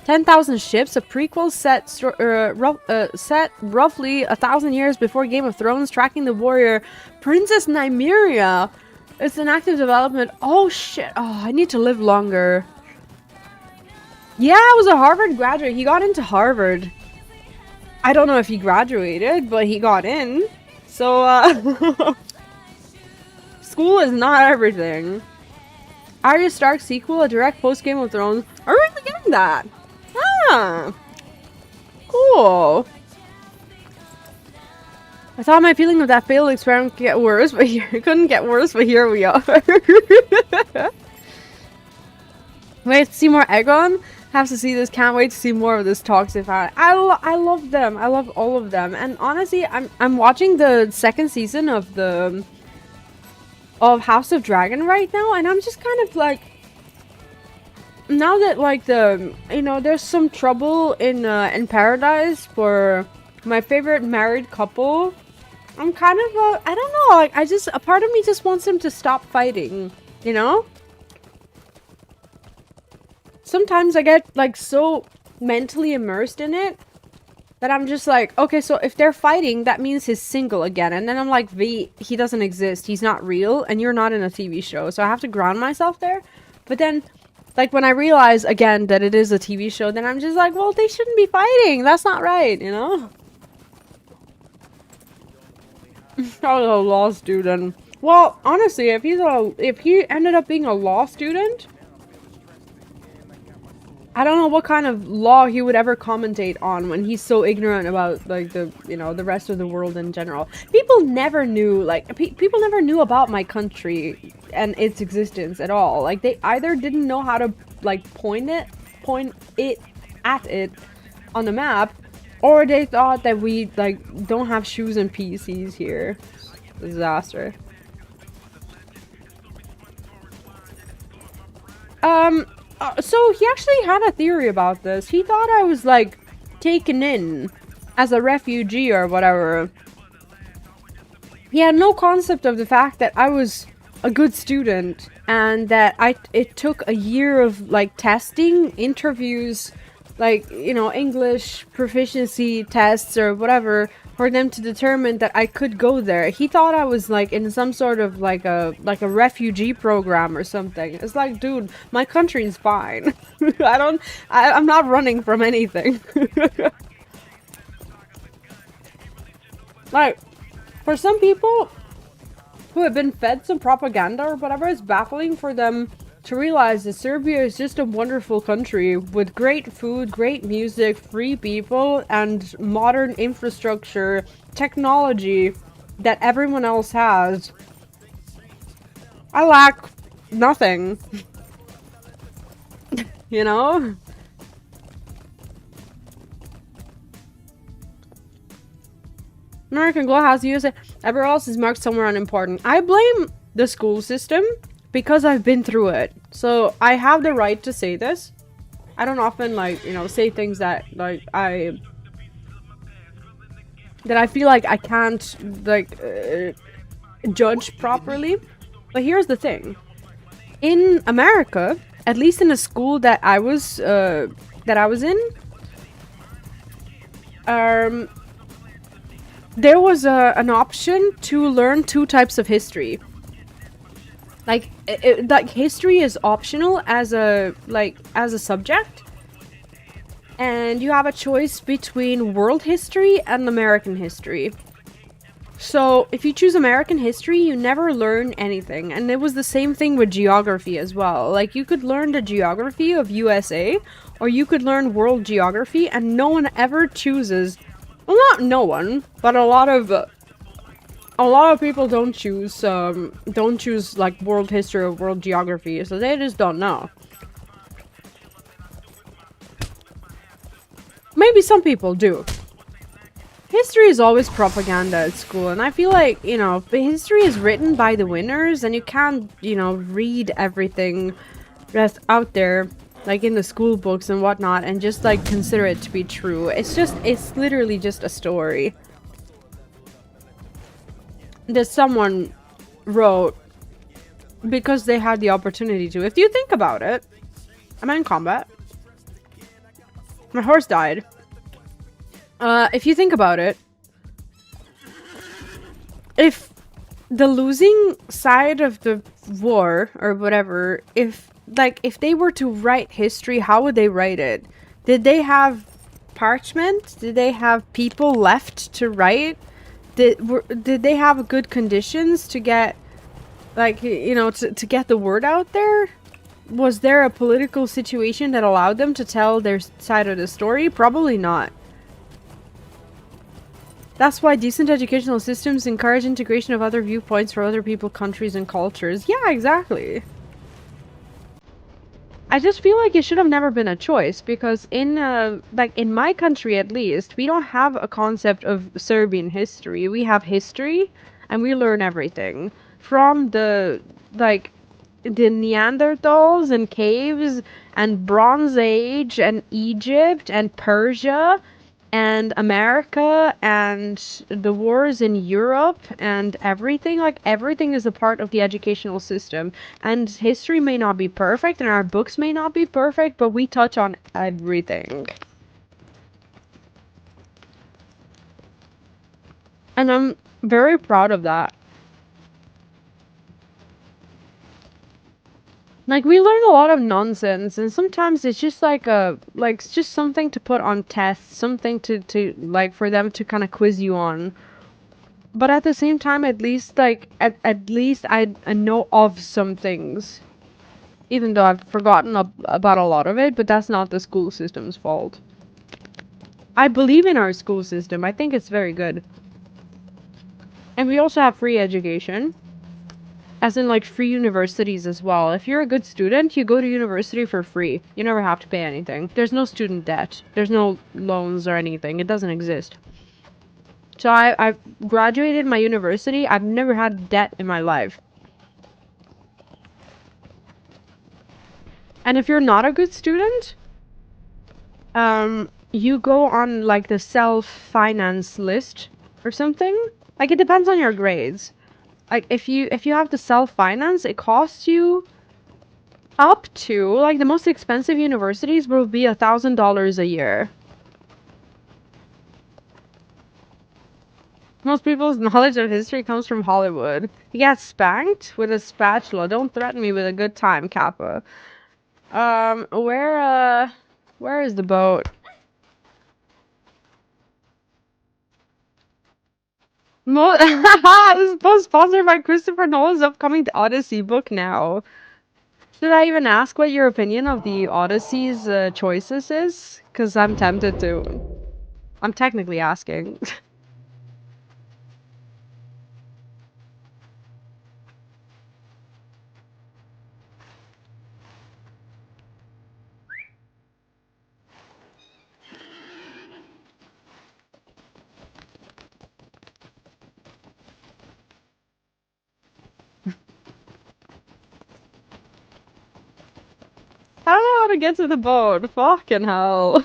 10,000 ships, a prequel set roughly 1,000 years before Game of Thrones, tracking the warrior Princess Nymeria. It's an active development. Oh shit. Oh, I need to live longer. Yeah, I was a Harvard graduate. He got into Harvard. I don't know if he graduated, but he got in. So, school is not everything. Arya Stark sequel, a direct post-Game of Thrones. Are we really getting that? Ah. Cool. I thought my feeling of that failed experiment could get worse, but here it couldn't get worse, but here we are. Wait to see more Aegon? Have to see this. Can't wait to see more of this toxic. I love them. I love all of them. And honestly, I'm watching the second season of House of Dragon right now, and I'm just kind of like, now that like there's some trouble in paradise for my favorite married couple. I'm kind of I don't know, like a part of me just wants them to stop fighting, you know? Sometimes I get like so mentally immersed in it that I'm just like, okay, so if they're fighting, that means he's single again. And then I'm like, he doesn't exist. He's not real, and you're not in a TV show. So I have to ground myself there. But then, like, when I realize again that it is a TV show, then I'm just like, well, they shouldn't be fighting. That's not right, you know? Oh, a law student. Well, honestly, if he ended up being a law student, I don't know what kind of law he would ever commentate on when he's so ignorant about like the rest of the world in general. People never knew, like people never knew about my country and its existence at all. Like they either didn't know how to like point it at it on the map, or they thought that we like don't have shoes and PCs here. Disaster. So he actually had a theory about this. He thought I was like taken in as a refugee or whatever. He had no concept of the fact that I was a good student and that it took a year of like testing, interviews, like, you know, English proficiency tests or whatever for them to determine that I could go there. He thought I was like in some sort of like a refugee program or something. It's like, dude, my country's fine. I'm not running from anything. Like, for some people who have been fed some propaganda or whatever, it's baffling for them to realize that Serbia is just a wonderful country with great food, great music, free people, and modern infrastructure, technology that everyone else has. I lack nothing. You know? American Glow House, USA. Everywhere else is marked somewhere unimportant. I blame the school system because I've been through it. So I have the right to say this. I don't often like, you know, say things that like I feel like I can't like judge properly. But here's the thing. In America, at least in the school that I was in, there was an option to learn 2 types of history. Like, like history is optional as a subject, and you have a choice between world history and American history. So if you choose American history, you never learn anything. And it was the same thing with geography as well. Like, you could learn the geography of USA, or you could learn world geography, and no one ever chooses. Well, not no one, but a lot of people don't choose like world history or world geography, so they just don't know. Maybe some people do. history is always propaganda at school, and I feel like, you know, the history is written by the winners, and you can't, you know, read everything that's out there, like in the school books and whatnot, and just like consider it to be true. It's literally just a story that someone wrote because they had the opportunity to. If you think about it, I'm in combat. My horse died. If you think about it, if the losing side of the war or whatever, if they were to write history, how would they write it? Did they have parchment? Did they have people left to write? Did they have good conditions to get, like, you know, to get the word out there? Was there a political situation that allowed them to tell their side of the story? Probably not. That's why decent educational systems encourage integration of other viewpoints from other people, countries, and cultures. Yeah, exactly. I just feel like it should have never been a choice, because in like in my country at least, we don't have a concept of Serbian history. We have history, and we learn everything from the Neanderthals and caves and Bronze Age and Egypt and Persia and America and the wars in Europe and everything. Like, everything is a part of the educational system. And history may not be perfect and our books may not be perfect, but we touch on everything. And I'm very proud of that. Like, we learn a lot of nonsense, and sometimes it's just like it's just something to put on tests, something to like, for them to kind of quiz you on. But at the same time, at least, like, at least I know of some things. Even though I've forgotten about a lot of it, but that's not the school system's fault. I believe in our school system. I think it's very good. And we also have free education. As in, like, free universities as well. If you're a good student, you go to university for free. You never have to pay anything. There's no student debt. There's no loans or anything. It doesn't exist. So I graduated my university. I've never had debt in my life. And if you're not a good student, you go on, like, the self-finance list or something. Like, it depends on your grades. Like, if you have to self-finance, it costs you up to, like, the most expensive universities will be $1,000 a year. Most people's knowledge of history comes from Hollywood. He got spanked with a spatula. Don't threaten me with a good time, Kappa. Where is the boat? This is both sponsored by Christopher Nolan's upcoming Odyssey book now. Should I even ask what your opinion of the Odyssey's choices is? Because I'm tempted to. I'm technically asking. I don't know how to get to the boat. Fucking hell.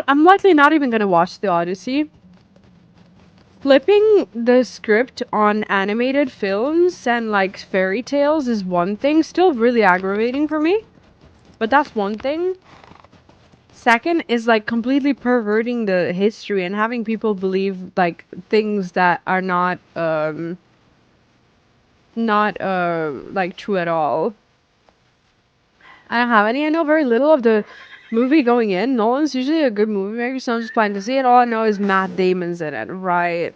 I'm likely not even gonna watch the Odyssey. Flipping the script on animated films and, like, fairy tales is one thing, still really aggravating for me. But that's one thing. Second is, like, completely perverting the history and having people believe, like, things that are not like, true at all. I don't have any. I know very little of the movie going in. Nolan's usually a good movie maker, so I'm just planning to see it. All I know is Matt Damon's in it, right?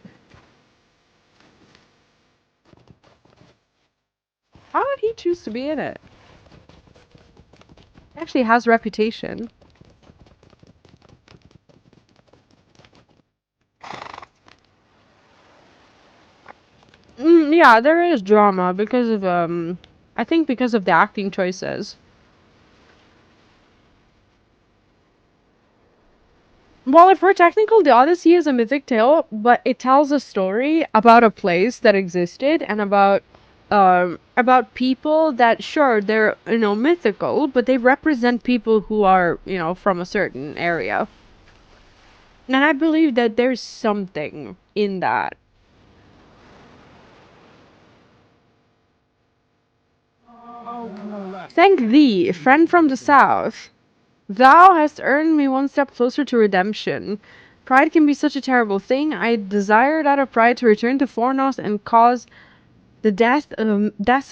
How did he choose to be in it? He actually has reputation. yeah, there is drama because of I think because of the acting choices. Well, if we're technical, the Odyssey is a mythic tale, but it tells a story about a place that existed and about people that, sure, they're, you know, mythical, but they represent people who are, you know, from a certain area. And I believe that there's something in that. Thank thee, friend from the south. Thou hast earned me one step closer to redemption. Pride can be such a terrible thing. I desired out of pride to return to Fornos and cause the deaths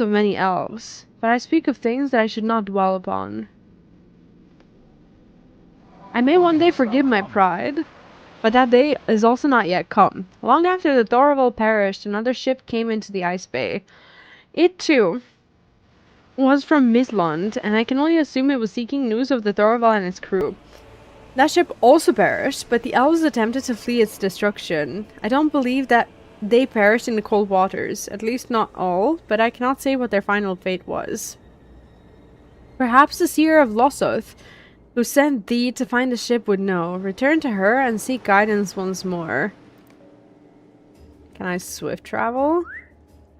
of many elves. But I speak of things that I should not dwell upon. I may one day forgive my pride, but that day is also not yet come. Long after the Thorvald perished, another ship came into the ice bay. It, too, was from Midland, and I can only assume it was seeking news of the Thorvald and its crew. That ship also perished, but the elves attempted to flee its destruction. I don't believe that they perished in the cold waters, at least not all, but I cannot say what their final fate was. Perhaps the seer of Lossoth, who sent thee to find the ship, would know. Return to her and seek guidance once more. Can I swift travel?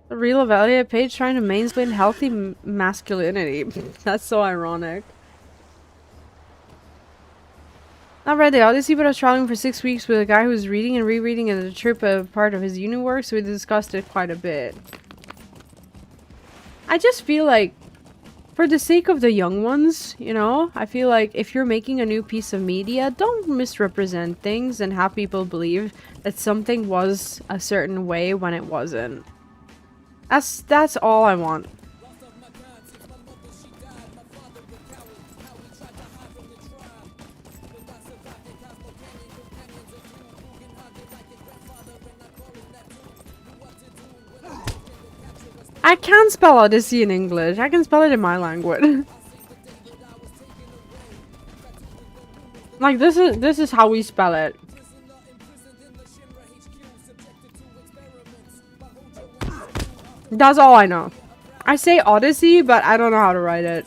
The real evaluate page trying to mansplain healthy masculinity. That's so ironic. Not read the Odyssey, but I was traveling for 6 weeks with a guy who was reading and rereading at a trip a part of his uni work, so we discussed it quite a bit. I just feel like, for the sake of the young ones, you know, I feel like if you're making a new piece of media, don't misrepresent things and have people believe that something was a certain way when it wasn't. That's all I want. I can spell Odyssey in English. I can spell it in my language. Like this is how we spell it. That's all I know. I say Odyssey, but I don't know how to write it.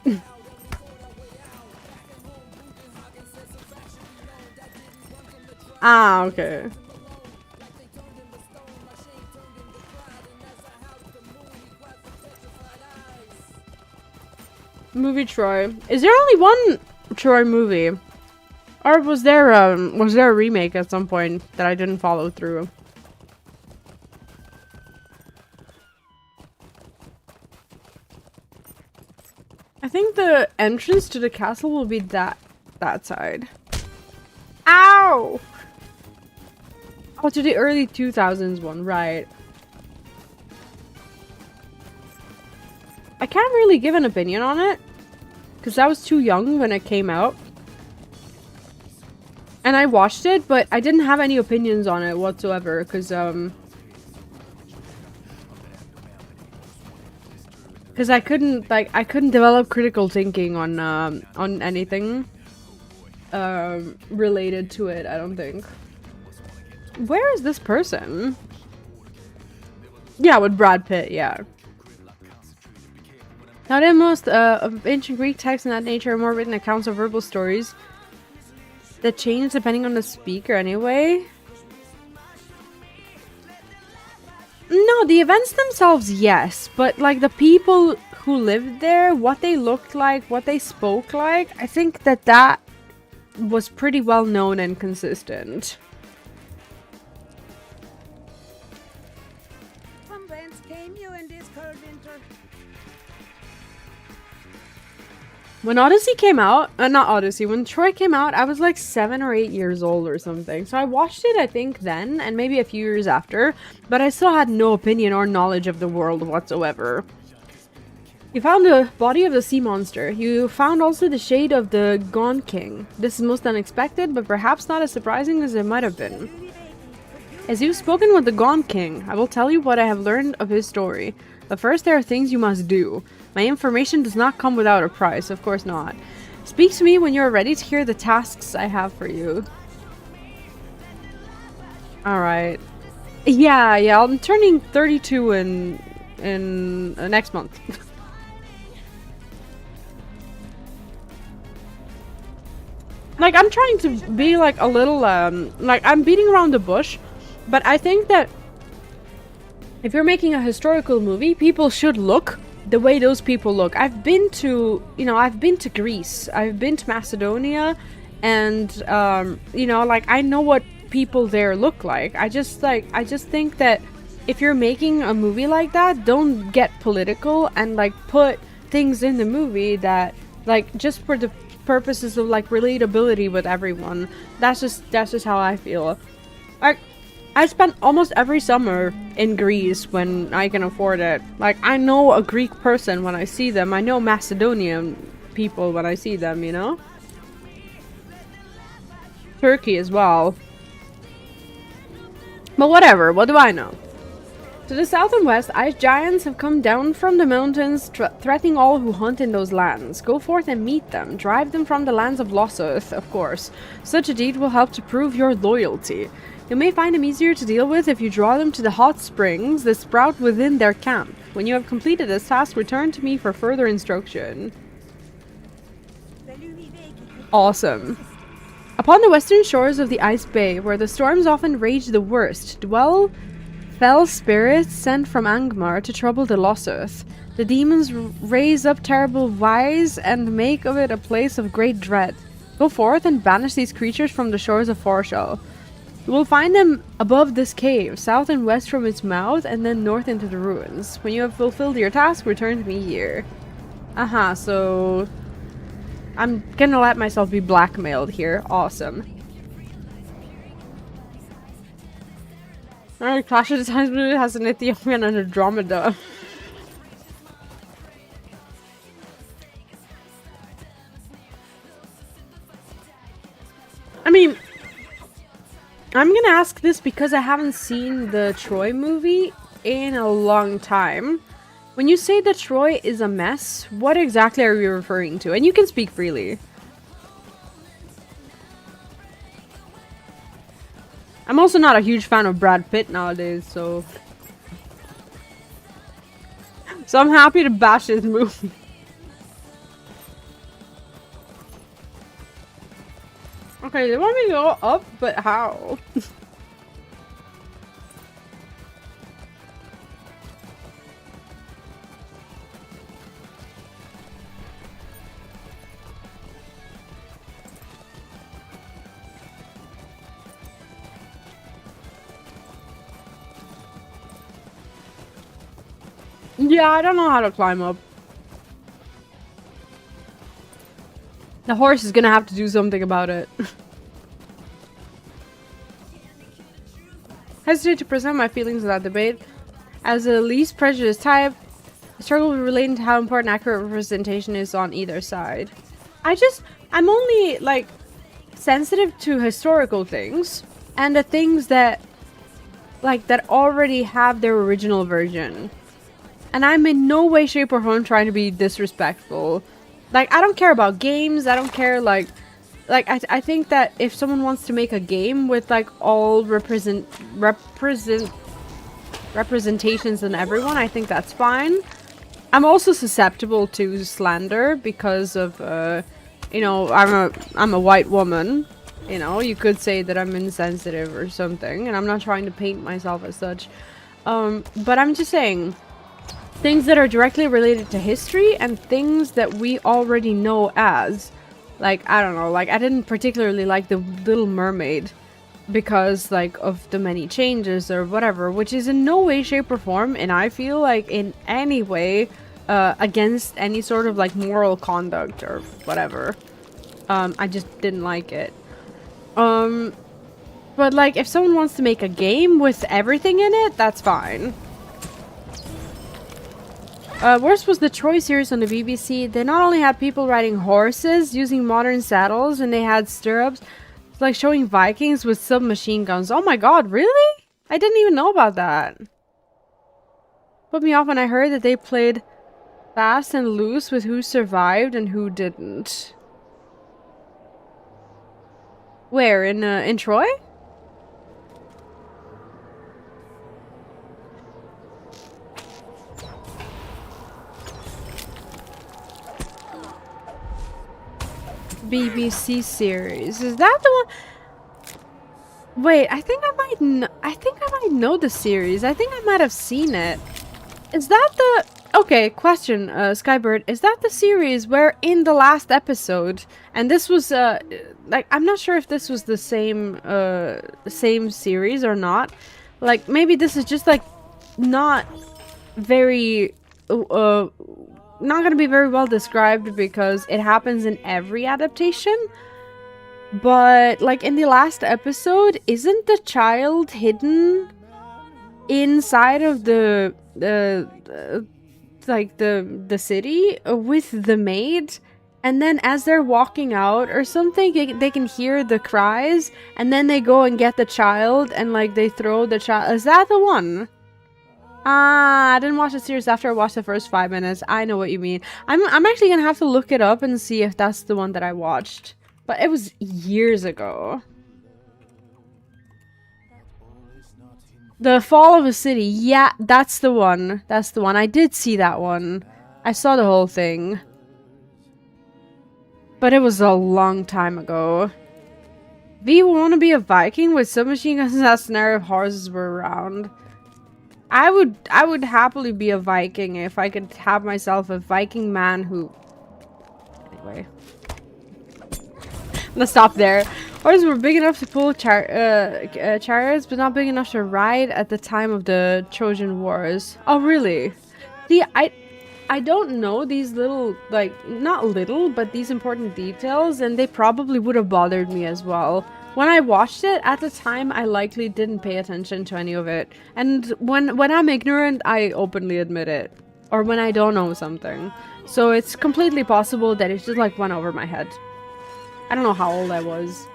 Ah, okay. Movie Troy. Is there only one Troy movie? Or was there a remake at some point that I didn't follow through? I think the entrance to the castle will be that side. Ow! Oh, to the early 2000s one, right. I can't really give an opinion on it, because I was too young when it came out. And I watched it, but I didn't have any opinions on it whatsoever, because I couldn't develop critical thinking on anything related to it, I don't think. Where is this person? Yeah, with Brad Pitt, yeah. Now, in most of ancient Greek texts and that nature are more written accounts of verbal stories that change depending on the speaker anyway. No, the events themselves, yes. But, like, the people who lived there, what they looked like, what they spoke like, I think that was pretty well known and consistent. From whence came you in this cold winter? When Odyssey came out, not Odyssey, when Troy came out, I was like 7 or 8 years old or something. So I watched it, I think, then, and maybe a few years after, but I still had no opinion or knowledge of the world whatsoever. You found the body of the sea monster. You found also the shade of the Gaunt King. This is most unexpected, but perhaps not as surprising as it might have been. As you've spoken with the Gaunt King, I will tell you what I have learned of his story. But first, there are things you must do. My information does not come without a price, of course not. Speak to me when you are ready to hear the tasks I have for you. Alright. Yeah, I'm turning 32 in in next month. Like, I'm trying to be like a little like I'm beating around the bush, but I think that if you're making a historical movie, people should look the way those people look. I've been to, you know, I've been to Greece, I've been to Macedonia, and you know, like, I know what people there look like. I just think that if you're making a movie like that, don't get political and like put things in the movie that like just for the purposes of like relatability with everyone. That's just how I feel. Like, I spent almost every summer in Greece when I can afford it. Like, I know a Greek person when I see them. I know Macedonian people when I see them, you know? Turkey as well. But whatever, what do I know? To the south and west, ice giants have come down from the mountains, threatening all who hunt in those lands. Go forth and meet them. Drive them from the lands of Lossoth, of course. Such a deed will help to prove your loyalty. You may find them easier to deal with if you draw them to the hot springs that sprout within their camp. When you have completed this task, return to me for further instruction. Awesome. Upon the western shores of the Ice Bay, where the storms often rage the worst, dwell fell spirits sent from Angmar to trouble the Lossoth. The demons raise up terrible wise and make of it a place of great dread. Go forth and banish these creatures from the shores of Forochel. You will find them above this cave, south and west from its mouth, and then north into the ruins. When you have fulfilled your task, return to me here. So I'm gonna let myself be blackmailed here. Awesome. Alright, Clash of the Titans has an Ethiopian and Andromeda. I mean, I'm gonna ask this because I haven't seen the Troy movie in a long time. When you say that Troy is a mess, what exactly are you referring to? And you can speak freely. I'm also not a huge fan of Brad Pitt nowadays, so I'm happy to bash his movie. Okay, they want me to go up, but how? Yeah, I don't know how to climb up. The horse is gonna have to do something about it. Hesitate to present my feelings without debate. As the least prejudiced type, I struggle with relating to how important accurate representation is on either side. I'm only, like, sensitive to historical things, and the things that, like, that already have their original version. And I'm in no way, shape, or form trying to be disrespectful. Like, I don't care about games, I don't care, like I think that if someone wants to make a game with, like, all representations and everyone, I think that's fine. I'm also susceptible to slander because of, you know, I'm a white woman. You know, you could say that I'm insensitive or something, and I'm not trying to paint myself as such. But I'm just saying, things that are directly related to history and things that we already know as, like, I don't know, like, I didn't particularly like The Little Mermaid because, like, of the many changes or whatever, which is in no way, shape, or form, and I feel like in any way against any sort of, like, moral conduct or whatever. I just didn't like it. But, like, if someone wants to make a game with everything in it, that's fine. Worst was the Troy series on the BBC. They not only had people riding horses using modern saddles, and they had stirrups. It's like showing Vikings with submachine guns. Oh my god, really? I didn't even know about that. Put me off when I heard that they played fast and loose with who survived and who didn't. Where? In Troy? BBC series. Is that the one? Wait, I think I might know the series. I think I might have seen it. Is that the... Okay, question, Skybird. Is that the series where in the last episode, and this was, like, I'm not sure if this was the same series or not. Like, maybe this is just, like, not very, not gonna be very well described because it happens in every adaptation. But, like, in the last episode, isn't the child hidden inside of the city with the maid, and then as they're walking out or something, they can hear the cries, and then they go and get the child, and like they throw the child. Is that the one? Ah, I didn't watch the series after I watched the first 5 minutes. I know what you mean. I'm actually gonna have to look it up and see if that's the one that I watched, but it was years ago. The Fall of a City. Yeah, that's the one. That's the one. I did see that one. I saw the whole thing. But it was a long time ago. V would want to be a Viking with submachine guns in that scenario if horses were around. I would happily be a Viking if I could have myself a Viking man who... Anyway. I'm gonna stop there. Horses were big enough to pull chariots, but not big enough to ride at the time of the Trojan Wars. Oh, really? See, I don't know these little, like, not little, but these important details, and they probably would have bothered me as well. When I watched it, at the time, I likely didn't pay attention to any of it. And when I'm ignorant, I openly admit it. Or when I don't know something. So it's completely possible that it just, like, went over my head. I don't know how old I was.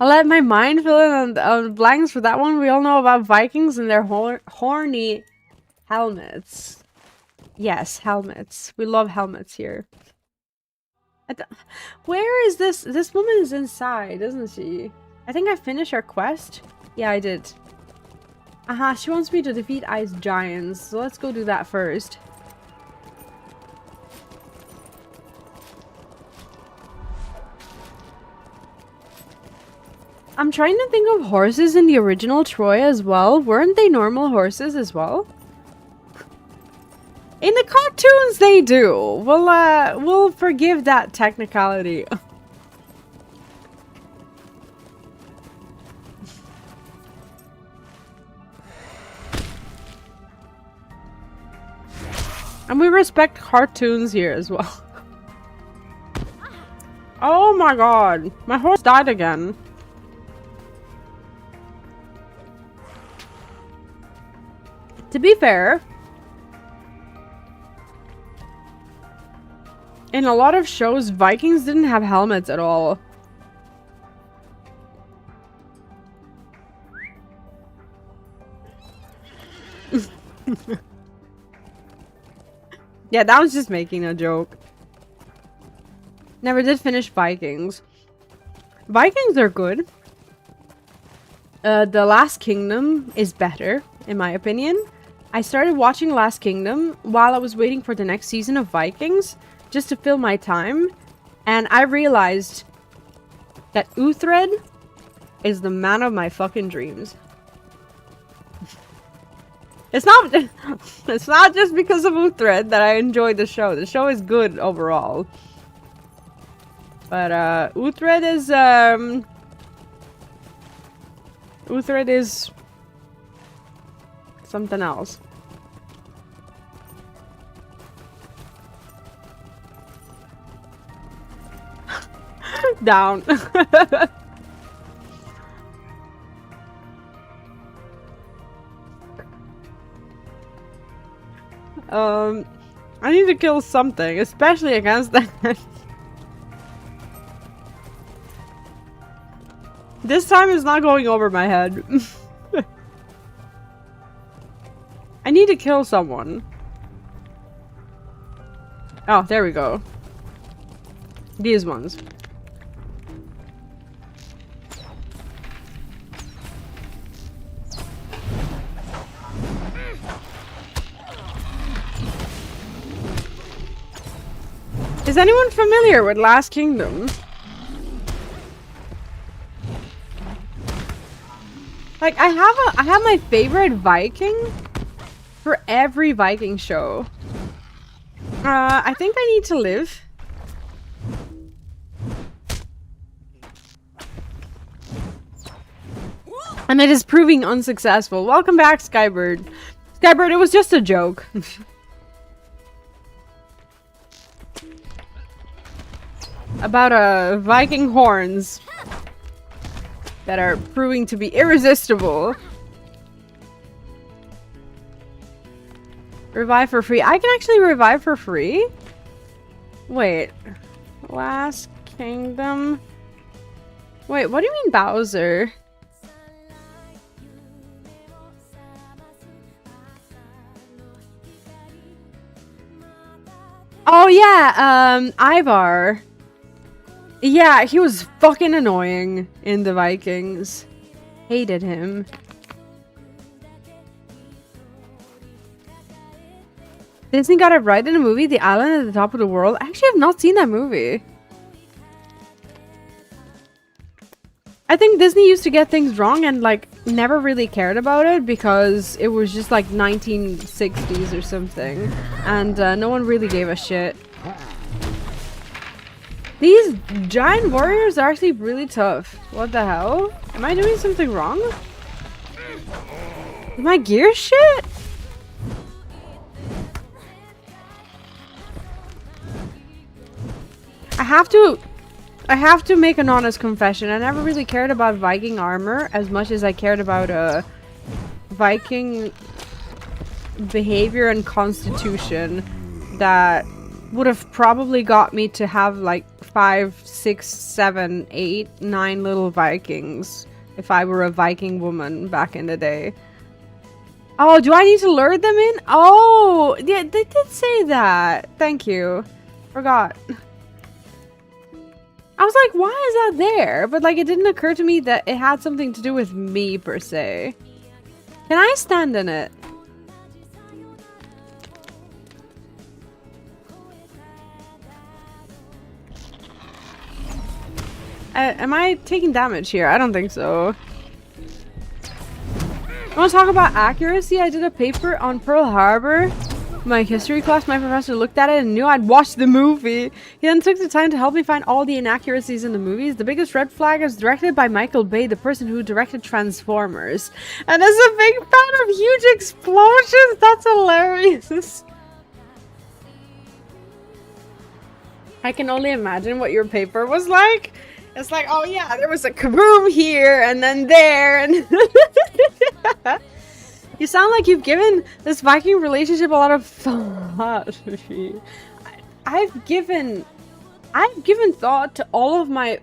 I'll let my mind fill in on blanks for that one. We all know about Vikings and their horny helmets. Yes, helmets. We love helmets here. Where is this? This woman is inside, isn't she? I think I finished our quest. Yeah, I did. Aha, she wants me to defeat ice giants. So let's go do that first. I'm trying to think of horses in the original Troy as well. Weren't they normal horses as well? In the cartoons they do. We'll forgive that technicality. And we respect cartoons here as well. Oh my god. My horse died again. To be fair, in a lot of shows, Vikings didn't have helmets at all. Yeah, that was just making a joke. Never did finish Vikings. Vikings are good. The Last Kingdom is better, in my opinion. I started watching Last Kingdom while I was waiting for the next season of Vikings, just to fill my time, and I realized that Uhtred is the man of my fucking dreams. It's not just because of Uhtred that I enjoy the show. The show is good overall. But Uhtred is something else. Down. I need to kill something, especially against that. This time it's not going over my head. I need to kill someone. Oh, there we go. These ones. Is anyone familiar with Last Kingdom? Like, I have my favorite Viking for every Viking show. I think I need to live. And it is proving unsuccessful. Welcome back, Skybird. Skybird, it was just a joke. About Viking horns that are proving to be irresistible. Revive for free. I can actually revive for free? Wait. Last Kingdom? Wait, what do you mean Bowser? Oh yeah, Ivar. Yeah, he was fucking annoying in the Vikings. Hated him. Disney got it right in the movie, The Island at the Top of the World. I actually have not seen that movie. I think Disney used to get things wrong and like never really cared about it because it was just like 1960s or something. And no one really gave a shit. These giant warriors are actually really tough. What the hell? Am I doing something wrong? Is my gear shit? I have to make an honest confession. I never really cared about Viking armor as much as I cared about Viking behavior and constitution that would have probably got me to have like 5, 6, 7, 8, 9 little Vikings if I were a Viking woman back in the day. Oh, do I need to lure them in? Oh, yeah, they did say that. Thank you. Forgot. I was like, why is that there? But like, it didn't occur to me that it had something to do with me per se. Can I stand in it? Am I taking damage here? I don't think so. I want to talk about accuracy. I did a paper on Pearl Harbor. My history class, my professor looked at it and knew I'd watched the movie. He then took the time to help me find all the inaccuracies in the movies. The biggest red flag is directed by Michael Bay, the person who directed Transformers. And is a big fan of huge explosions. That's hilarious. I can only imagine what your paper was like. It's like, oh yeah, there was a kaboom here and then there and you sound like you've given this Viking relationship a lot of thought. I've given thought to all of my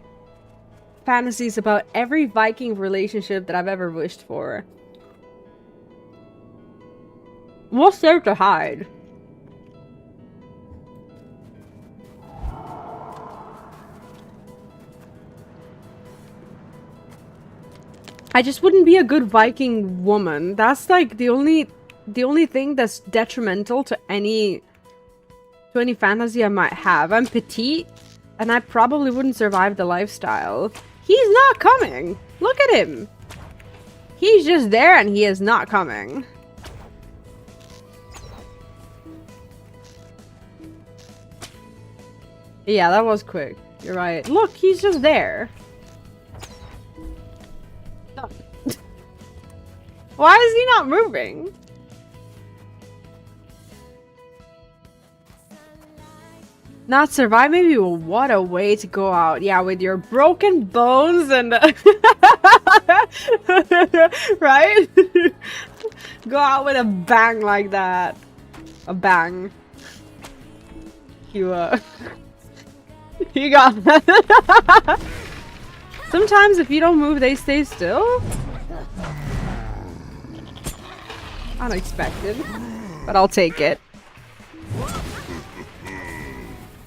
fantasies about every Viking relationship that I've ever wished for. What's there to hide? I just wouldn't be a good Viking woman. That's like the only thing that's detrimental to any fantasy I might have. I'm petite and I probably wouldn't survive the lifestyle. He's not coming. Look at him. He's just there and he is not coming. Yeah, that was quick. You're right. Look, he's just there. Why is he not moving? Not survive? Maybe. What a way to go out. Yeah, with your broken bones and... right? Go out with a bang like that. A bang. You got that. Sometimes if you don't move, they stay still. Unexpected, but I'll take it.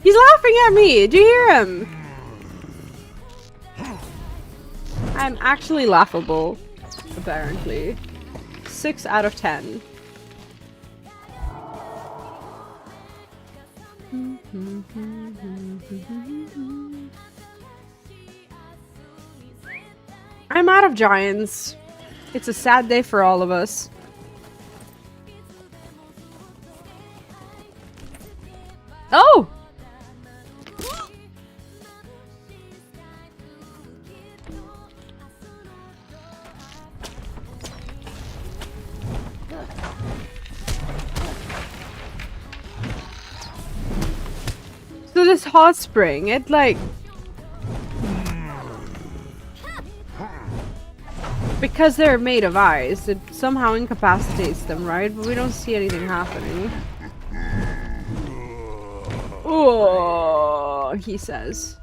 He's laughing at me. Do you hear him? I'm actually laughable, apparently. 6 out of 10. I'm out of giants. It's a sad day for all of us. Oh! So this hot spring, it like... Because they're made of ice, it somehow incapacitates them, right? But we don't see anything happening. Oh, he says.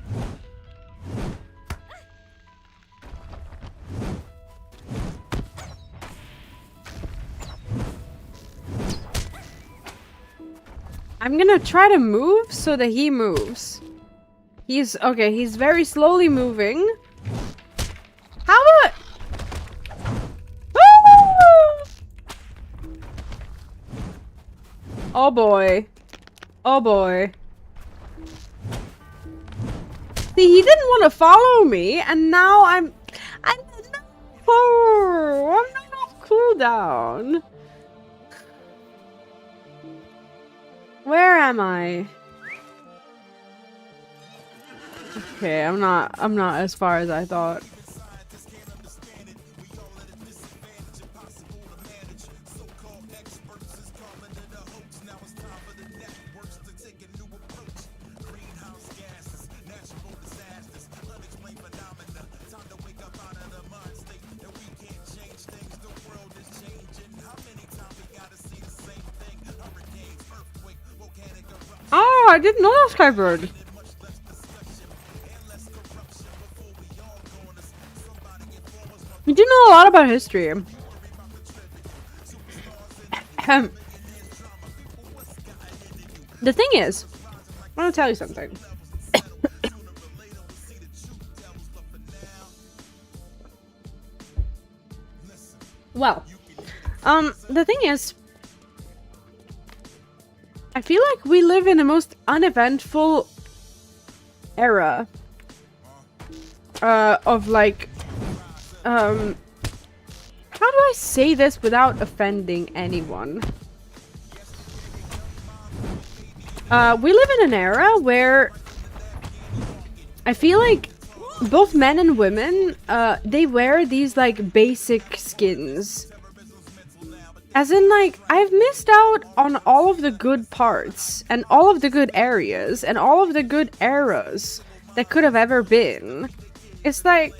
I'm gonna try to move so that he moves. He's okay, he's very slowly moving. How about... Oh boy. Oh boy. See, he didn't want to follow me, and now I'm not off cooldown. Where am I? Okay, I'm not as far as I thought. Oh, I didn't know that was Skybird. You do know a lot about history. The thing is, I want to tell you something. Well, the thing is, I feel like we live in the most uneventful era of like, how do I say this without offending anyone? We live in an era where I feel like both men and women, they wear these like basic skins. As in, like, I've missed out on all of the good parts, and all of the good areas, and all of the good eras that could have ever been. It's, like,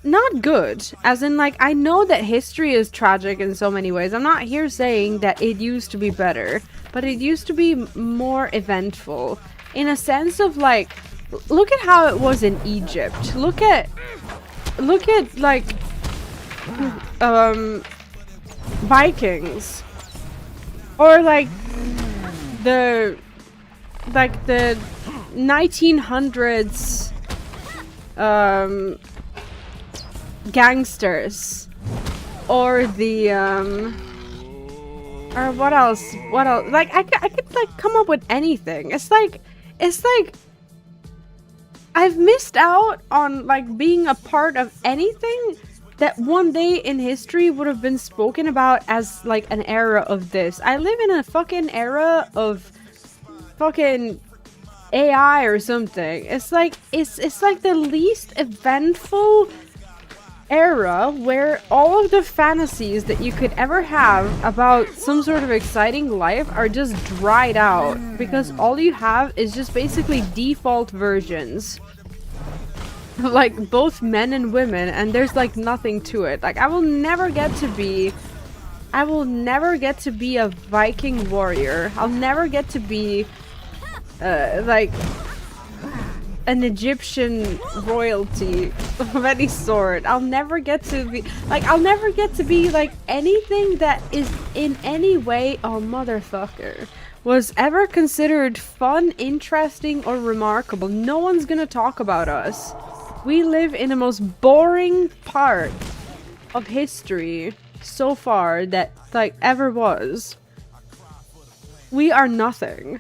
not good. As in, like, I know that history is tragic in so many ways. I'm not here saying that it used to be better, but it used to be more eventful. In a sense of, like, look at how it was in Egypt. Look at, like, Vikings, or like the 1900s gangsters, or the or what else like I could like come up with anything. It's like I've missed out on like being a part of anything that one day in history would have been spoken about as like an era of this. I live in a fucking era of fucking AI or something. It's like the least eventful era where all of the fantasies that you could ever have about some sort of exciting life are just dried out because all you have is just basically default versions. Like both men and women, and there's like nothing to it. Like I will never get to be a Viking warrior. I'll never get to be like an Egyptian royalty of any sort. I'll never get to be like anything that is in any way, oh motherfucker, was ever considered fun, interesting, or remarkable. No one's gonna talk about us. We live in the most boring part of history so far that, like, ever was. We are nothing.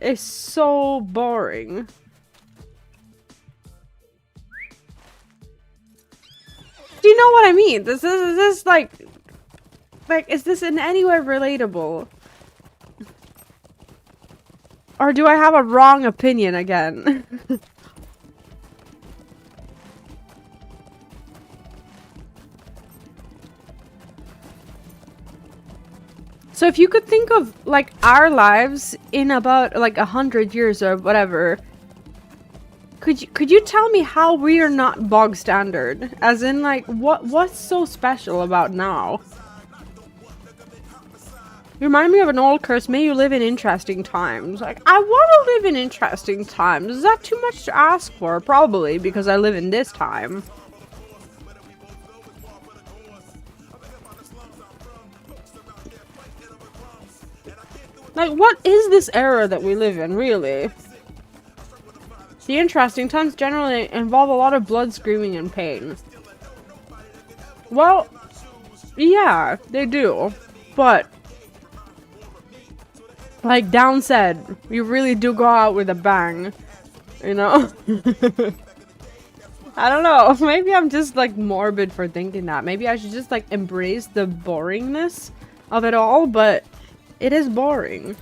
is so boring. Do you know what I mean? Is this like, is this in any way relatable? Or do I have a wrong opinion again? So if you could think of like our lives in about like 100 years or whatever, could you tell me how we are not bog standard? As in like what's so special about now? You remind me of an old curse, may you live in interesting times. Like, I want to live in interesting times. Is that too much to ask for? Probably, because I live in this time. Like, what is this era that we live in, really? The interesting times generally involve a lot of blood, screaming, and pain. Well, yeah, they do. But, like Down said, you really do go out with a bang. You know? I don't know. Maybe I'm just, like, morbid for thinking that. Maybe I should just, like, embrace the boringness of it all, but it is boring.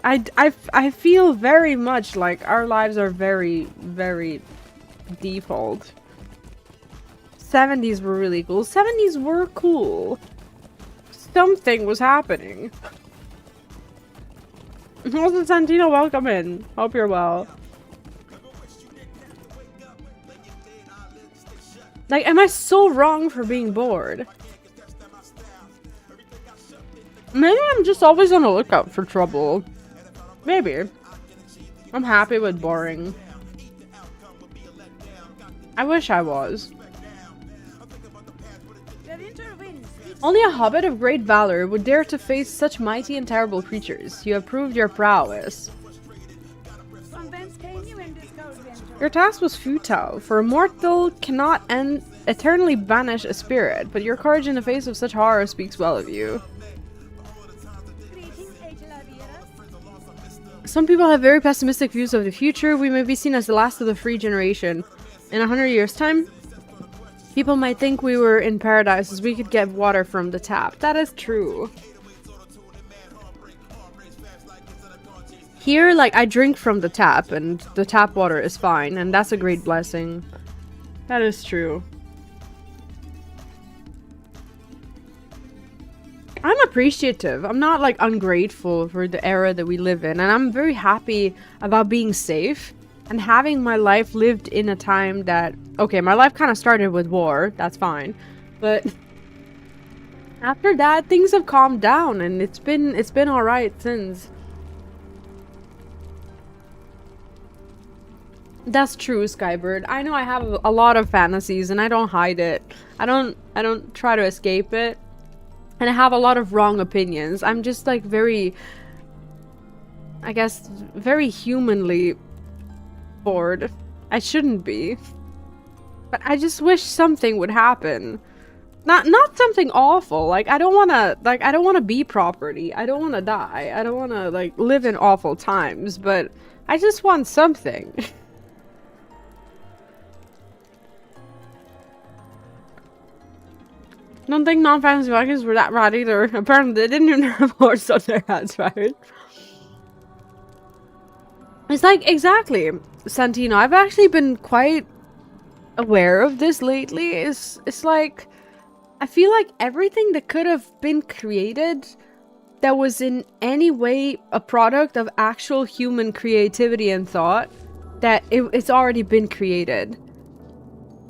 I feel very much like our lives are very, very default. 70s were really cool. 70s were cool. Something was happening. Also, Santino, welcome in. Hope you're well. Like, am I so wrong for being bored? Maybe I'm just always on the lookout for trouble. Maybe. I'm happy with boring. I wish I was. Only a hobbit of great valor would dare to face such mighty and terrible creatures. You have proved your prowess. Your task was futile, for a mortal cannot eternally banish a spirit, but your courage in the face of such horror speaks well of you. Some people have very pessimistic views of the future. We may be seen as the last of the free generation. In 100 years' time, people might think we were in paradise as we could get water from the tap. That is true. Here, like, I drink from the tap, and the tap water is fine, and that's a great blessing. That is true. I'm appreciative. I'm not, like, ungrateful for the era that we live in, and I'm very happy about being safe and having my life lived in a time that... Okay, my life kind of started with war. That's fine. But after that, things have calmed down, and it's been alright since. That's true, Skybird. I know I have a lot of fantasies, and I don't hide it. I don't try to escape it. And I have a lot of wrong opinions. I'm just, like, very... I guess, very humanly bored. I shouldn't be. But I just wish something would happen. Not something awful. Like, I don't wanna be property. I don't wanna die. I don't wanna, like, live in awful times. But I just want something. Don't think non-fantasy Vikings were that rad either. Apparently they didn't even have horse on their hats, right? It's like, exactly, Santino. I've actually been quite aware of this lately. It's like, I feel like everything that could have been created that was in any way a product of actual human creativity and thought, that it's already been created.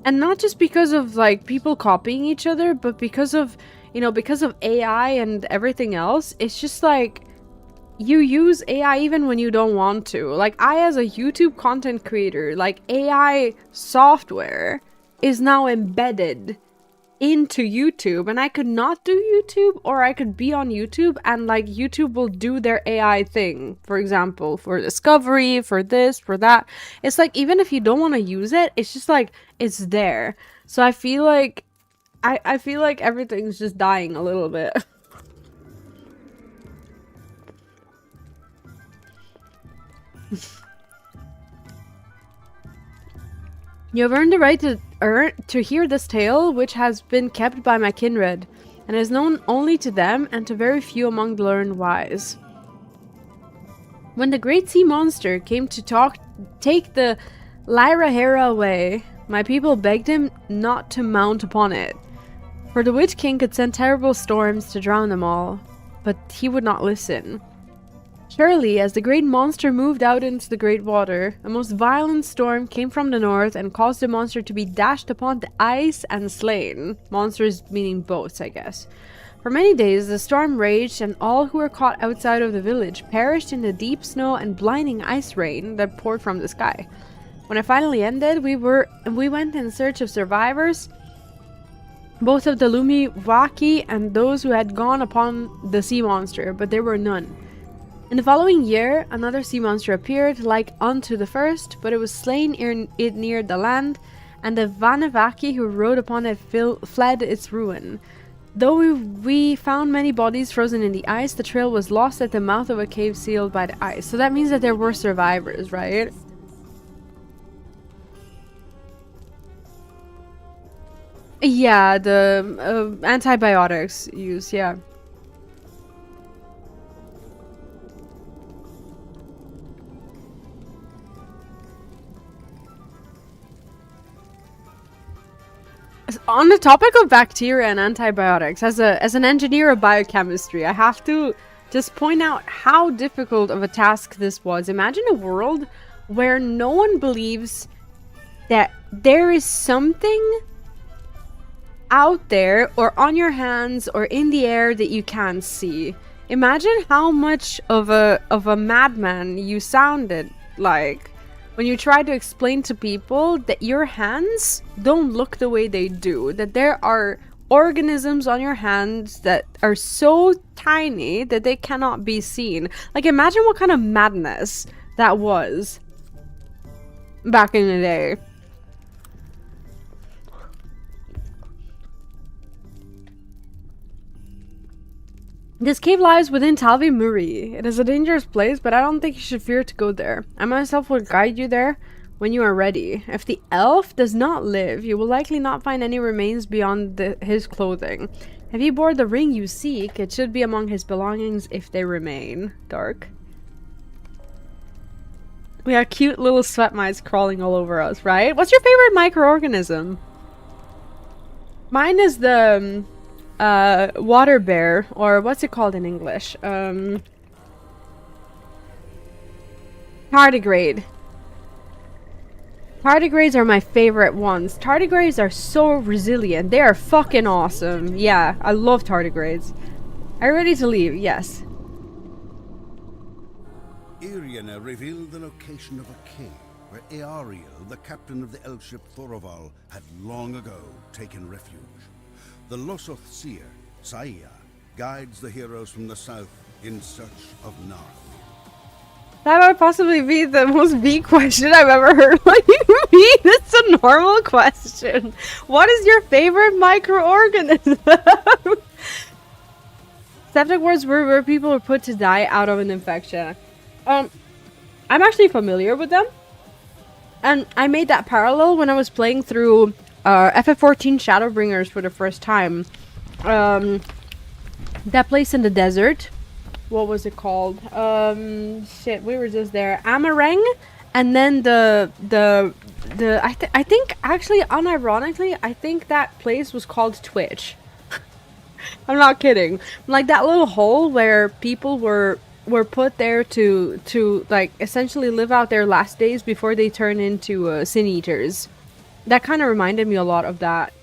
And not just because of, like, people copying each other, but because of, you know, because of AI and everything else. It's just like, you use AI even when you don't want to. Like, I, as a YouTube content creator, like, AI software is now embedded into YouTube, and I could not do YouTube, or I could be on YouTube and, like, YouTube will do their AI thing, for example, for discovery, for this, for that. It's like, even if you don't want to use it, it's just like, it's there. So I feel like I feel like everything's just dying a little bit. You have earned the right to hear this tale, which has been kept by my kindred, and is known only to them and to very few among the learned wise. When the great sea monster came to take the Lyra Hera away, my people begged him not to mount upon it, for the Witch King could send terrible storms to drown them all, but he would not listen. Surely, as the great monster moved out into the great water, a most violent storm came from the north and caused the monster to be dashed upon the ice and slain. Monsters meaning boats, I guess. For many days the storm raged, and all who were caught outside of the village perished in the deep snow and blinding ice rain that poured from the sky. When it finally ended, we went in search of survivors, both of the Lumiwaki and those who had gone upon the sea monster, but there were none. In the following year, another sea monster appeared, like unto the first, but it was slain it near the land, and the Vanavaki who rode upon it fled its ruin. Though we found many bodies frozen in the ice, the trail was lost at the mouth of a cave sealed by the ice. So that means that there were survivors, right? Yeah, the antibiotics use, yeah. On the topic of bacteria and antibiotics, as an engineer of biochemistry, I have to just point out how difficult of a task this was. Imagine a world where no one believes that there is something out there or on your hands or in the air that you can't see. Imagine how much of a madman you sounded like when you try to explain to people that your hands don't look the way they do, that there are organisms on your hands that are so tiny that they cannot be seen. Like, imagine what kind of madness that was back in the day. This cave lies within Talvi Muri. It is a dangerous place, but I don't think you should fear to go there. I myself will guide you there when you are ready. If the elf does not live, you will likely not find any remains beyond his clothing. If he bore the ring you seek, it should be among his belongings if they remain. Dark. We have cute little sweat mites crawling all over us, right? What's your favorite microorganism? Mine is the water bear, or what's it called in English? Tardigrade. Tardigrades are my favorite ones. Tardigrades are so resilient. They are fucking awesome. Yeah, I love tardigrades. Are you ready to leave? Yes. Iriana revealed the location of a cave where Eariel, the captain of the elf ship Forochel, had long ago taken refuge. The Lossoth seer, Saya, guides the heroes from the south in search of Narth. That might possibly be the most B question I've ever heard. What do you mean? It's a normal question. What is your favorite microorganism? Septic wards were where people were put to die out of an infection. I'm actually familiar with them. And I made that parallel when I was playing through FF14 Shadowbringers for the first time. That place in the desert. What was it called? Shit, we were just there. Amareng, and then I think actually, unironically, I think that place was called Twitch. I'm not kidding. Like that little hole where people were put there to like essentially live out their last days before they turn into sin eaters. That kind of reminded me a lot of that.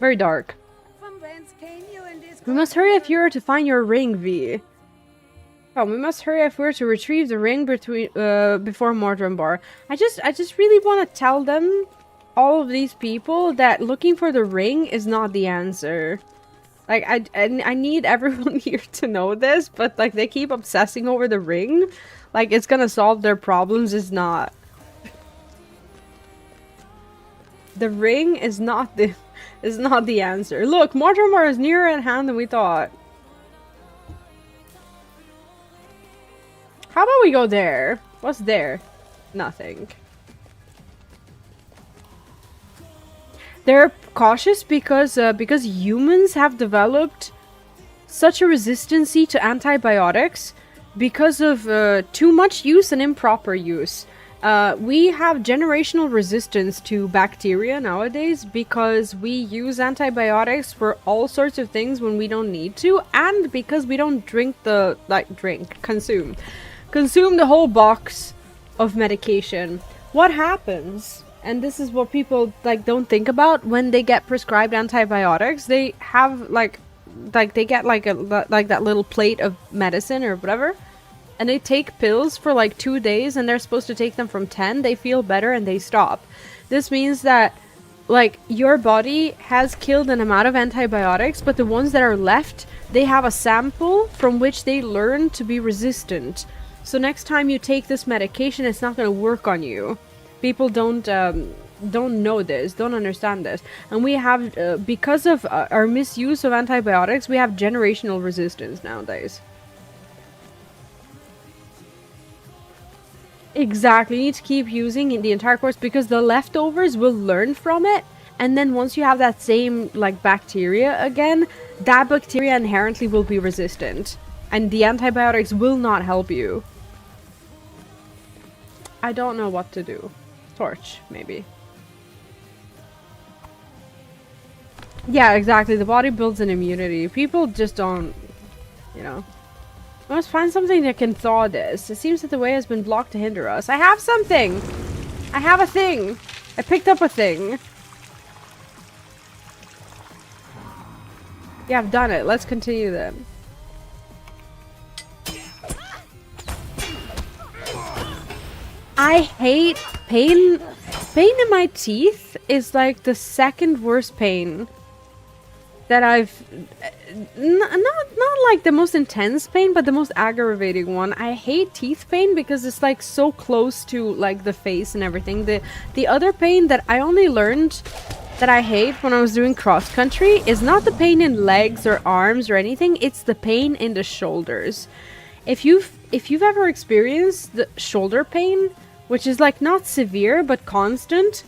Very dark. From whence came you in this We must hurry if you are to find your ring, V. Oh, we must hurry if we're to retrieve the ring before Mordrum Bar. I just really want to tell them, all of these people, that looking for the ring is not the answer. Like, I need everyone here to know this, but like they keep obsessing over the ring, like it's gonna solve their problems. It's not. The ring is not the answer. Look, Mordrum Bar is nearer at hand than we thought. How about we go there? What's there? Nothing. They're cautious because humans have developed such a resistance to antibiotics because of too much use and improper use. We have generational resistance to bacteria nowadays because we use antibiotics for all sorts of things when we don't need to, and because we don't consume the whole box of medication. What happens, and this is what people don't think about, when they get prescribed antibiotics, they have they get that little plate of medicine or whatever, and they take pills for 2 days, and they're supposed to take them from 10. They feel better and they stop. This means that your body has killed an amount of antibiotics, but the ones that are left, they have a sample from which they learn to be resistant. So next time you take this medication, it's not going to work on you. People don't know this, don't understand this, and we have because of our misuse of antibiotics, we have generational resistance nowadays. Exactly, you need to keep using in the entire course because the leftovers will learn from it, and then once you have that same bacteria again, that bacteria inherently will be resistant, and the antibiotics will not help you. I don't know what to do. Torch, maybe. Yeah, exactly. The body builds an immunity. People just don't, We must find something that can thaw this. It seems that the way has been blocked to hinder us. I have something! I have a thing! I picked up a thing. Yeah, I've done it. Let's continue then. I hate pain. Pain in my teeth is the second worst pain that I've... Not the most intense pain, but the most aggravating one. I hate teeth pain because it's so close to the face and everything. The other pain that I only learned that I hate when I was doing cross country is not the pain in legs or arms or anything. It's the pain in the shoulders. If you've ever experienced the shoulder pain, which is not severe but constant,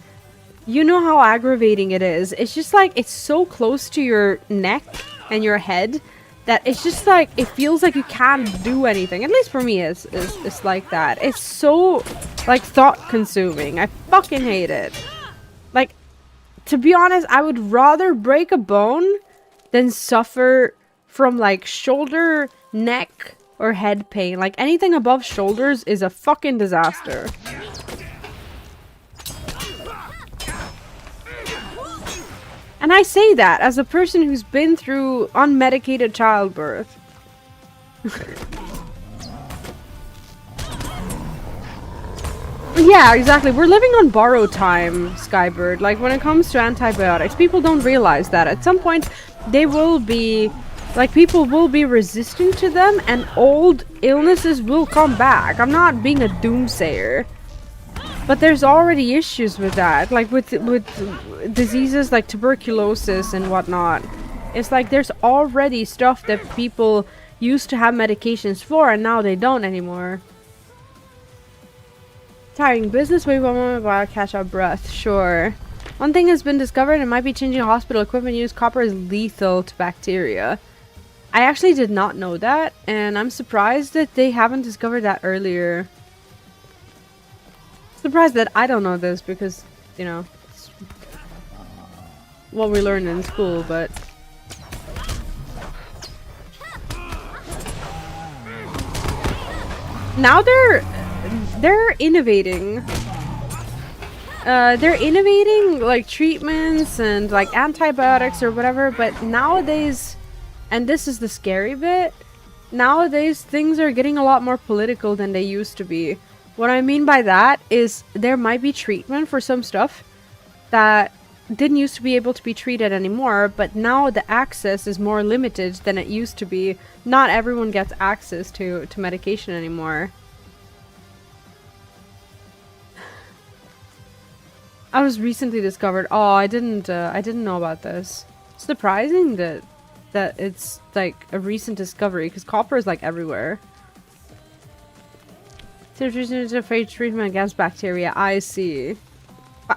you know how aggravating it is. It's just it's so close to your neck and your head that it's just it feels like you can't do anything. At least for me, it's like that. It's so thought consuming. I fucking hate it. To be honest, I would rather break a bone than suffer from shoulder, neck, or head pain. Anything above shoulders is a fucking disaster. And I say that as a person who's been through unmedicated childbirth. Yeah, exactly. We're living on borrowed time, Skybird. When it comes to antibiotics, people don't realize that. At some point, they will be... people will be resistant to them, and old illnesses will come back. I'm not being a doomsayer. But there's already issues with that, with diseases like tuberculosis and whatnot. It's there's already stuff that people used to have medications for, and now they don't anymore. Tiring business, wait one moment while I catch our breath. Sure. One thing has been discovered, it might be changing hospital equipment use. Copper is lethal to bacteria. I actually did not know that, and I'm surprised that they haven't discovered that earlier. Surprised that I don't know this because, it's what we learned in school, but... Now they're innovating. They're innovating, treatments and, antibiotics or whatever, but nowadays, and this is the scary bit, nowadays things are getting a lot more political than they used to be. What I mean by that is there might be treatment for some stuff that didn't used to be able to be treated anymore, but now the access is more limited than it used to be. Not everyone gets access to medication anymore. I was recently discovered. Oh, I didn't know about this. Surprising that it's a recent discovery because copper is everywhere. There's a phage treatment against bacteria. I see.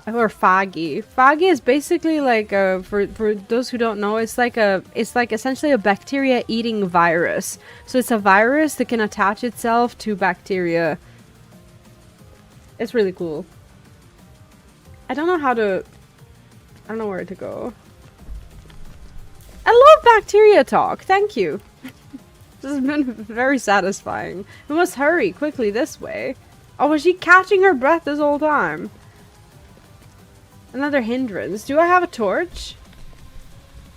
Or Fagi. Fagi is basically like for those who don't know, it's like essentially a bacteria eating virus. So it's a virus that can attach itself to bacteria. It's really cool. I don't know where to go. I love bacteria talk. Thank you. This has been very satisfying. We must hurry quickly this way. Oh, was she catching her breath this whole time? Another hindrance. Do I have a torch?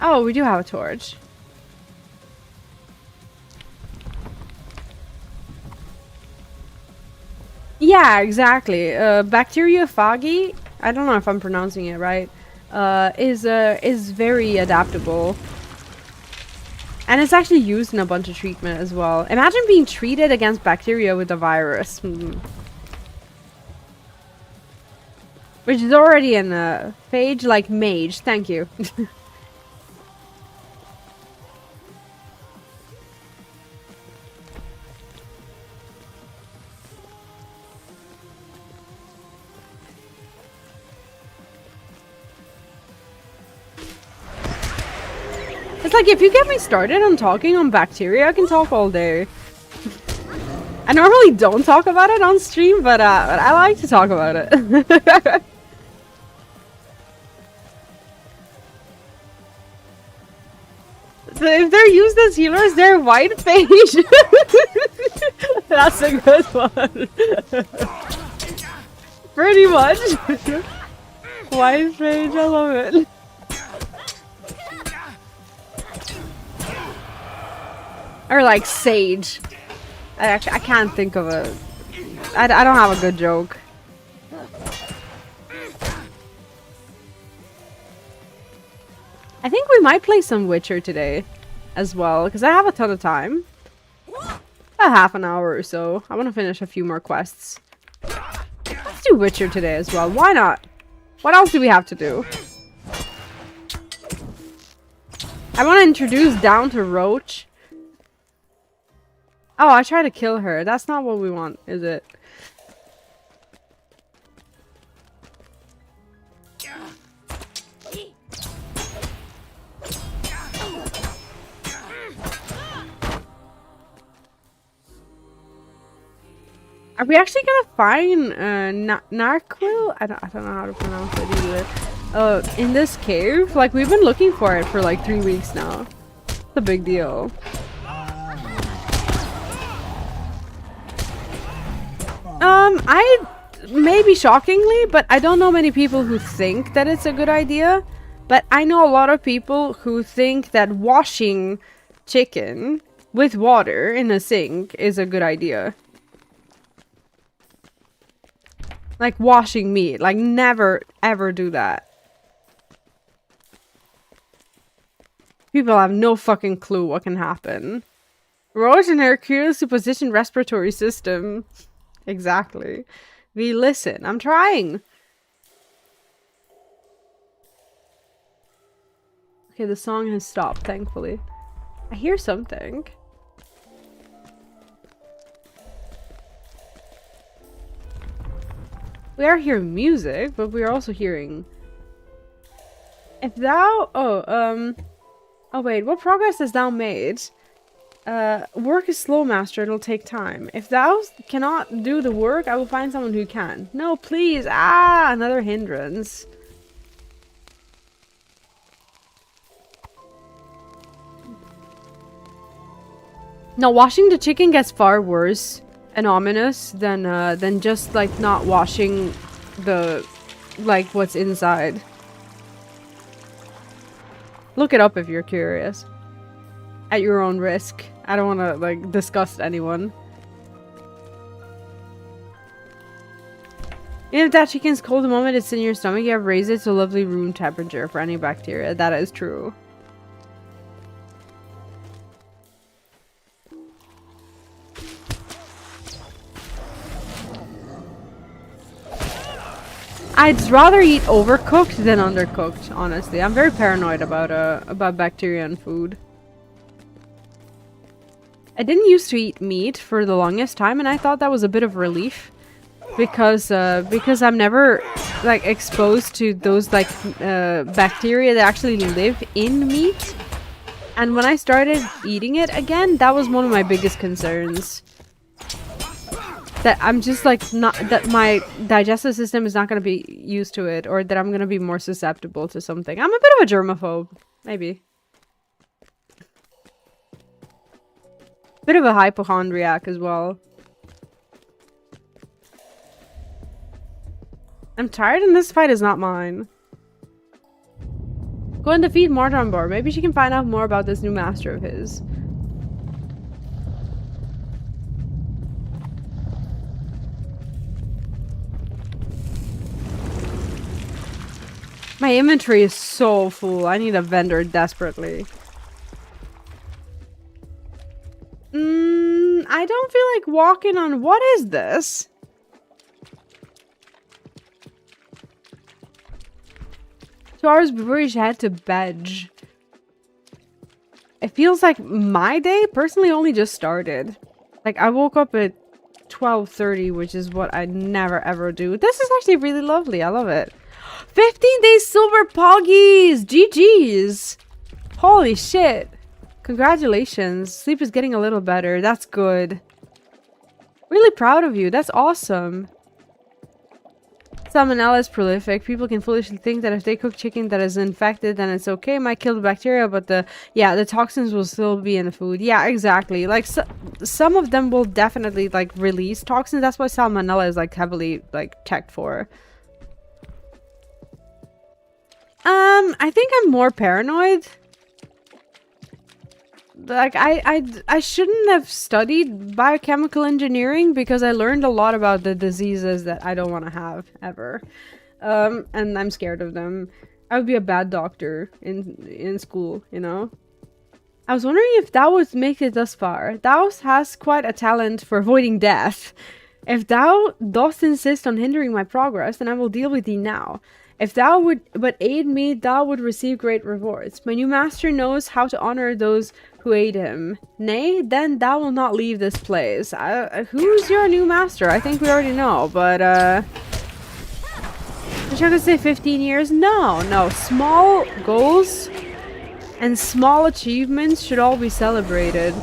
Oh, we do have a torch. Yeah, exactly. Bacteriophagi, I don't know if I'm pronouncing it right, is very adaptable. And it's actually used in a bunch of treatment as well. Imagine being treated against bacteria with a virus. Which is already in a phage like mage. Thank you. It's like if you get me started on talking on bacteria, I can talk all day. I normally don't talk about it on stream, but I like to talk about it. So if they're used as healers, they're white phage. That's a good one. Pretty much. White phage, I love it. Or like sage. I can't think of a... I don't have a good joke. I think we might play some Witcher today as well, because I have a ton of time. About half an hour or so. I want to finish a few more quests. Let's do Witcher today as well. Why not? What else do we have to do? I want to introduce down to Roach. Oh, I tried to kill her. That's not what we want, is it? Are we actually gonna find Narquil? I don't know how to pronounce it either. In this cave? Like, we've been looking for it for like 3 weeks now. It's a big deal. Maybe shockingly, but I don't know many people who think that it's a good idea. But I know a lot of people who think that washing chicken with water in a sink is a good idea. Like washing meat. Like, never ever do that. People have no fucking clue what can happen. Roach and Hercules to position respiratory system. Exactly. We listen. I'm trying. Okay, the song has stopped, thankfully. I hear something. We are hearing music, but we are also hearing... If thou... Oh, wait. What progress has thou made? Work is slow, master. It'll take time. If thou cannot do the work, I will find someone who can. No, please. Ah, another hindrance. No, washing the chicken gets far worse and ominous than just like not washing the what's inside. Look it up if you're curious. At your own risk. I don't want to like disgust anyone. If that chicken's cold the moment it's in your stomach, you have raised it to lovely room temperature for any bacteria. That is true. I'd rather eat overcooked than undercooked, honestly. I'm very paranoid about bacteria in food. I didn't used to eat meat for the longest time, and I thought that was a bit of relief. Because I'm never like exposed to those like bacteria that actually live in meat. And when I started eating it again, that was one of my biggest concerns. That I'm just like not that my digestive system is not going to be used to it, or that I'm going to be more susceptible to something. I'm a bit of a germaphobe, maybe. Bit of a hypochondriac as well. I'm tired and this fight is not mine. Go and defeat Mortranbar. Maybe she can find out more about this new master of his. My inventory is so full. I need a vendor desperately. I don't feel like walking on... What is this? 2 hours before you should head to bed. It feels like my day personally only just started. Like I woke up at 12:30, which is what I never ever do. This is actually really lovely. I love it. 15 days silver poggies! GG's! Holy shit. Congratulations. Sleep is getting a little better. That's good. Really proud of you. That's awesome. Salmonella is prolific. People can foolishly think that if they cook chicken that is infected, then it's okay. It might kill the bacteria, but the toxins will still be in the food. Yeah, exactly. Like some of them will definitely like release toxins. That's why salmonella is like heavily like checked for. I think I'm more paranoid. Like I shouldn't have studied biochemical engineering because I learned a lot about the diseases that I don't want to have ever. And I'm scared of them. I would be a bad doctor in school, you know? I was wondering if thou would make it thus far. Thou hast quite a talent for avoiding death. If thou dost insist on hindering my progress, then I will deal with thee now. If thou would but aid me, thou would receive great rewards. My new master knows how to honor those who aid him. Nay, then thou will not leave this place. Who's your new master? I think we already know, but wish I could say 15 years? No. Small goals and small achievements should all be celebrated.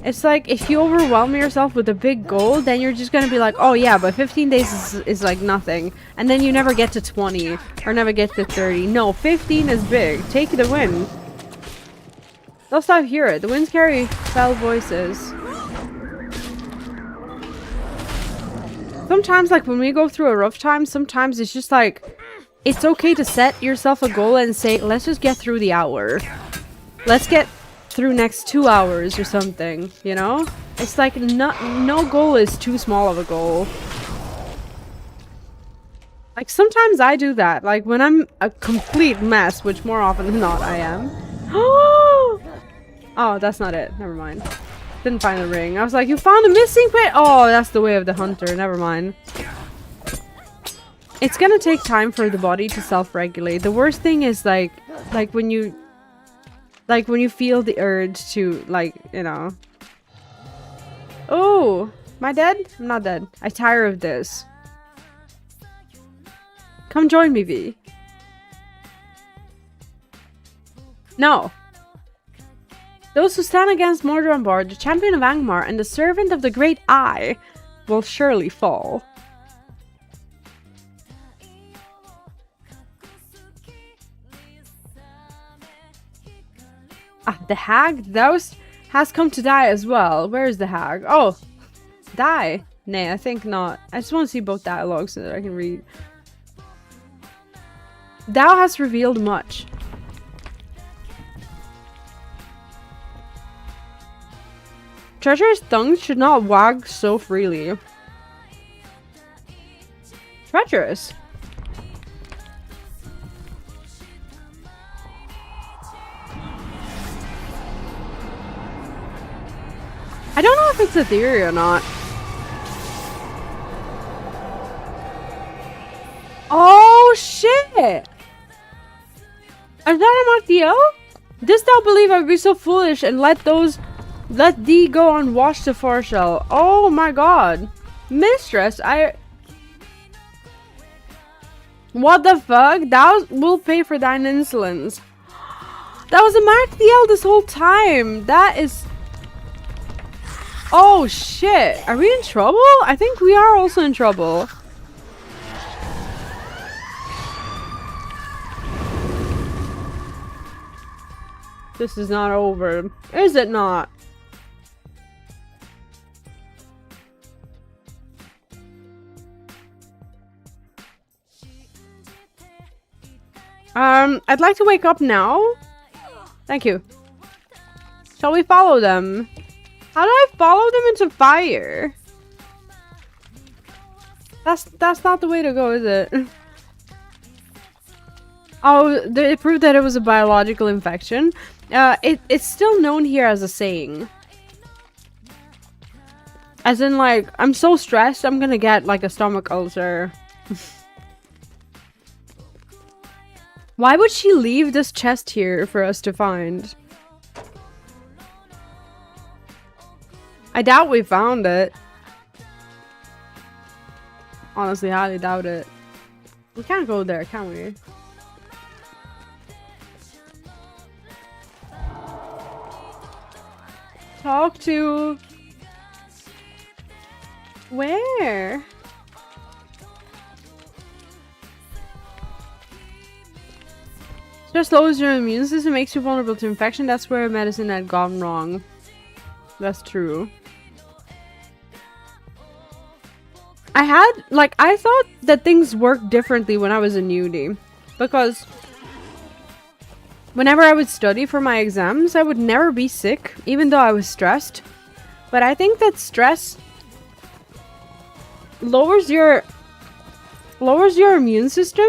It's like, if you overwhelm yourself with a big goal, then you're just gonna be like, oh yeah, but 15 days is like nothing. And then you never get to 20, or never get to 30. No, 15 is big. Take the win. They'll stop hear it. The winds carry foul voices. Sometimes, like, when we go through a rough time, sometimes it's just like, it's okay to set yourself a goal and say, let's just get through the hour. Let's get through next 2 hours or something, you know? It's like no goal is too small of a goal. Like sometimes I do that, like when I'm a complete mess, which more often than not I am. Oh, that's not it. Never mind. Didn't find the ring. I was like, you found a missing pit? Oh, that's the way of the hunter. Never mind. It's gonna take time for the body to self-regulate. The worst thing is like when you feel the urge to, like, you know. Oh, am I dead? I'm not dead. I tire of this. Come join me, V. No. Those who stand against Mortranbar, the champion of Angmar, and the servant of the Great Eye, will surely fall. Ah, the hag? Thous has come to die as well. Where is the hag? Oh, die? Nay, I think not. I just want to see both dialogues so that I can read. Thou hast revealed much. Treacherous tongues should not wag so freely. Treacherous? I don't know if it's a theory or not. Oh shit! Is that a Martial? Didst thou believe I would be so foolish and let those Let thee go and wash the Forochel. Oh my god. Mistress, what the fuck? Thou wilt pay for thine insolence. That was a Mark the L this whole time. That is... Oh shit. Are we in trouble? I think we are also in trouble. This is not over. Is it not? I'd like to wake up now. Thank you. Shall we follow them? How do I follow them into fire? That's not the way to go, is it? Oh, it proved that it was a biological infection. It's still known here as a saying. As in, like, I'm so stressed, I'm gonna get, like, a stomach ulcer. Why would she leave this chest here for us to find? I doubt we found it. Honestly, I highly doubt it. We can't go there, can we? Talk to... Where? Stress lowers your immune system, makes you vulnerable to infection. That's where medicine had gone wrong. That's true. I thought that things worked differently when I was in uni. Because whenever I would study for my exams, I would never be sick, even though I was stressed. But I think that stress lowers your immune system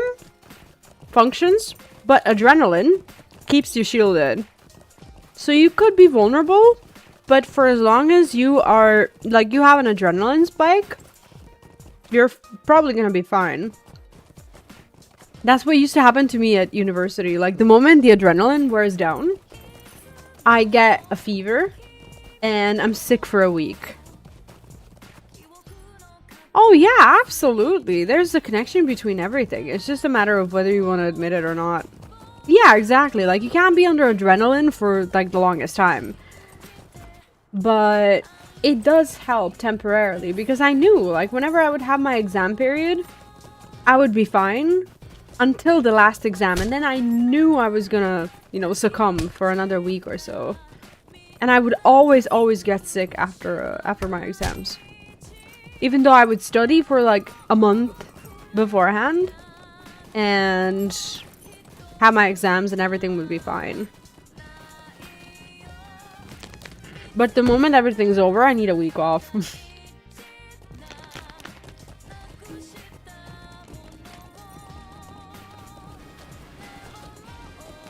functions, but adrenaline keeps you shielded. So you could be vulnerable, but for as long as you are, like, you have an adrenaline spike, you're probably gonna be fine. That's what used to happen to me at university. Like, the moment the adrenaline wears down, I get a fever and I'm sick for a week. Oh yeah, absolutely. There's a connection between everything. It's just a matter of whether you want to admit it or not. Yeah, exactly. Like, you can't be under adrenaline for, like, the longest time. But it does help temporarily, because I knew, like, whenever I would have my exam period, I would be fine until the last exam. And then I knew I was gonna, you know, succumb for another week or so. And I would always get sick after my exams. Even though I would study for like a month beforehand and have my exams and everything would be fine. But the moment everything's over, I need a week off.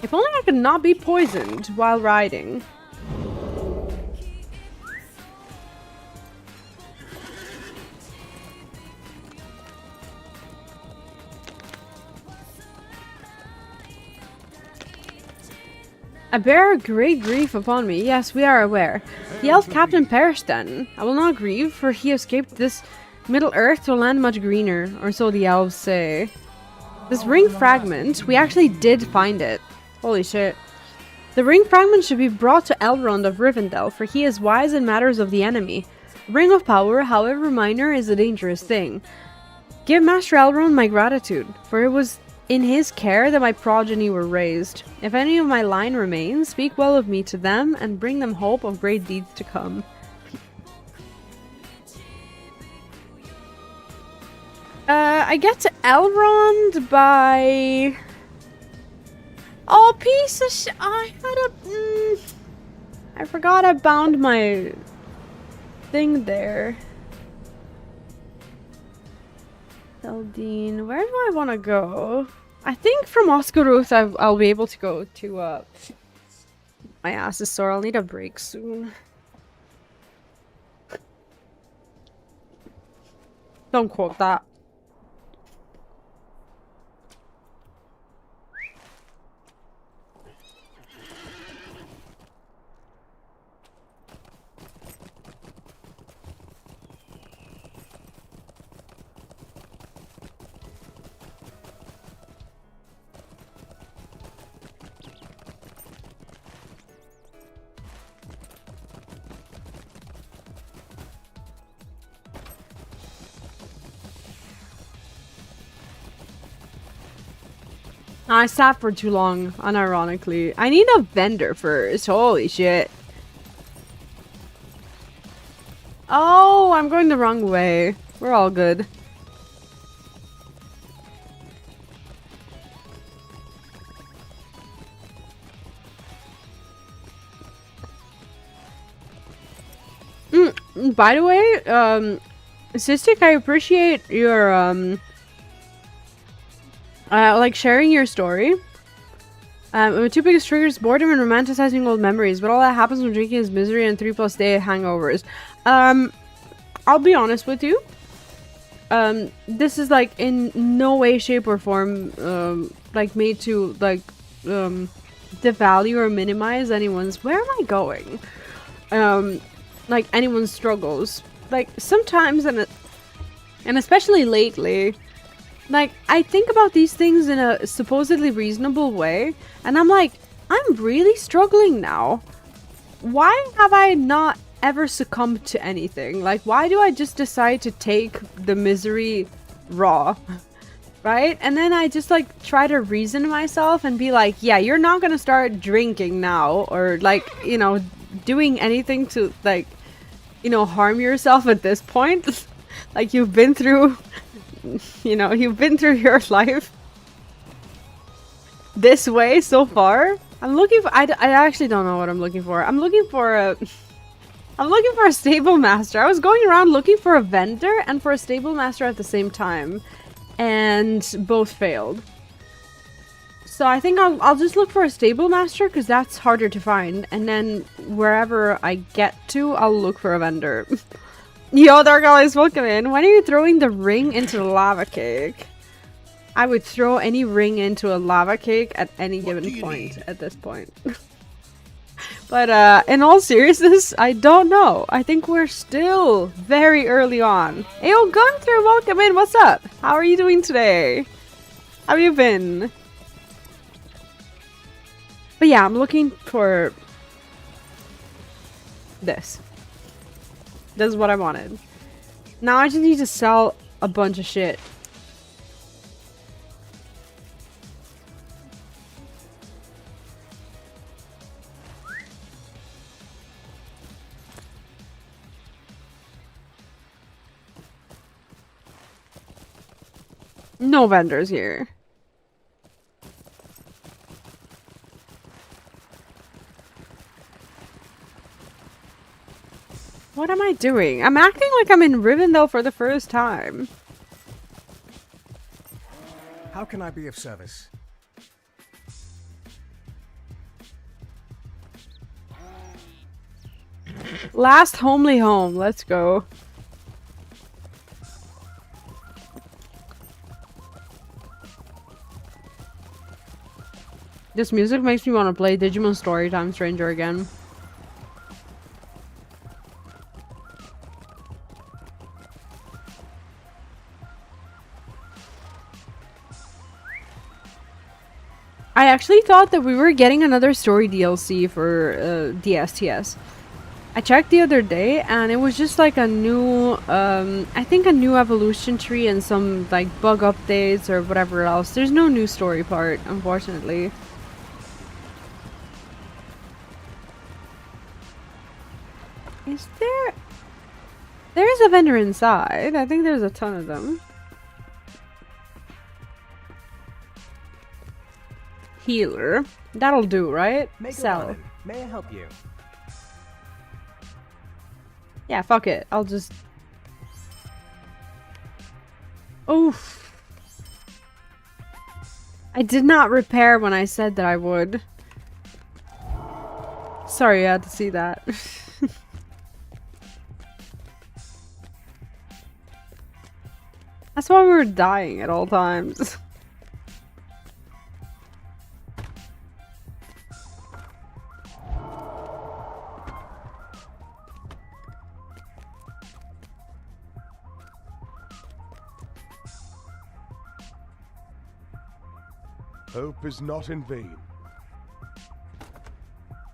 If only I could not be poisoned while riding. I bear great grief upon me. Yes, we are aware. The elf captain perished then. I will not grieve, for he escaped this Middle Earth to a land much greener, or so the elves say. This ring fragment, we actually did find it. Holy shit. The ring fragment should be brought to Elrond of Rivendell, for he is wise in matters of the enemy. Ring of power, however minor, is a dangerous thing. Give Master Elrond my gratitude, for it was in his care that my progeny were raised. If any of my line remains, speak well of me to them and bring them hope of great deeds to come. I get to Elrond by... Oh, piece of sh... I had a... I forgot I bound my thing there. Eldine, where do I want to go? I think from Oscaruth I'll be able to go to, my ass is sore. I'll need a break soon. Don't quote that. I sat for too long, unironically. I need a vendor first. Holy shit. Oh, I'm going the wrong way. We're all good. By the way, Cystic, I appreciate your, like sharing your story. My two biggest triggers: boredom and romanticizing old memories. But all that happens when drinking is misery and 3+ day hangovers. I'll be honest with you. This is like in no way, shape, or form like made to like devalue or minimize anyone's. Where am I going? Like anyone's struggles. Like sometimes, and especially lately. Like, I think about these things in a supposedly reasonable way, and I'm like, I'm really struggling now. Why have I not ever succumbed to anything? Like, why do I just decide to take the misery raw? Right? And then I just, like, try to reason myself and be like, yeah, you're not gonna start drinking now, or, like, you know, doing anything to, like, you know, harm yourself at this point. Like, you've been through... You know, you've been through your life this way so far. I'm looking for... I actually don't know what I'm looking for. I'm looking for a... I'm looking for a stable master. I was going around looking for a vendor and for a stable master at the same time. And both failed. So I think I'll just look for a stable master because that's harder to find. And then wherever I get to, I'll look for a vendor. Yo, Dark Allies, welcome in. When are you throwing the ring into the lava cake? I would throw any ring into a lava cake at any given point at this point. But in all seriousness, I don't know. I think we're still very early on. Ayo, Gunther, welcome in. What's up? How are you doing today? How have you been? But yeah, I'm looking for this. This is what I wanted. Now I just need to sell a bunch of shit. No vendors here. What am I doing? I'm acting like I'm in Rivendell for the first time. How can I be of service? Last homely home. Let's go. This music makes me want to play Digimon Storytime Stranger again. I actually thought that we were getting another story DLC for DSTS. I checked the other day and it was just like a new, I think a new evolution tree and some like bug updates or whatever else. There's no new story part, unfortunately. Is there... There is a vendor inside. I think there's a ton of them. Healer. That'll do, right? Sell. May I help you? Yeah, fuck it. I'll just... Oof. I did not repair when I said that I would. Sorry, I had to see that. That's why we were dying at all times. Hope is not in vain.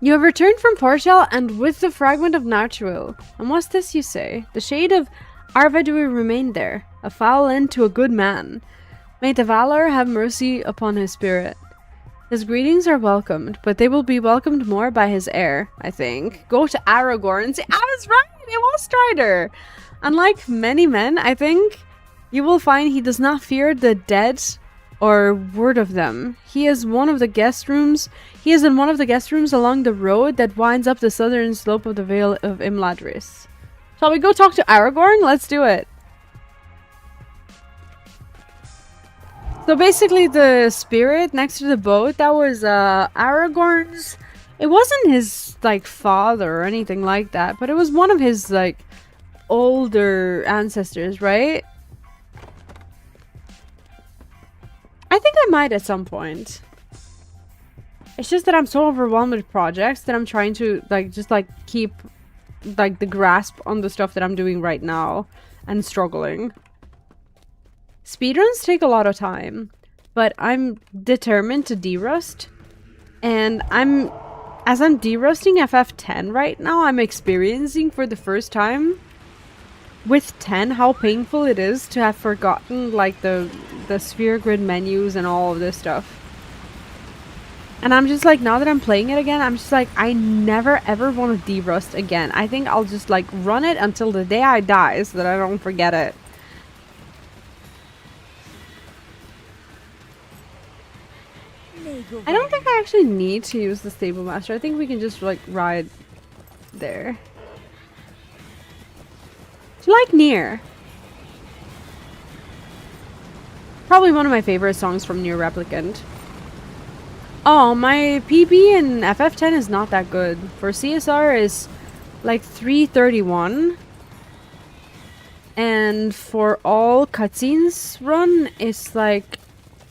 You have returned from Forochel and with the fragment of Natural. And what's this you say? The shade of Arvedui remained there, a foul end to a good man. May the valor have mercy upon his spirit. His greetings are welcomed, but they will be welcomed more by his heir, I think. Go to Aragorn. See, I was right! It was Strider! Unlike many men, I think, you will find he does not fear the dead or word of them. He is one of the guest rooms. He is in one of the guest rooms along the road that winds up the southern slope of the Vale of Imladris. Shall we go talk to Aragorn? Let's do it. So basically the spirit next to the boat, that was Aragorn's. It wasn't his like father or anything like that, but it was one of his like older ancestors, right? I think I might at some point. It's just that I'm so overwhelmed with projects that I'm trying to like just like keep like the grasp on the stuff that I'm doing right now and struggling. Speedruns take a lot of time, but I'm determined to derust, and as I'm derusting FF10 right now, I'm experiencing for the first time with 10 how painful it is to have forgotten like the sphere grid menus and all of this stuff. And I'm just like, now that I'm playing it again, I'm just like, I never ever want to derust again. I think I'll just like run it until the day I die so that I don't forget it. I don't think I actually need to use the stable master. I think we can just like ride there. Do you like Nier? Probably one of my favorite songs from Nier Replicant. Oh, my PB in FF10 is not that good. For CSR is like 331. And for all cutscenes run, it's like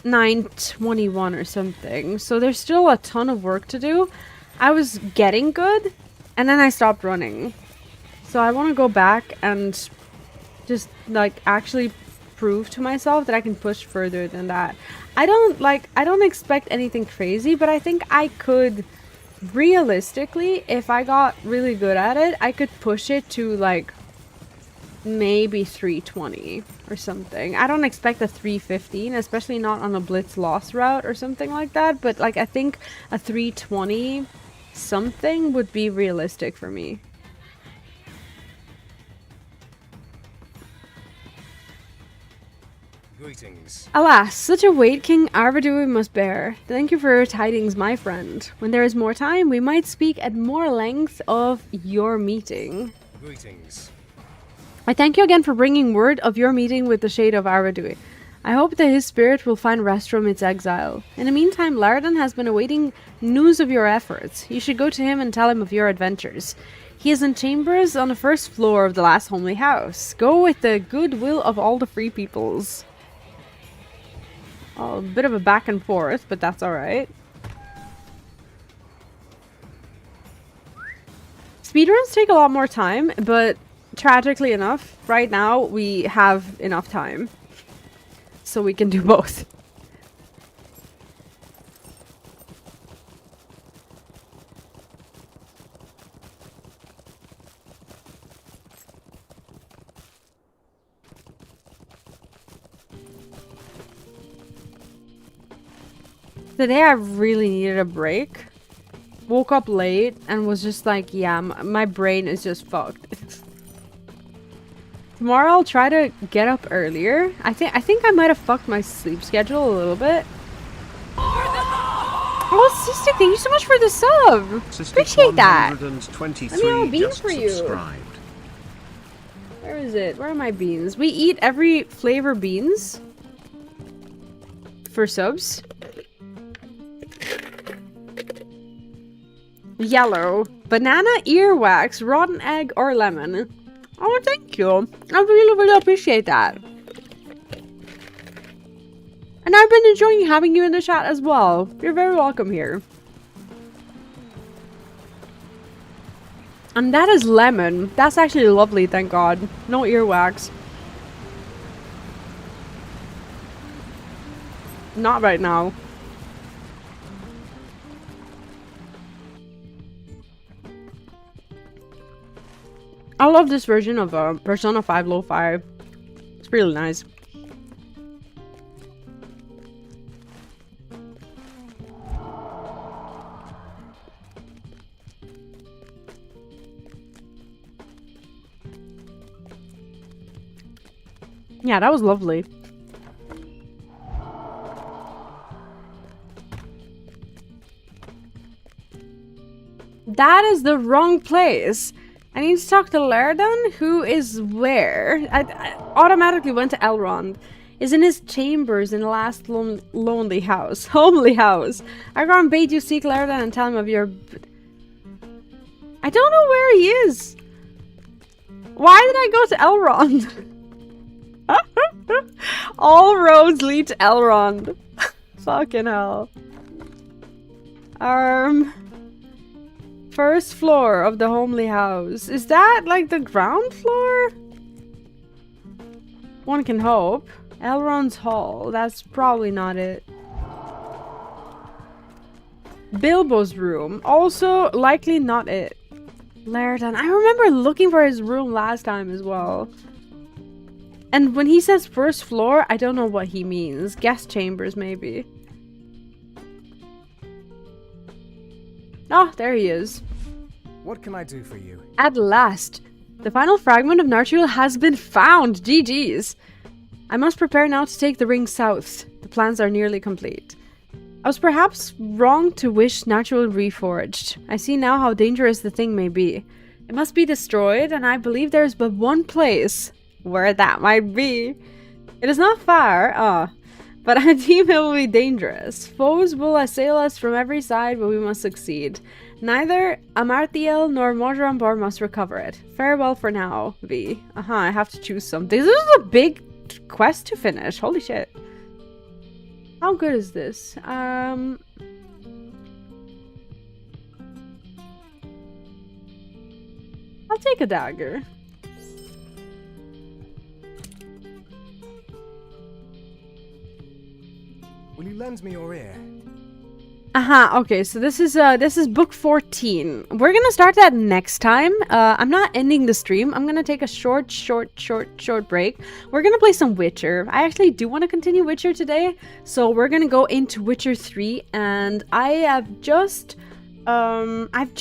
921 or something. So there's still a ton of work to do. I was getting good, and then I stopped running. So I want to go back and just like actually prove to myself that I can push further than that. I don't expect anything crazy, but I think I could realistically, if I got really good at it, I could push it to like maybe 320 or something. I don't expect a 315, especially not on a blitz loss route or something like that, but like I think a 320 something would be realistic for me. Greetings. Alas, such a weight King Arvidui must bear. Thank you for your tidings, my friend. When there is more time, we might speak at more length of your meeting. Greetings. I thank you again for bringing word of your meeting with the Shade of Arvidui. I hope that his spirit will find rest from its exile. In the meantime, Laredon has been awaiting news of your efforts. You should go to him and tell him of your adventures. He is in chambers on the first floor of the last homely house. Go with the goodwill of all the free peoples. Oh, a bit of a back and forth, but that's alright. Speedruns take a lot more time, but tragically enough, right now we have enough time. So we can do both. Today I really needed a break. Woke up late and was just like, yeah, my brain is just fucked. Tomorrow I'll try to get up earlier. I think I might have fucked my sleep schedule a little bit. Oh, Sister, thank you so much for the sub. Appreciate that. Let me have a bean for you. Where is it? Where are my beans? We eat every flavor beans for subs. Yellow, banana, earwax, rotten egg, or lemon. Oh, thank you. I really appreciate that. And I've been enjoying having you in the chat as well. You're very welcome here. And that is lemon. That's actually lovely, thank God. No earwax. Not right now. I love this version of Persona 5 Lo-Fi. It's really nice. Yeah, that was lovely. That is the wrong place. I need to talk to Lerdan, who is where? I automatically went to Elrond. Is in his chambers in the last lonely house. Homely house. Aragorn bade you seek Lerdan and tell him of your... I don't know where he is. Why did I go to Elrond? All roads lead to Elrond. Fucking hell. First floor of the homely house. Is that like the ground floor? One can hope. Elrond's hall. That's probably not it. Bilbo's room. Also likely not it. Lerdan. I remember looking for his room last time as well. And when he says first floor, I don't know what he means. Guest chambers, maybe. Oh, there he is. What can I do for you? At last. The final fragment of Narchuil has been found. GG's. I must prepare now to take the ring south. The plans are nearly complete. I was perhaps wrong to wish Narchuil reforged. I see now how dangerous the thing may be. It must be destroyed, and I believe there is but one place where that might be. It is not far, but I deem it will be dangerous. Foes will assail us from every side, but we must succeed. Neither Amarthael nor Mordrambor must recover it. Farewell for now, V. I have to choose something. This is a big quest to finish. Holy shit. How good is this? I'll take a dagger. Will you lend me your ear? Okay, so this is book 14. We're gonna start that next time. I'm not ending the stream. I'm gonna take a short break. We're gonna play some Witcher. I actually do want to continue Witcher today, so we're gonna go into Witcher 3, and I've just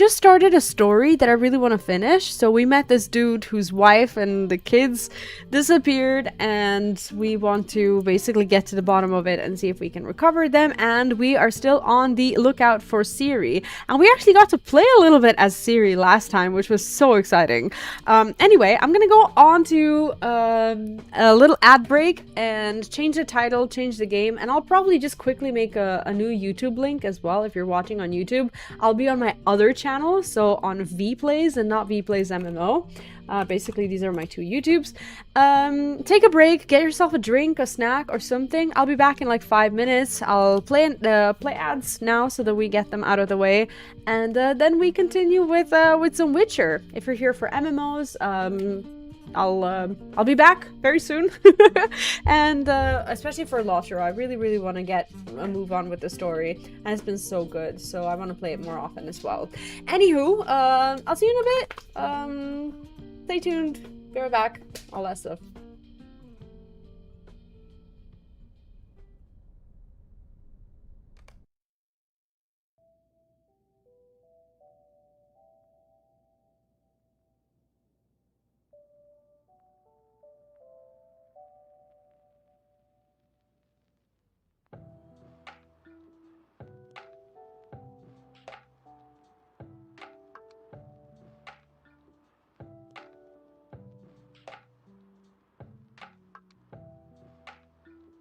started a story that I really want to finish. So we met this dude whose wife and the kids disappeared, and we want to basically get to the bottom of it and see if we can recover them. And we are still on the lookout for Ciri, and we actually got to play a little bit as Ciri last time, which was so exciting. Anyway, I'm gonna go on to a little ad break and change the title, change the game, and I'll probably just quickly make a new YouTube link as well. If you're watching on YouTube, I'll be on my other channel, so on VPlays and not VPlays MMO. Basically, these are my two YouTubes. Take a break, get yourself a drink, a snack, or something. I'll be back in like 5 minutes. I'll play ads now so that we get them out of the way, and then we continue with some Witcher. If you're here for MMOs, I'll be back very soon. And especially for LOTRO, I really want to get a move on with the story, and it's been so good, so I want to play it more often as well. Anywho, I'll see you in a bit. Stay tuned, be right back, all that stuff.